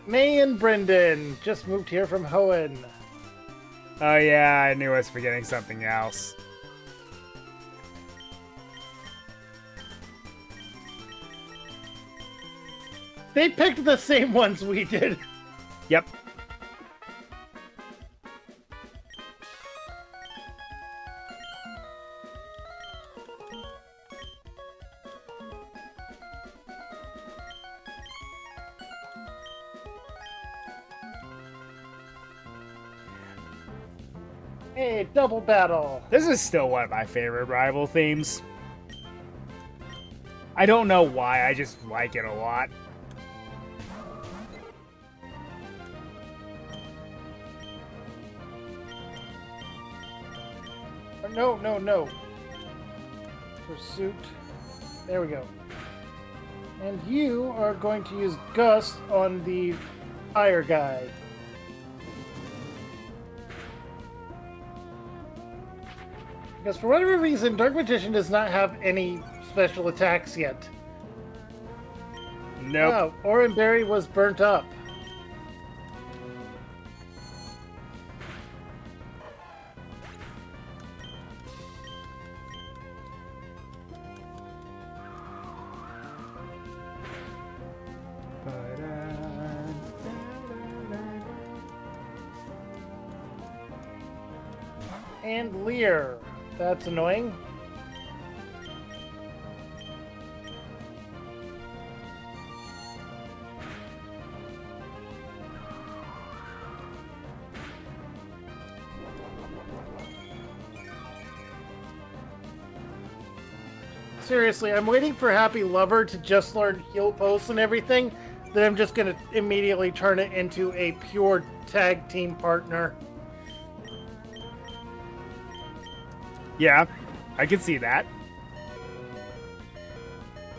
May and Brendan just moved here from Hoenn. Oh yeah, I knew I was forgetting something else. They picked the same ones we did. Yep. Hey, double battle. This is still one of my favorite rival themes. I don't know why, I just like it a lot. No. Pursuit. There we go. And you are going to use Gust on the fire guy. Because for whatever reason, Dark Magician does not have any special attacks yet. Nope. Oh, Oranberry was burnt up. And Lear. That's annoying. Seriously, I'm waiting for Happy Lover to just learn heal posts and everything. Then I'm just going to immediately turn it into a pure tag team partner. Yeah, I can see that.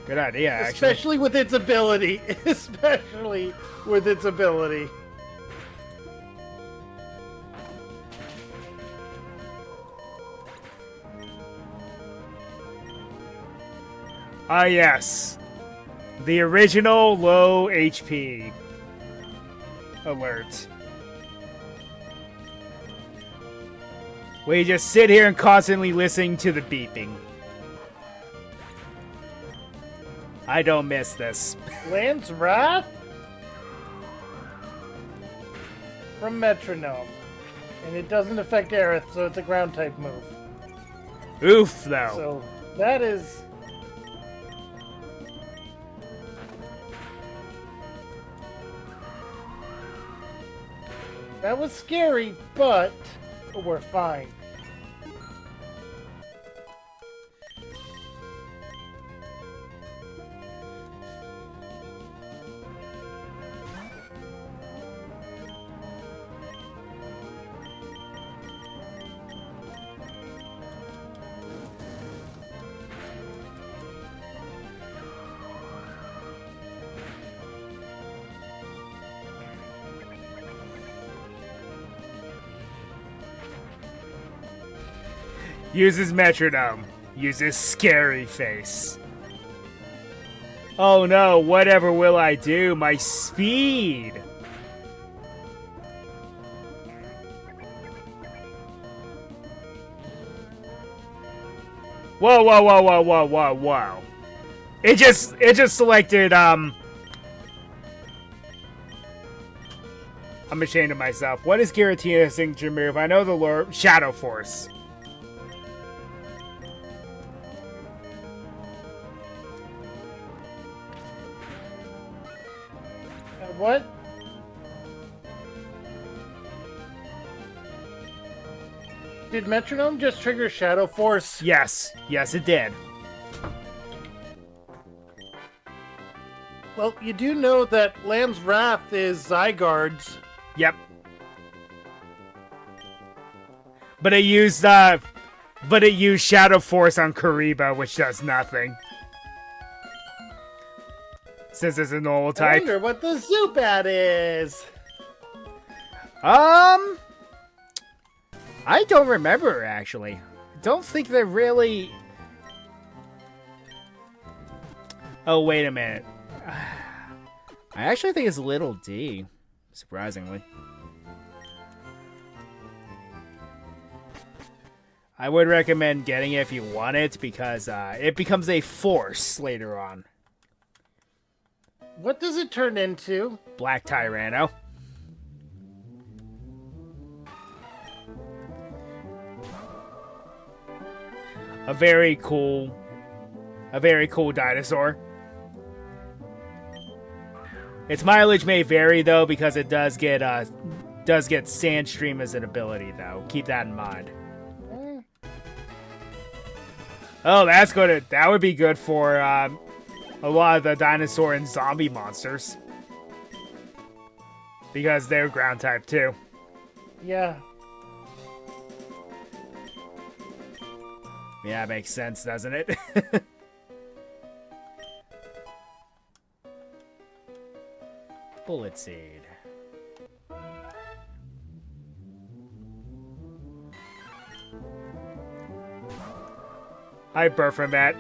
Good idea, actually. Especially with its ability. Especially with its ability. Ah, yes. The original low HP alert. We just sit here and constantly listening to the beeping. I don't miss this. Land's Wrath? From Metronome. And it doesn't affect Aerith, so it's a ground type move. Oof, though. So, that is... That was scary, but we're fine. Uses metronome. Uses scary face. Oh no, whatever will I do? My speed! Whoa. It just selected, I'm ashamed of myself. What is Giratina's signature move? I know the lore. Shadow Force. What? Did Metronome just trigger Shadow Force? Yes, it did. Well, you do know that Land's Wrath is Zygarde's. Yep. But it used Shadow Force on Kariba, which does nothing. Since it's a normal I type. wonder what the Zubat is. I don't remember, actually. Don't think they're really... Oh, wait a minute. I actually think it's Little D, surprisingly. I would recommend getting it if you want it, because it becomes a force later on. What does it turn into? Black Tyranno. A very cool dinosaur. Its mileage may vary though, because it does get does get Sandstream as an ability, though. Keep that in mind. Eh, Oh, that would be good for a lot of the dinosaur and zombie monsters. Because they're ground type, too. yeah. Yeah, makes sense, doesn't it? Bullet seed. Hi, Burfamet.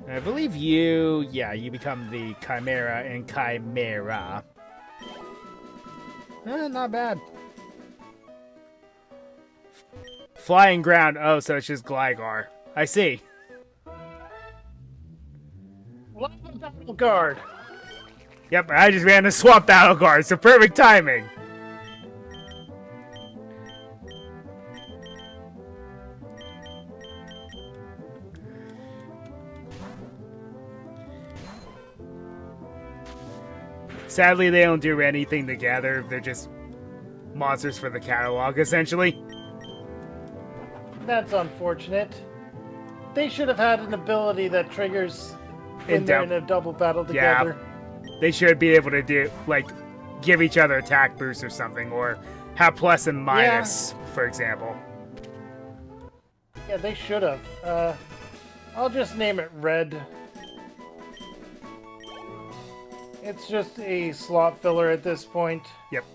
I believe you become the Chimera and Chimera. Not bad. Flying ground. Oh, so it's just Gligar. I see. Lava Battle Guard. Yep, I just ran a swap battle guard, so perfect timing. Sadly, they don't do anything together. They're just monsters for the catalog, essentially. That's unfortunate. They should have had an ability that triggers when they're in a double battle together. Yeah, they should be able to do, like, give each other attack boosts or something, or have plus and minus, for example. Yeah, they should have. I'll just name it Red. It's just a slot filler at this point. Yep.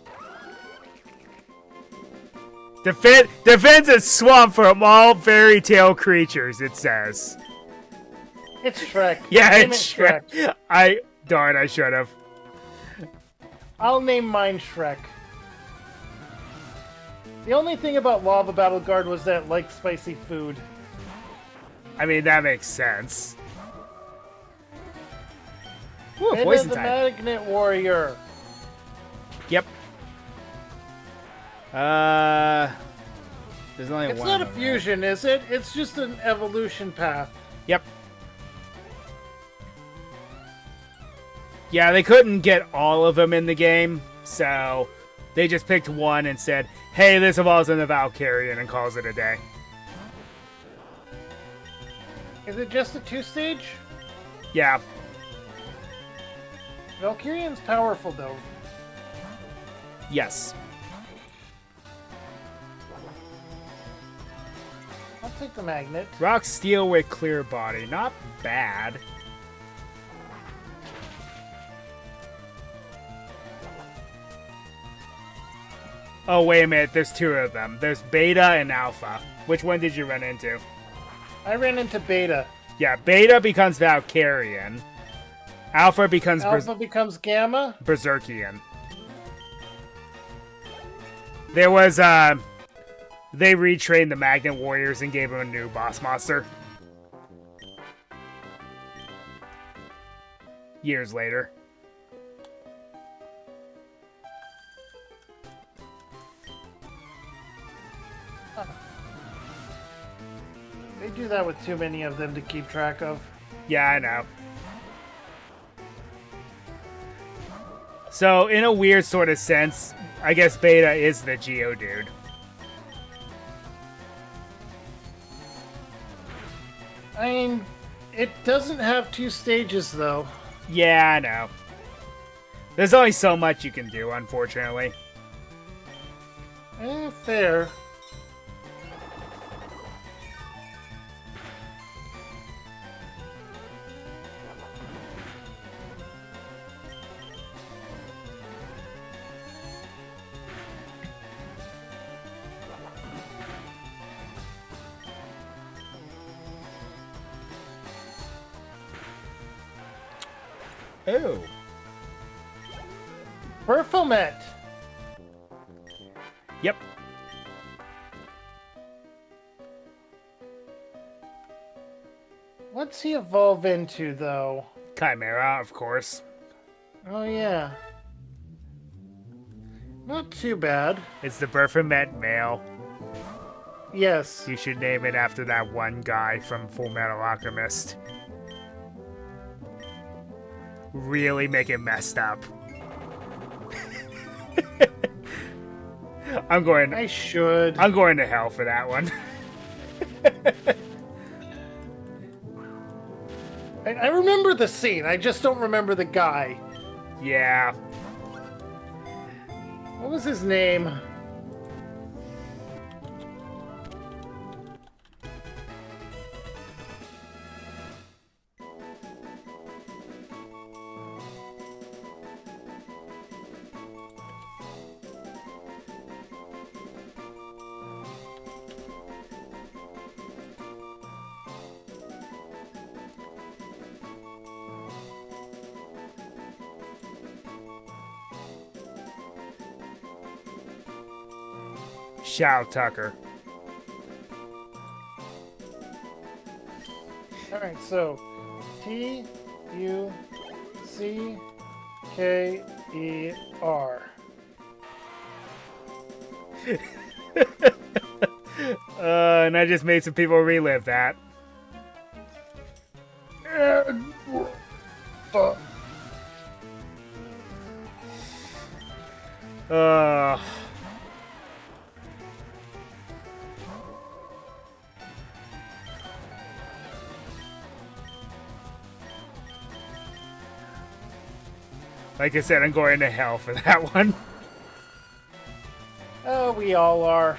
Defends a swamp from all fairy tale creatures, it says. It's Shrek. Yeah, Name it's it Shrek. Darn, I should have. I'll name mine Shrek. The only thing about Lava Battle Guard was that it liked spicy food. I mean, that makes sense. Ooh, And poison the type. Magnet Warrior. Yep. There's only It's one. not a of them, fusion, is it? It's just an evolution path. Yep. Yeah, they couldn't get all of them in the game, so they just picked one and said, hey, this evolves into Valkyrian, and calls it a day. Is it just a 2-stage? Yeah. Valkyrian's powerful, though. Yes. I'll take the magnet. Rock Steel with Clear Body. Not bad. Oh, wait a minute. There's two of them. There's Beta and Alpha. Which one did you run into? I ran into Beta. Yeah, Beta becomes Valkyrian. Alpha becomes Alpha becomes Gamma. Berserkian. There was, they retrained the Magnet Warriors and gave them a new boss monster. Years later. They do that with too many of them to keep track of. Yeah, I know. So, in a weird sort of sense, I guess Beta is the Geodude. I mean, it doesn't have 2 stages, though. Yeah, I know. There's only so much you can do, unfortunately. Fair. Oh. Perfumet. Yep. What's he evolve into, though? Chimera, of course. Oh, yeah. Not too bad. It's the Berfamet male. Yes. You should name it after that one guy from Full Metal Alchemist. really make it messed up. I'm going to hell for that one. I remember the scene. I just don't remember the guy. Yeah. What was his name? Shao Tucker. Alright, so Tucker. And I just made some people relive that. Like I said, I'm going to hell for that one. Oh, we all are.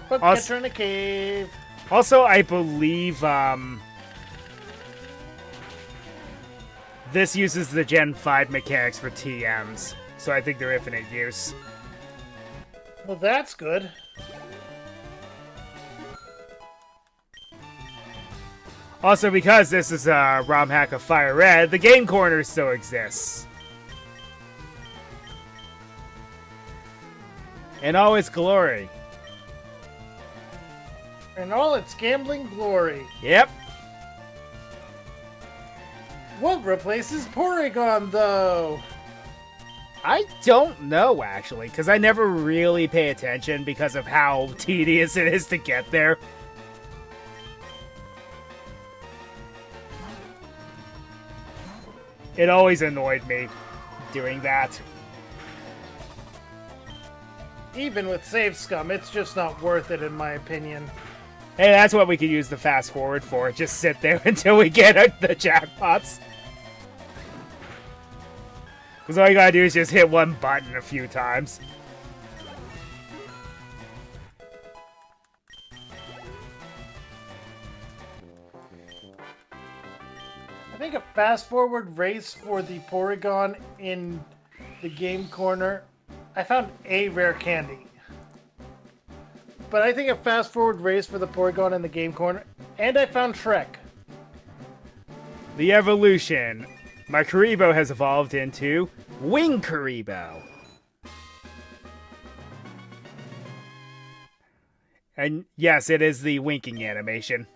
But Also- catch her in a cave. Also, I believe this uses the Gen 5 mechanics for TMs, so I think they're infinite use. Well, that's good. Also, because this is a ROM hack of Fire Red, the game corner still exists. In all its glory. In all its gambling glory. Yep. What replaces Porygon, though? I don't know, actually, because I never really pay attention because of how tedious it is to get there. It always annoyed me doing that. Even with save scum, it's just not worth it, in my opinion. Hey, that's what we could use the fast forward for. Just sit there until we get the jackpots. Because all you gotta do is just hit one button a few times. I think a fast forward race for the Porygon in the game corner. I found a rare candy. But I think a fast forward race for the Porygon in the game corner. And I found Shrek. The evolution. My Karibo has evolved into Wing Karibo. And yes, it is the winking animation.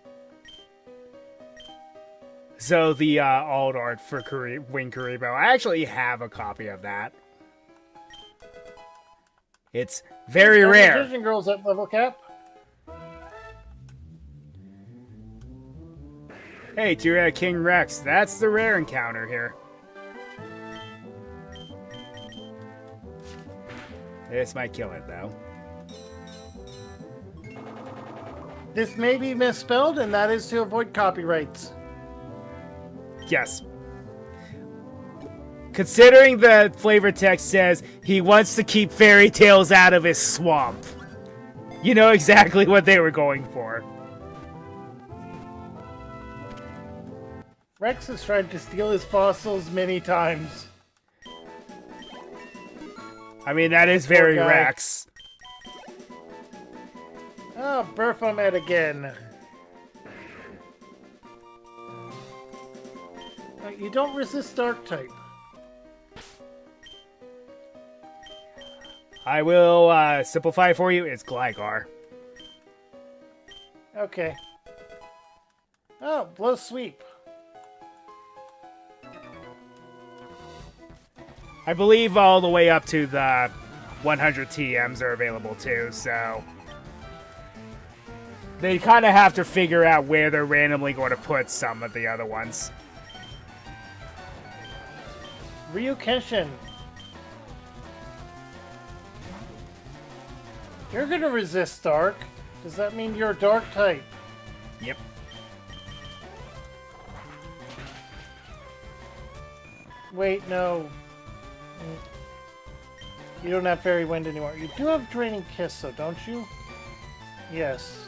So the alt art for Wing Karibo. I actually have a copy of that. It's very rare. Vision Girls at level cap. Hey, Tyria King Rex. That's the rare encounter here. This might kill it, though. This may be misspelled, and that is to avoid copyrights. Yes. Considering the flavor text says he wants to keep fairy tales out of his swamp, you know exactly what they were going for. Rex has tried to steal his fossils many times. I mean, that is very Poor guy. Rex. Oh, Burfomet again. You don't resist Dark type. I will simplify for you. It's Gligar. Okay. Oh, blow sweep. I believe all the way up to the 100 TMs are available too, so... They kind of have to figure out where they're randomly going to put some of the other ones. Ryu Kenshin. You're gonna resist dark. Does that mean you're a dark type? Yep. Wait, no. You don't have Fairy Wind anymore. You do have Draining Kiss, though, don't you? Yes.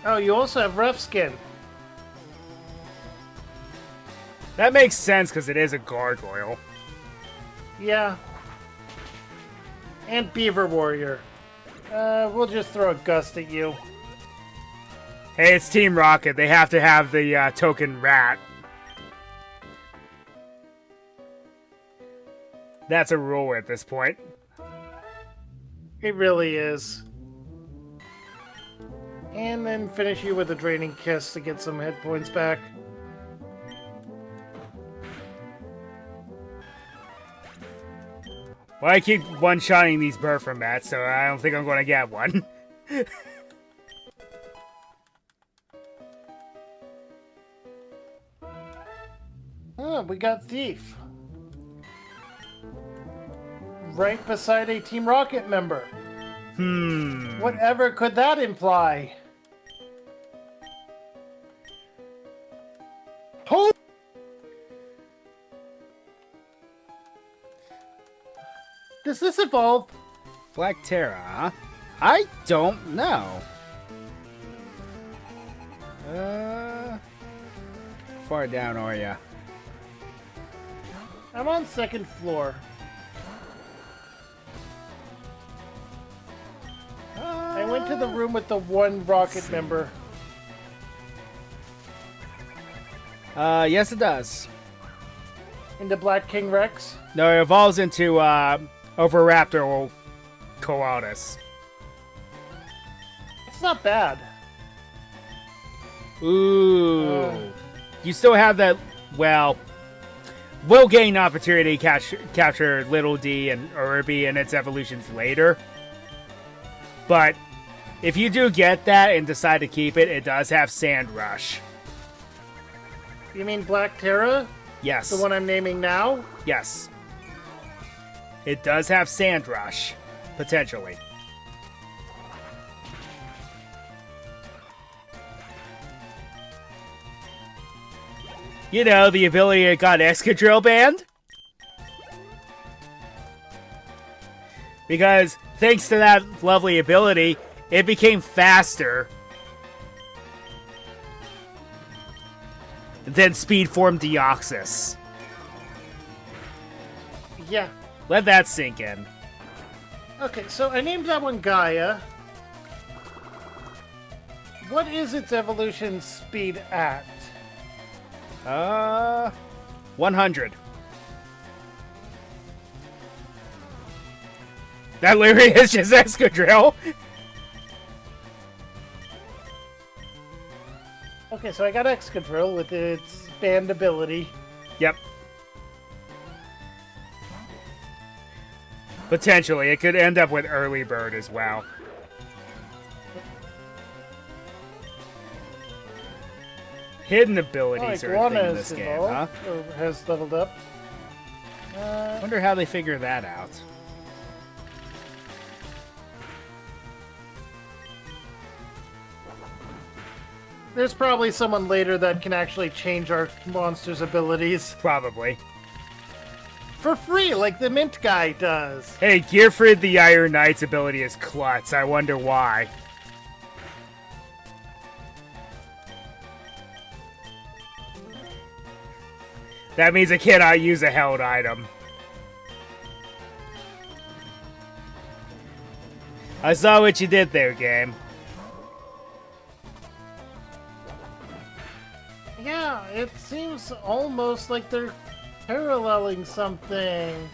Oh, you also have Rough Skin. That makes sense because it is a gargoyle. Yeah. And Beaver Warrior. We'll just throw a gust at you. Hey, it's Team Rocket. They have to have the token rat. That's a rule at this point. It really is. And then finish you with a Draining Kiss to get some hit points back. Well, I keep one-shotting these Burfamats, so I don't think I'm going to get one. Oh, we got Thief. Right beside a Team Rocket member. Whatever could that imply? Oh! Does this evolve? Black Terra, huh? I don't know. Far down are ya? I'm on second floor. I went to the room with the one Rocket member. Yes it does. Into Black King Rex. No, it evolves into, Oviraptor or Koalas. It's not bad. Ooh. You still have that, well, we'll gain an opportunity to capture Little D and Irby and its evolutions later. But if you do get that and decide to keep it, it does have Sand Rush. You mean Black Terra? Yes. The one I'm naming now? Yes. It does have Sand Rush, potentially. You know, the ability that got Excadrill banned? Because, thanks to that lovely ability, it became faster than Speed Form Deoxys. Yeah. Let that sink in. Okay, so I named that one Gaia. What is its evolution speed at? 100. That literally is just Excadrill. Okay, so I got Excadrill with its banned ability. Yep. Potentially, it could end up with Early Bird as well. Hidden abilities are a thing in this game, huh? Or has leveled up. Wonder how they figure that out. There's probably someone later that can actually change our monster's abilities. Probably. For free, like the Mint guy does. Hey, Gearfried the Iron Knight's ability is Klutz. I wonder why. That means I cannot use a held item. I saw what you did there, game. Yeah, it seems almost like they're paralleling something.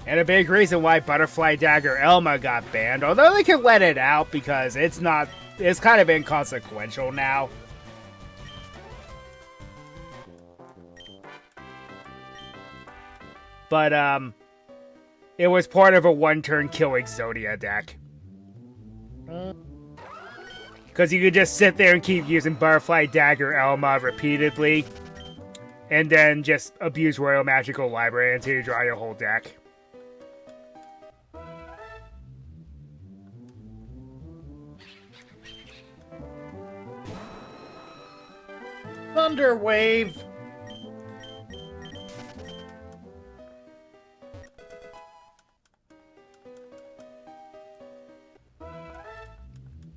And a big reason why Butterfly Dagger Elma got banned, although they can let it out because it's not it's kind of inconsequential now. But it was part of a one-turn kill Exodia deck. Because you could just sit there and keep using Butterfly Dagger Elma repeatedly, and then just abuse Royal Magical Library until you draw your whole deck. Thunder Wave.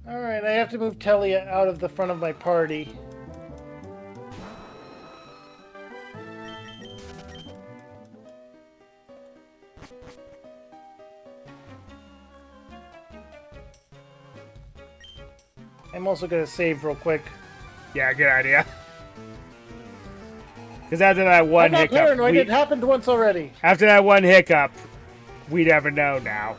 Alright, I have to move Telia out of the front of my party. I'm also going to save real quick. Yeah, good idea. Because after that one I'm not hiccup... paranoid, it happened once already. After that one hiccup, we never know now.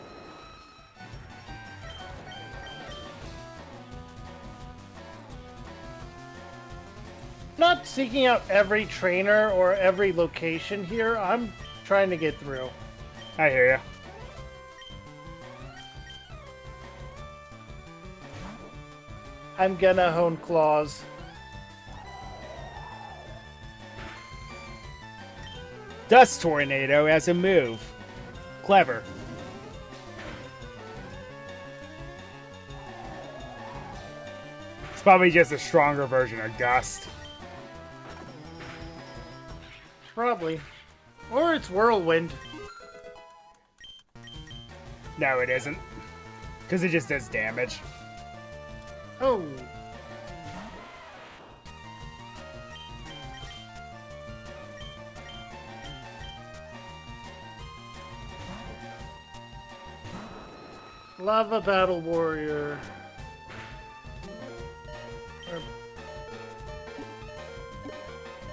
Not seeking out every trainer or every location here. I'm trying to get through. I hear ya. I'm gonna hone claws. Dust Tornado as a move. Clever. It's probably just a stronger version of Gust. Probably. Or it's Whirlwind. No, it isn't. Because it just does damage. Oh. Lava Battle Warrior.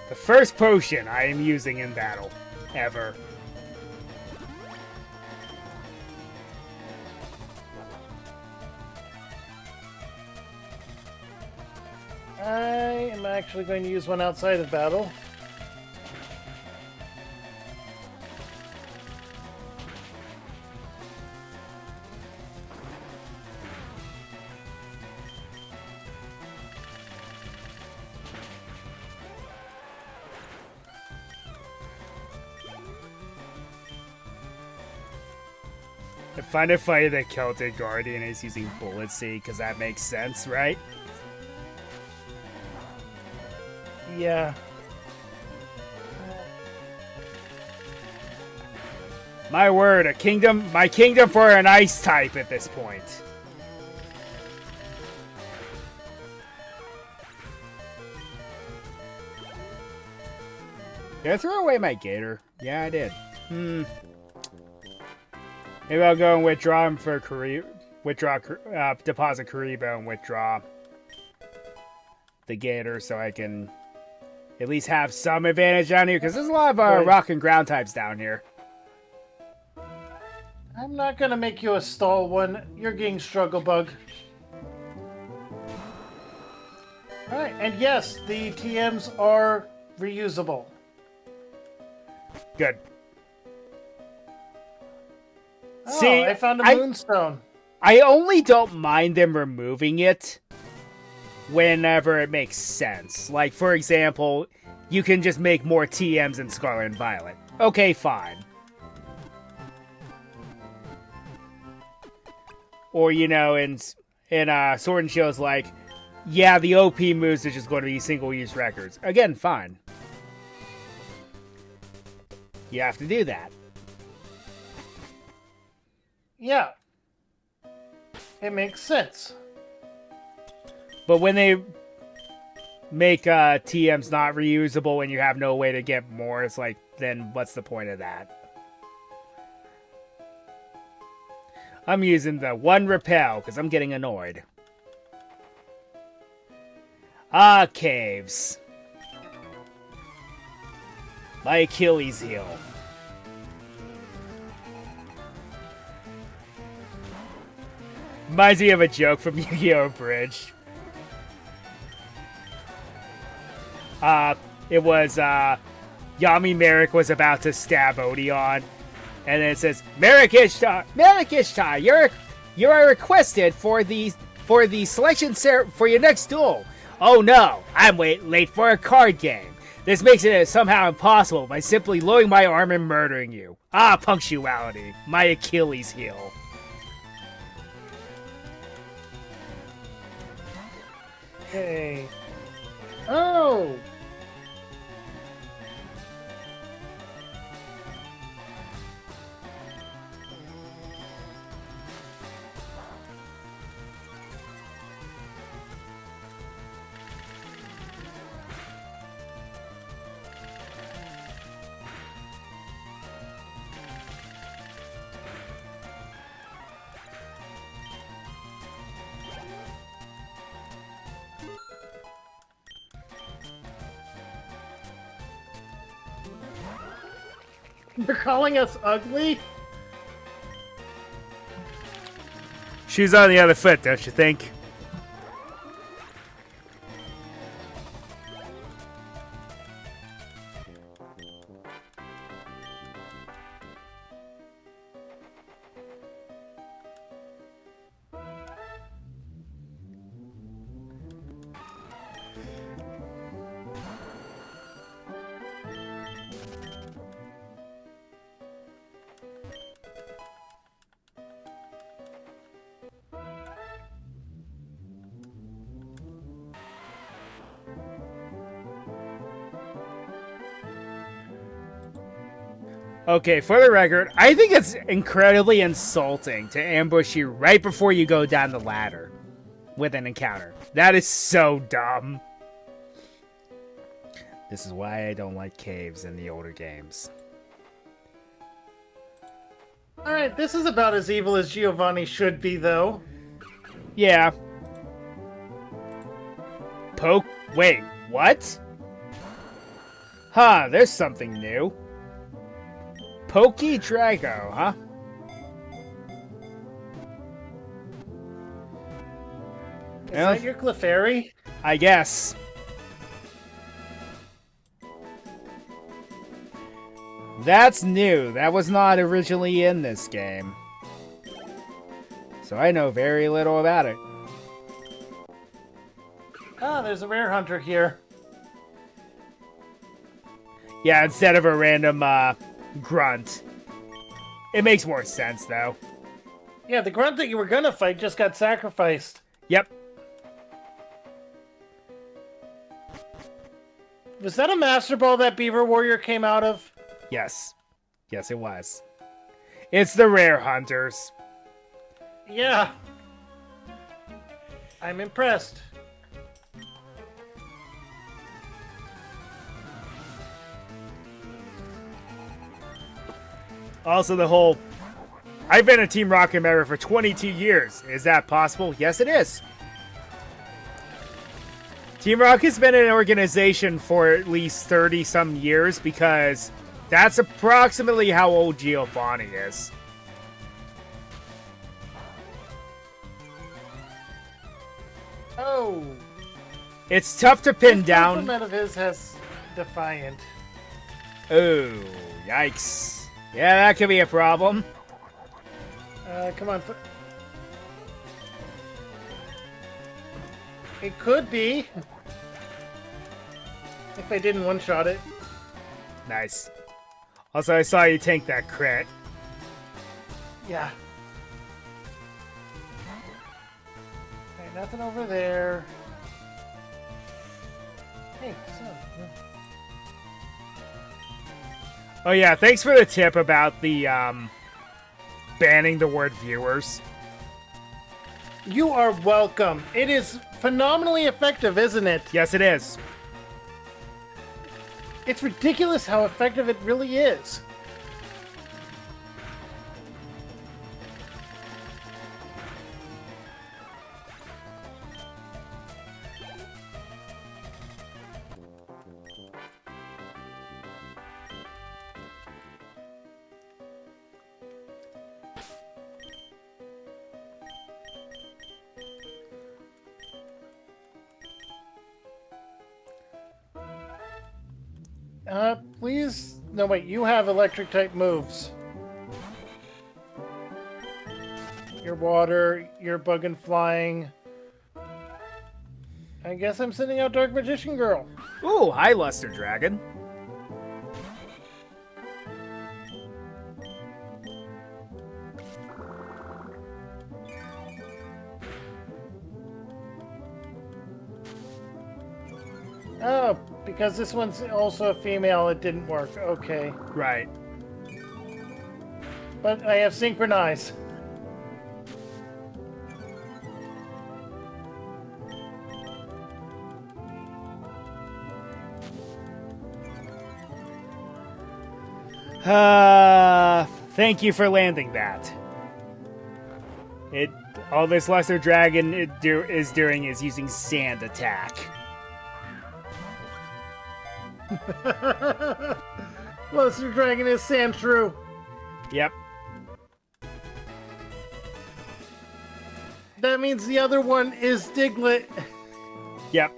The first potion I am using in battle. Ever. I am actually going to use one outside of battle. I find it funny that Celtic Guardian is using Bullet Seed, because that makes sense, right? Yeah. My word, my kingdom for an ice type at this point. Did I throw away my gator? Yeah, I did. Maybe I'll go and withdraw him for deposit Karibo and withdraw the gator so I can at least have some advantage down here, because there's a lot of rock and ground types down here. I'm not going to make you a stall one. You're getting Struggle Bug. Alright, and yes, the TMs are reusable. Good. Oh, See, I found a Moonstone. I only don't mind them removing it whenever it makes sense. Like, for example, you can just make more TMs in Scarlet and Violet. Okay, fine. Or, you know, in Sword and Shield's like, yeah, the OP moves are just going to be single-use records. Again, fine. You have to do that. Yeah. It makes sense. But when they make TMs not reusable and you have no way to get more, it's like, then what's the point of that? I'm using the one repel because I'm getting annoyed. Caves. My Achilles heel. Reminds me of a joke from Yu-Gi-Oh! Bridge. It was, Yami Merrick was about to stab Odeon, and then it says, Merrick Ishtar, you are requested for the selection for your next duel. Oh no, I'm late for a card game. This makes it somehow impossible by simply loading my arm and murdering you. Ah, punctuality, my Achilles heel. Hey. Oh! They're calling us ugly? She's on the other foot, don't you think? Okay, for the record, I think it's incredibly insulting to ambush you right before you go down the ladder with an encounter. That is so dumb. This is why I don't like caves in the older games. Alright, this is about as evil as Giovanni should be, though. Yeah. Wait, what? Huh, there's something new. Pokedrago, huh? Is that your Clefairy? I guess. That's new. That was not originally in this game. So I know very little about it. Ah, there's a rare hunter here. Yeah, instead of a random, grunt. It makes more sense, though. Yeah, the grunt that you were gonna fight just got sacrificed. Yep. Was that a Master Ball that Beaver Warrior came out of? Yes. Yes, it was. It's the rare hunters. Yeah. I'm impressed. Also, the whole, I've been a Team Rocket member for 22 years. Is that possible? Yes, it is. Team Rocket's been an organization for at least 30-some years because that's approximately how old Giovanni is. Oh. It's tough to pin down. This compliment of his has Defiant. Oh, yikes. Yeah, that could be a problem. Come on. It could be. If I didn't one-shot it. Nice. Also, I saw you tank that crit. Yeah. Okay, nothing over there. Hey, so. Oh yeah, thanks for the tip about the, banning the word viewers. You are welcome. It is phenomenally effective, isn't it? Yes, it is. It's ridiculous how effective it really is. Please. No, wait. You have electric type moves. Your water, your bug and flying. I guess I'm sending out Dark Magician Girl. Ooh, hi, Luster Dragon. Oh, because this one's also a female, it didn't work. Okay. Right. But I have Synchronize. Thank you for landing that. All this Luster Dragon is doing is using sand attack. Luster Dragon is Sandshrew. Yep. That means the other one is Diglett. Yep.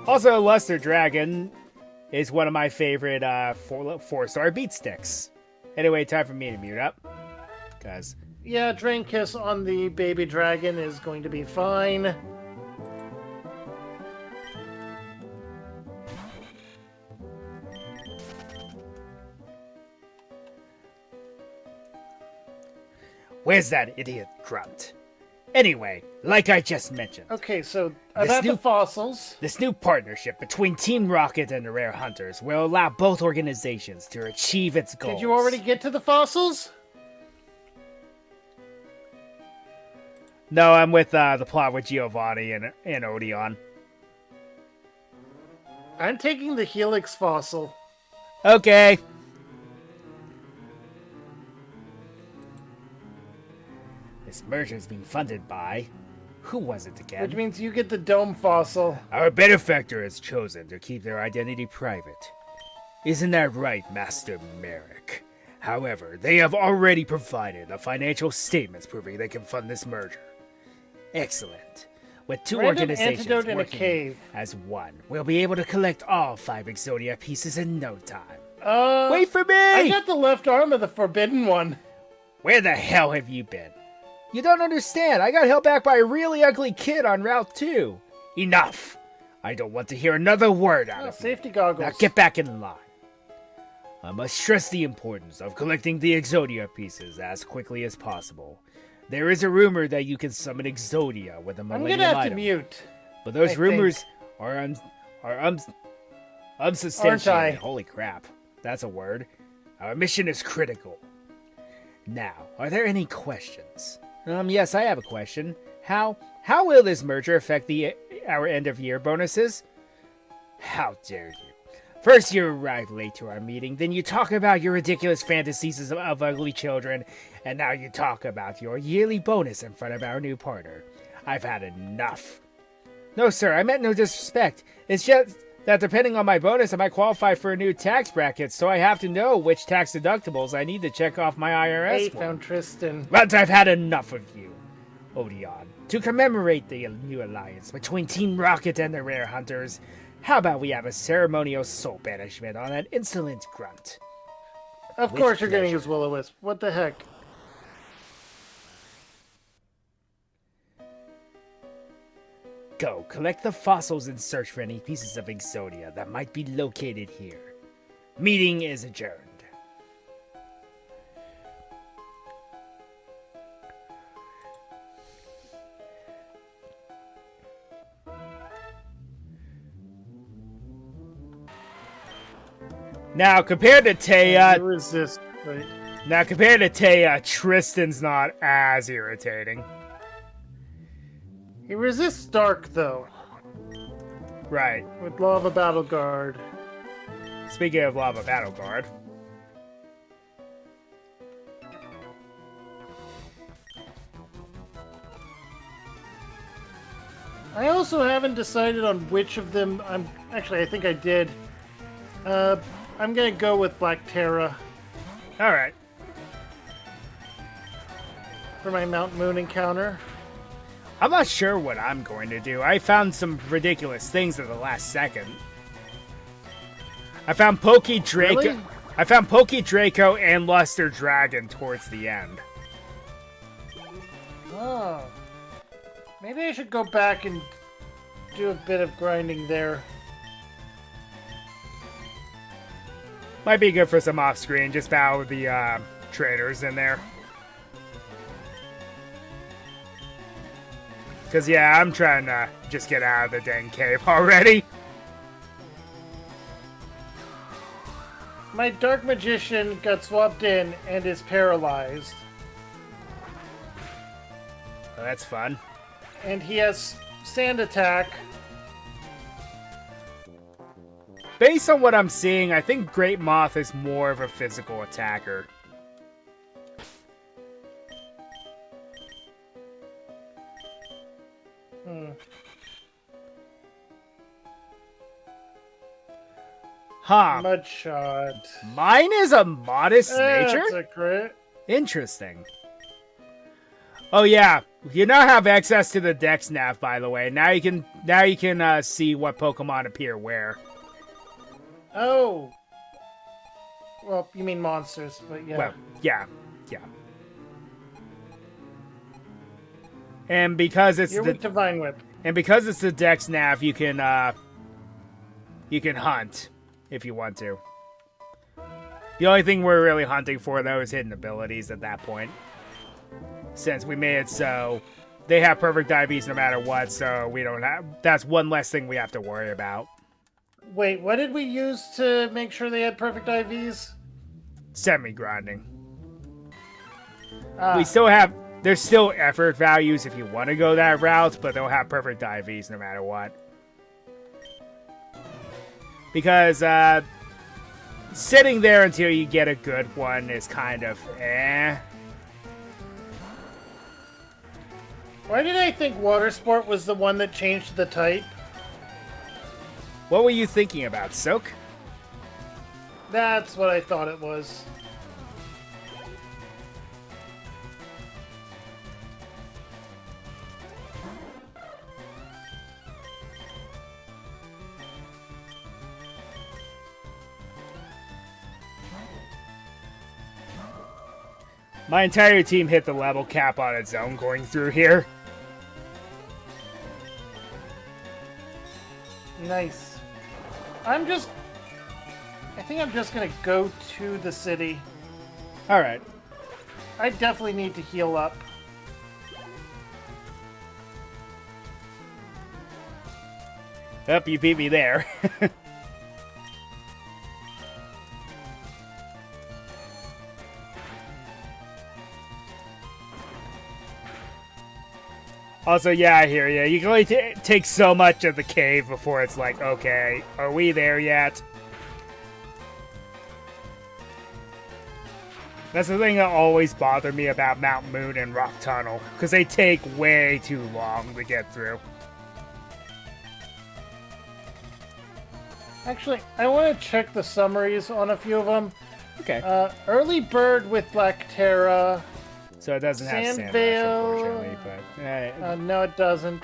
Also, Luster Dragon is one of my favorite 4-star beat sticks. Anyway, time for me to mute up. Because... Yeah, Drain Kiss on the baby dragon is going to be fine. Where's that idiot grunt? Anyway, like I just mentioned, Okay, so about the fossils. this new partnership between Team Rocket and the Rare Hunters will allow both organizations to achieve its goals. Did you already get to the fossils? No, I'm with the plot with Giovanni and Odeon. I'm taking the Helix fossil. Okay. This merger is being funded by... Who was it again? Which means you get the dome fossil. Our benefactor has chosen to keep their identity private. Isn't that right, Master Merrick? However, they have already provided the financial statements proving they can fund this merger. Excellent. With two Random organizations antidote in a working cave. as one, we'll be able to collect all 5 Exodia pieces in no time. Wait for me! I got the left arm of the forbidden one. Where the hell have you been? You don't understand. I got held back by a really ugly kid on Route 2. Enough. I don't want to hear another word out of you. Safety goggles. Now get back in line. I must stress the importance of collecting the Exodia pieces as quickly as possible. There is a rumor that you can summon Exodia with a I'm Millennium gonna have item, to mute. but those I rumors are unsubstantiated. Aren't I? Holy crap, that's a word. Our mission is critical. Now, are there any questions? Yes, I have a question. How will this merger affect our end of year bonuses? How dare you? First you arrive late to our meeting, then you talk about your ridiculous fantasies of ugly children, and now you talk about your yearly bonus in front of our new partner. I've had enough. No, sir, I meant no disrespect. It's just that depending on my bonus, I might qualify for a new tax bracket, so I have to know which tax deductibles I need to check off my IRS Hey, form. found Tristan. But I've had enough of you, Odeon. To commemorate the new alliance between Team Rocket and the Rare Hunters, how about we have a ceremonial soul banishment on that insolent grunt? Of With course you're getting pleasure. his Will-O-Wisp. What the heck? Go, collect the fossils and search for any pieces of Exodia that might be located here. Meeting is adjourned. Now, compared to Taya, Resist. Right. Tristan's not as irritating. He resists Dark, though, Right. with Lava Battle Guard. Speaking of Lava Battle Guard. I also haven't decided on which of them Actually, I think I did. I'm gonna go with Black Terra Alright. for my Mount Moon encounter. I'm not sure what I'm going to do. I found some ridiculous things at the last second. I found Pokedraco. Really? I found Pokedraco and Luster Dragon towards the end. Oh. Maybe I should go back and do a bit of grinding there. Might be good for some off-screen. Just battle the trainers in there. Because, yeah, I'm trying to just get out of the dang cave already. My Dark Magician got swapped in and is paralyzed. Oh, that's fun. And he has Sand Attack. Based on what I'm seeing, I think Great Moth is more of a physical attacker. Huh. Mudshot. Mine is a modest nature? That's a crit. Interesting. Oh yeah, you now have access to the Dex nav, by the way. Now you can see what Pokemon appear where. Oh. Well, you mean monsters, but yeah. Well, yeah. And because it's You're weak to Vine Whip. and because it's the Dex nav, you can hunt if you want to. The only thing we're really hunting for though is hidden abilities at that point. Since we made it so they have perfect IVs no matter what, so we don't have. That's one less thing we have to worry about. Wait, what did we use to make sure they had perfect IVs? Semi-grinding. Ah, We still have. There's still effort values if you want to go that route, but they'll have perfect IVs no matter what. Because sitting there until you get a good one is kind of eh. why did I think Water Sport was the one that changed the type? What were you thinking about, Soak? That's what I thought it was. My entire team hit the level cap on its own going through here. Nice. I think I'm just gonna go to the city. Alright. I definitely need to heal up. Yep, you beat me there. Also, yeah, I hear you. You can only take so much of the cave before it's like, okay, are we there yet? That's the thing that always bothered me about Mount Moon and Rock Tunnel, because they take way too long to get through. Actually, I want to check the summaries on a few of them. Okay. Early Bird with Black Terra. So it doesn't have Sand Sandvale. Rush, unfortunately, but... No, it doesn't.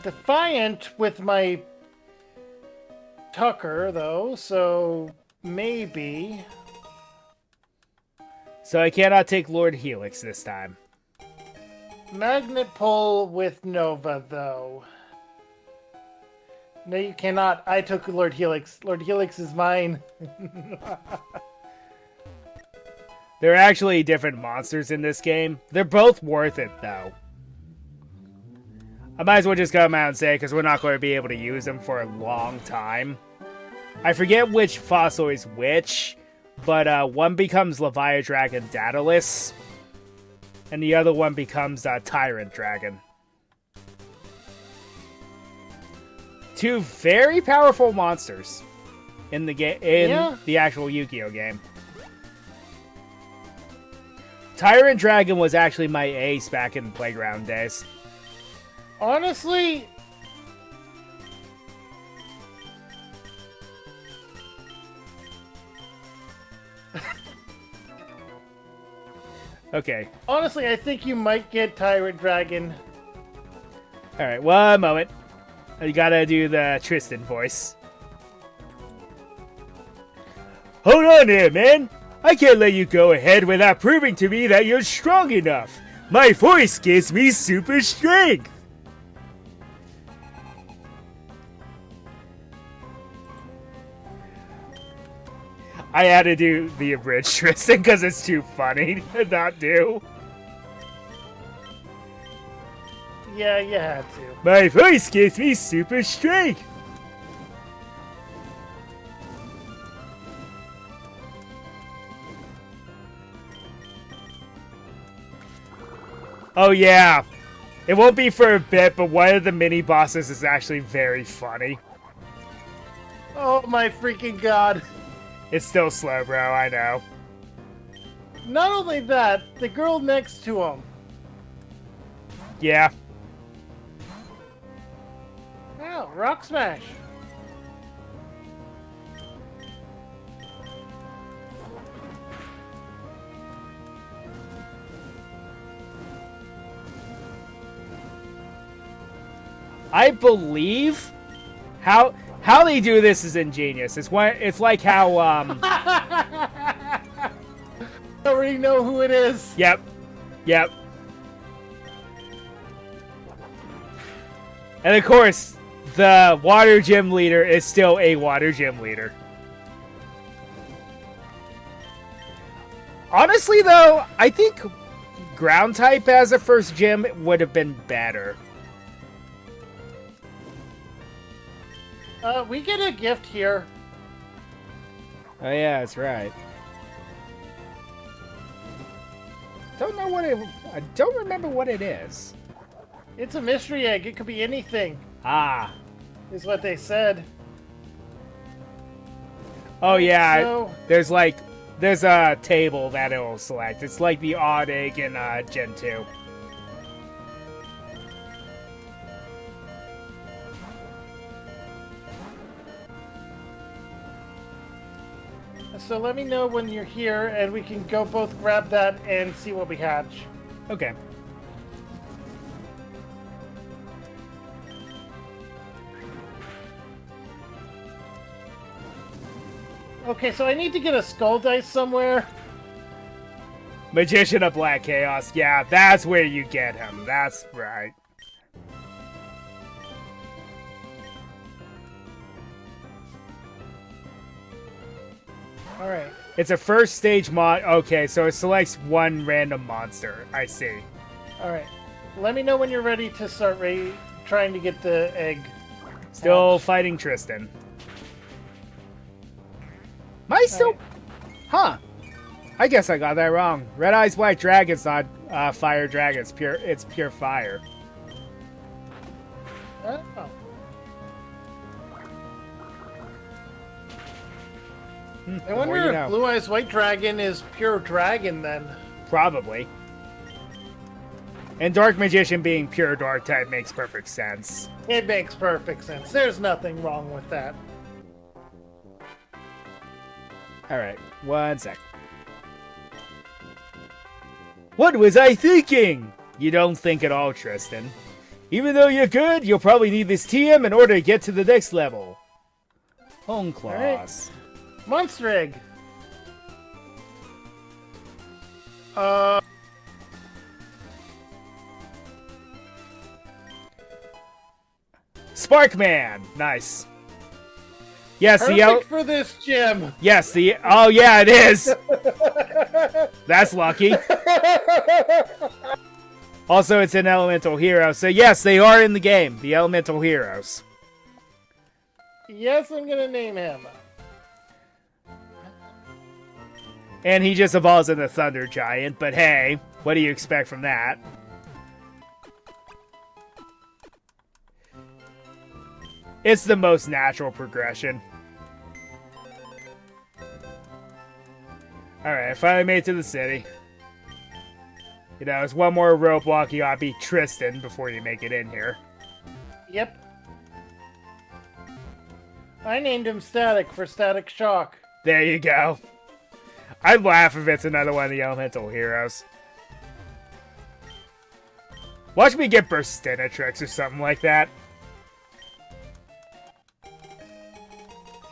Defiant with my Tucker, though, so maybe. So I cannot take Lord Helix this time. Magnet Pull with Nova, though. No, you cannot. I took Lord Helix. Lord Helix is mine. There are actually different monsters in this game. They're both worth it, though. I might as well just come out and say, because we're not going to be able to use them for a long time. I forget which fossil is which, but one becomes Leviadragon Daedalus, and the other one becomes Tyrant Dragon. Two very powerful monsters in the the actual Yu-Gi-Oh game. Tyrant Dragon was actually my ace back in Playground days. Honestly, Okay. I think you might get Tyrant Dragon. Alright, one moment. You gotta do the Tristan voice. Hold on there, man. I can't let you go ahead without proving to me that you're strong enough. My voice gives me super strength. I had to do the abridged Tristan because it's too funny to not do. Yeah, you had to. My voice gives me super strength. Oh yeah. It won't be for a bit, but one of the mini bosses is actually very funny. Oh my freaking god. It's still slow, bro, I know. Not only that, the girl next to him. Yeah. Oh, Rock Smash. I believe how they do this is ingenious. It's like how I already know who it is. Yep. And of course, the water gym leader is still a water gym leader. Honestly though, I think ground type as a first gym would have been better. We get a gift here. Oh yeah, that's right. I don't remember what it is. It's a mystery egg. It could be anything, Ah. is what they said. Oh yeah, So- there's a table that it'll select. It's like the odd egg in Gen 2. So let me know when you're here, and we can go both grab that and see what we hatch. Okay. Okay, so I need to get a skull dice somewhere. Magician of Black Chaos. Yeah, that's where you get him. That's right. Alright. It's a first stage mod. Okay, so it selects one random monster. I see. Alright. Let me know when you're ready to start trying to get the egg. Still fighting Tristan. Am I still... Huh. I guess I got that wrong. Red Eyes Black Dragon's not fire dragon. It's pure fire. Oh. I wonder Well, you if know. Blue Eyes White Dragon is pure dragon then. Probably. And Dark Magician being pure dark type makes perfect sense. It makes perfect sense. There's nothing wrong with that. Alright, one sec. What was I thinking? You don't think at all, Tristan. Even though you're good, you'll probably need this TM in order to get to the next level. Home claws. Monster egg. Sparkman! Nice. Yes, Perfect for this gym. Yes, oh yeah, it is. That's lucky. Also, it's an elemental hero, so yes, they are in the game. The elemental heroes. Yes, I'm gonna name him. And he just evolves into Thunder Giant, but hey, what do you expect from that? It's the most natural progression. Alright, I finally made it to the city. You know, it's one more roadblock. You gotta beat Tristan before you make it in here. Yep. I named him Static for Static Shock. There you go. I'd laugh if it's another one of the elemental heroes. Watch me get Burstinatrix or something like that.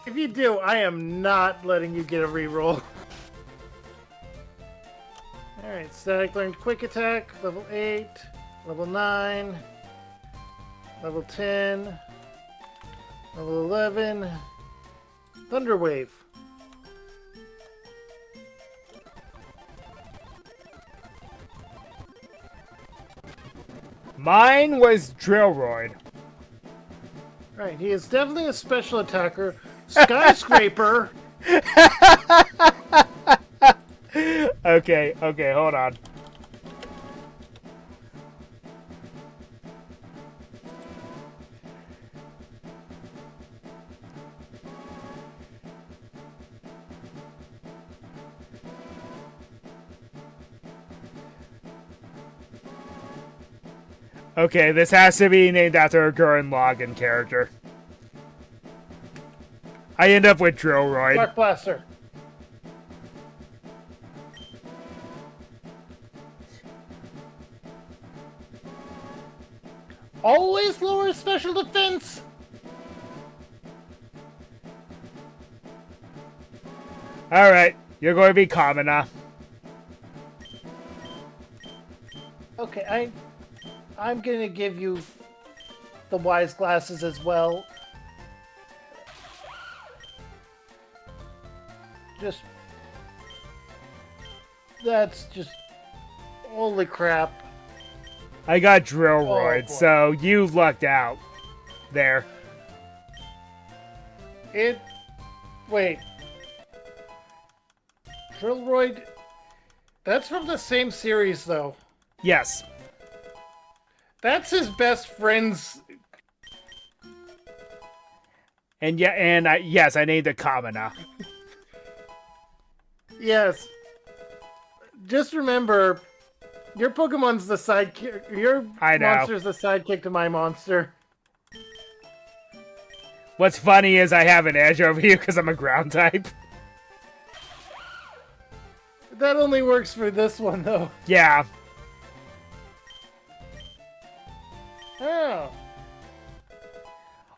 If you do, I am not letting you get a reroll. Alright, Static learned Quick Attack, level 8, level 9, level 10, level 11, Thunder Wave. Mine was Drillroid. Right, he is definitely a special attacker. Skyscraper! Okay, hold on. Okay, this has to be named after a Gurren Lagann character. I end up with Drillroid. Dark Blaster. Always lower special defense! Alright, you're going to be Kamina. Okay, I'm gonna give you the wise glasses as well. That's just... Holy crap. I got Drillroid, Oh, boy. so you lucked out. There. Wait. Drillroid... That's from the same series, though. Yes. That's his best friend's... And yes, I named it Kamina. Yes. Just remember, your Pokemon's the sidekick. Your I know. monster's the sidekick to my monster. What's funny is I have an edge over you because I'm a ground type. That only works for this one, though. Yeah. Oh.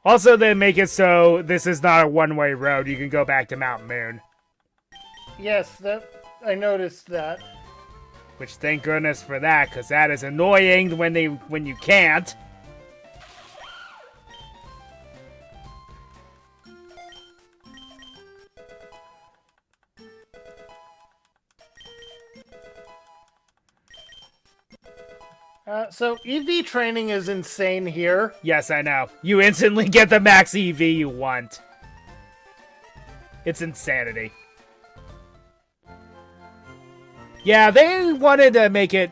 Also, they make it so this is not a one-way road. You can go back to Mount Moon. Yes, I noticed that. Which, thank goodness for that, because that is annoying when you can't. So EV training is insane here. Yes, I know. You instantly get the max EV you want. It's insanity. Yeah, they wanted to make it...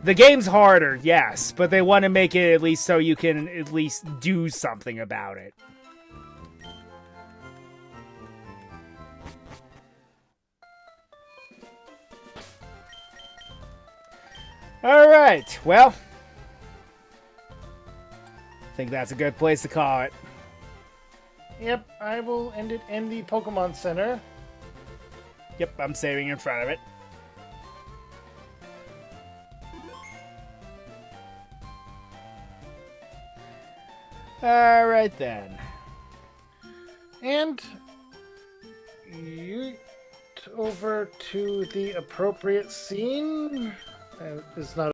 The game's harder, yes, but they want to make it at least so you can at least do something about it. Alright, well... I think that's a good place to call it. Yep, I will end it in the Pokemon Center. Yep, I'm saving in front of it. Alright then. And you over to the appropriate scene. It's not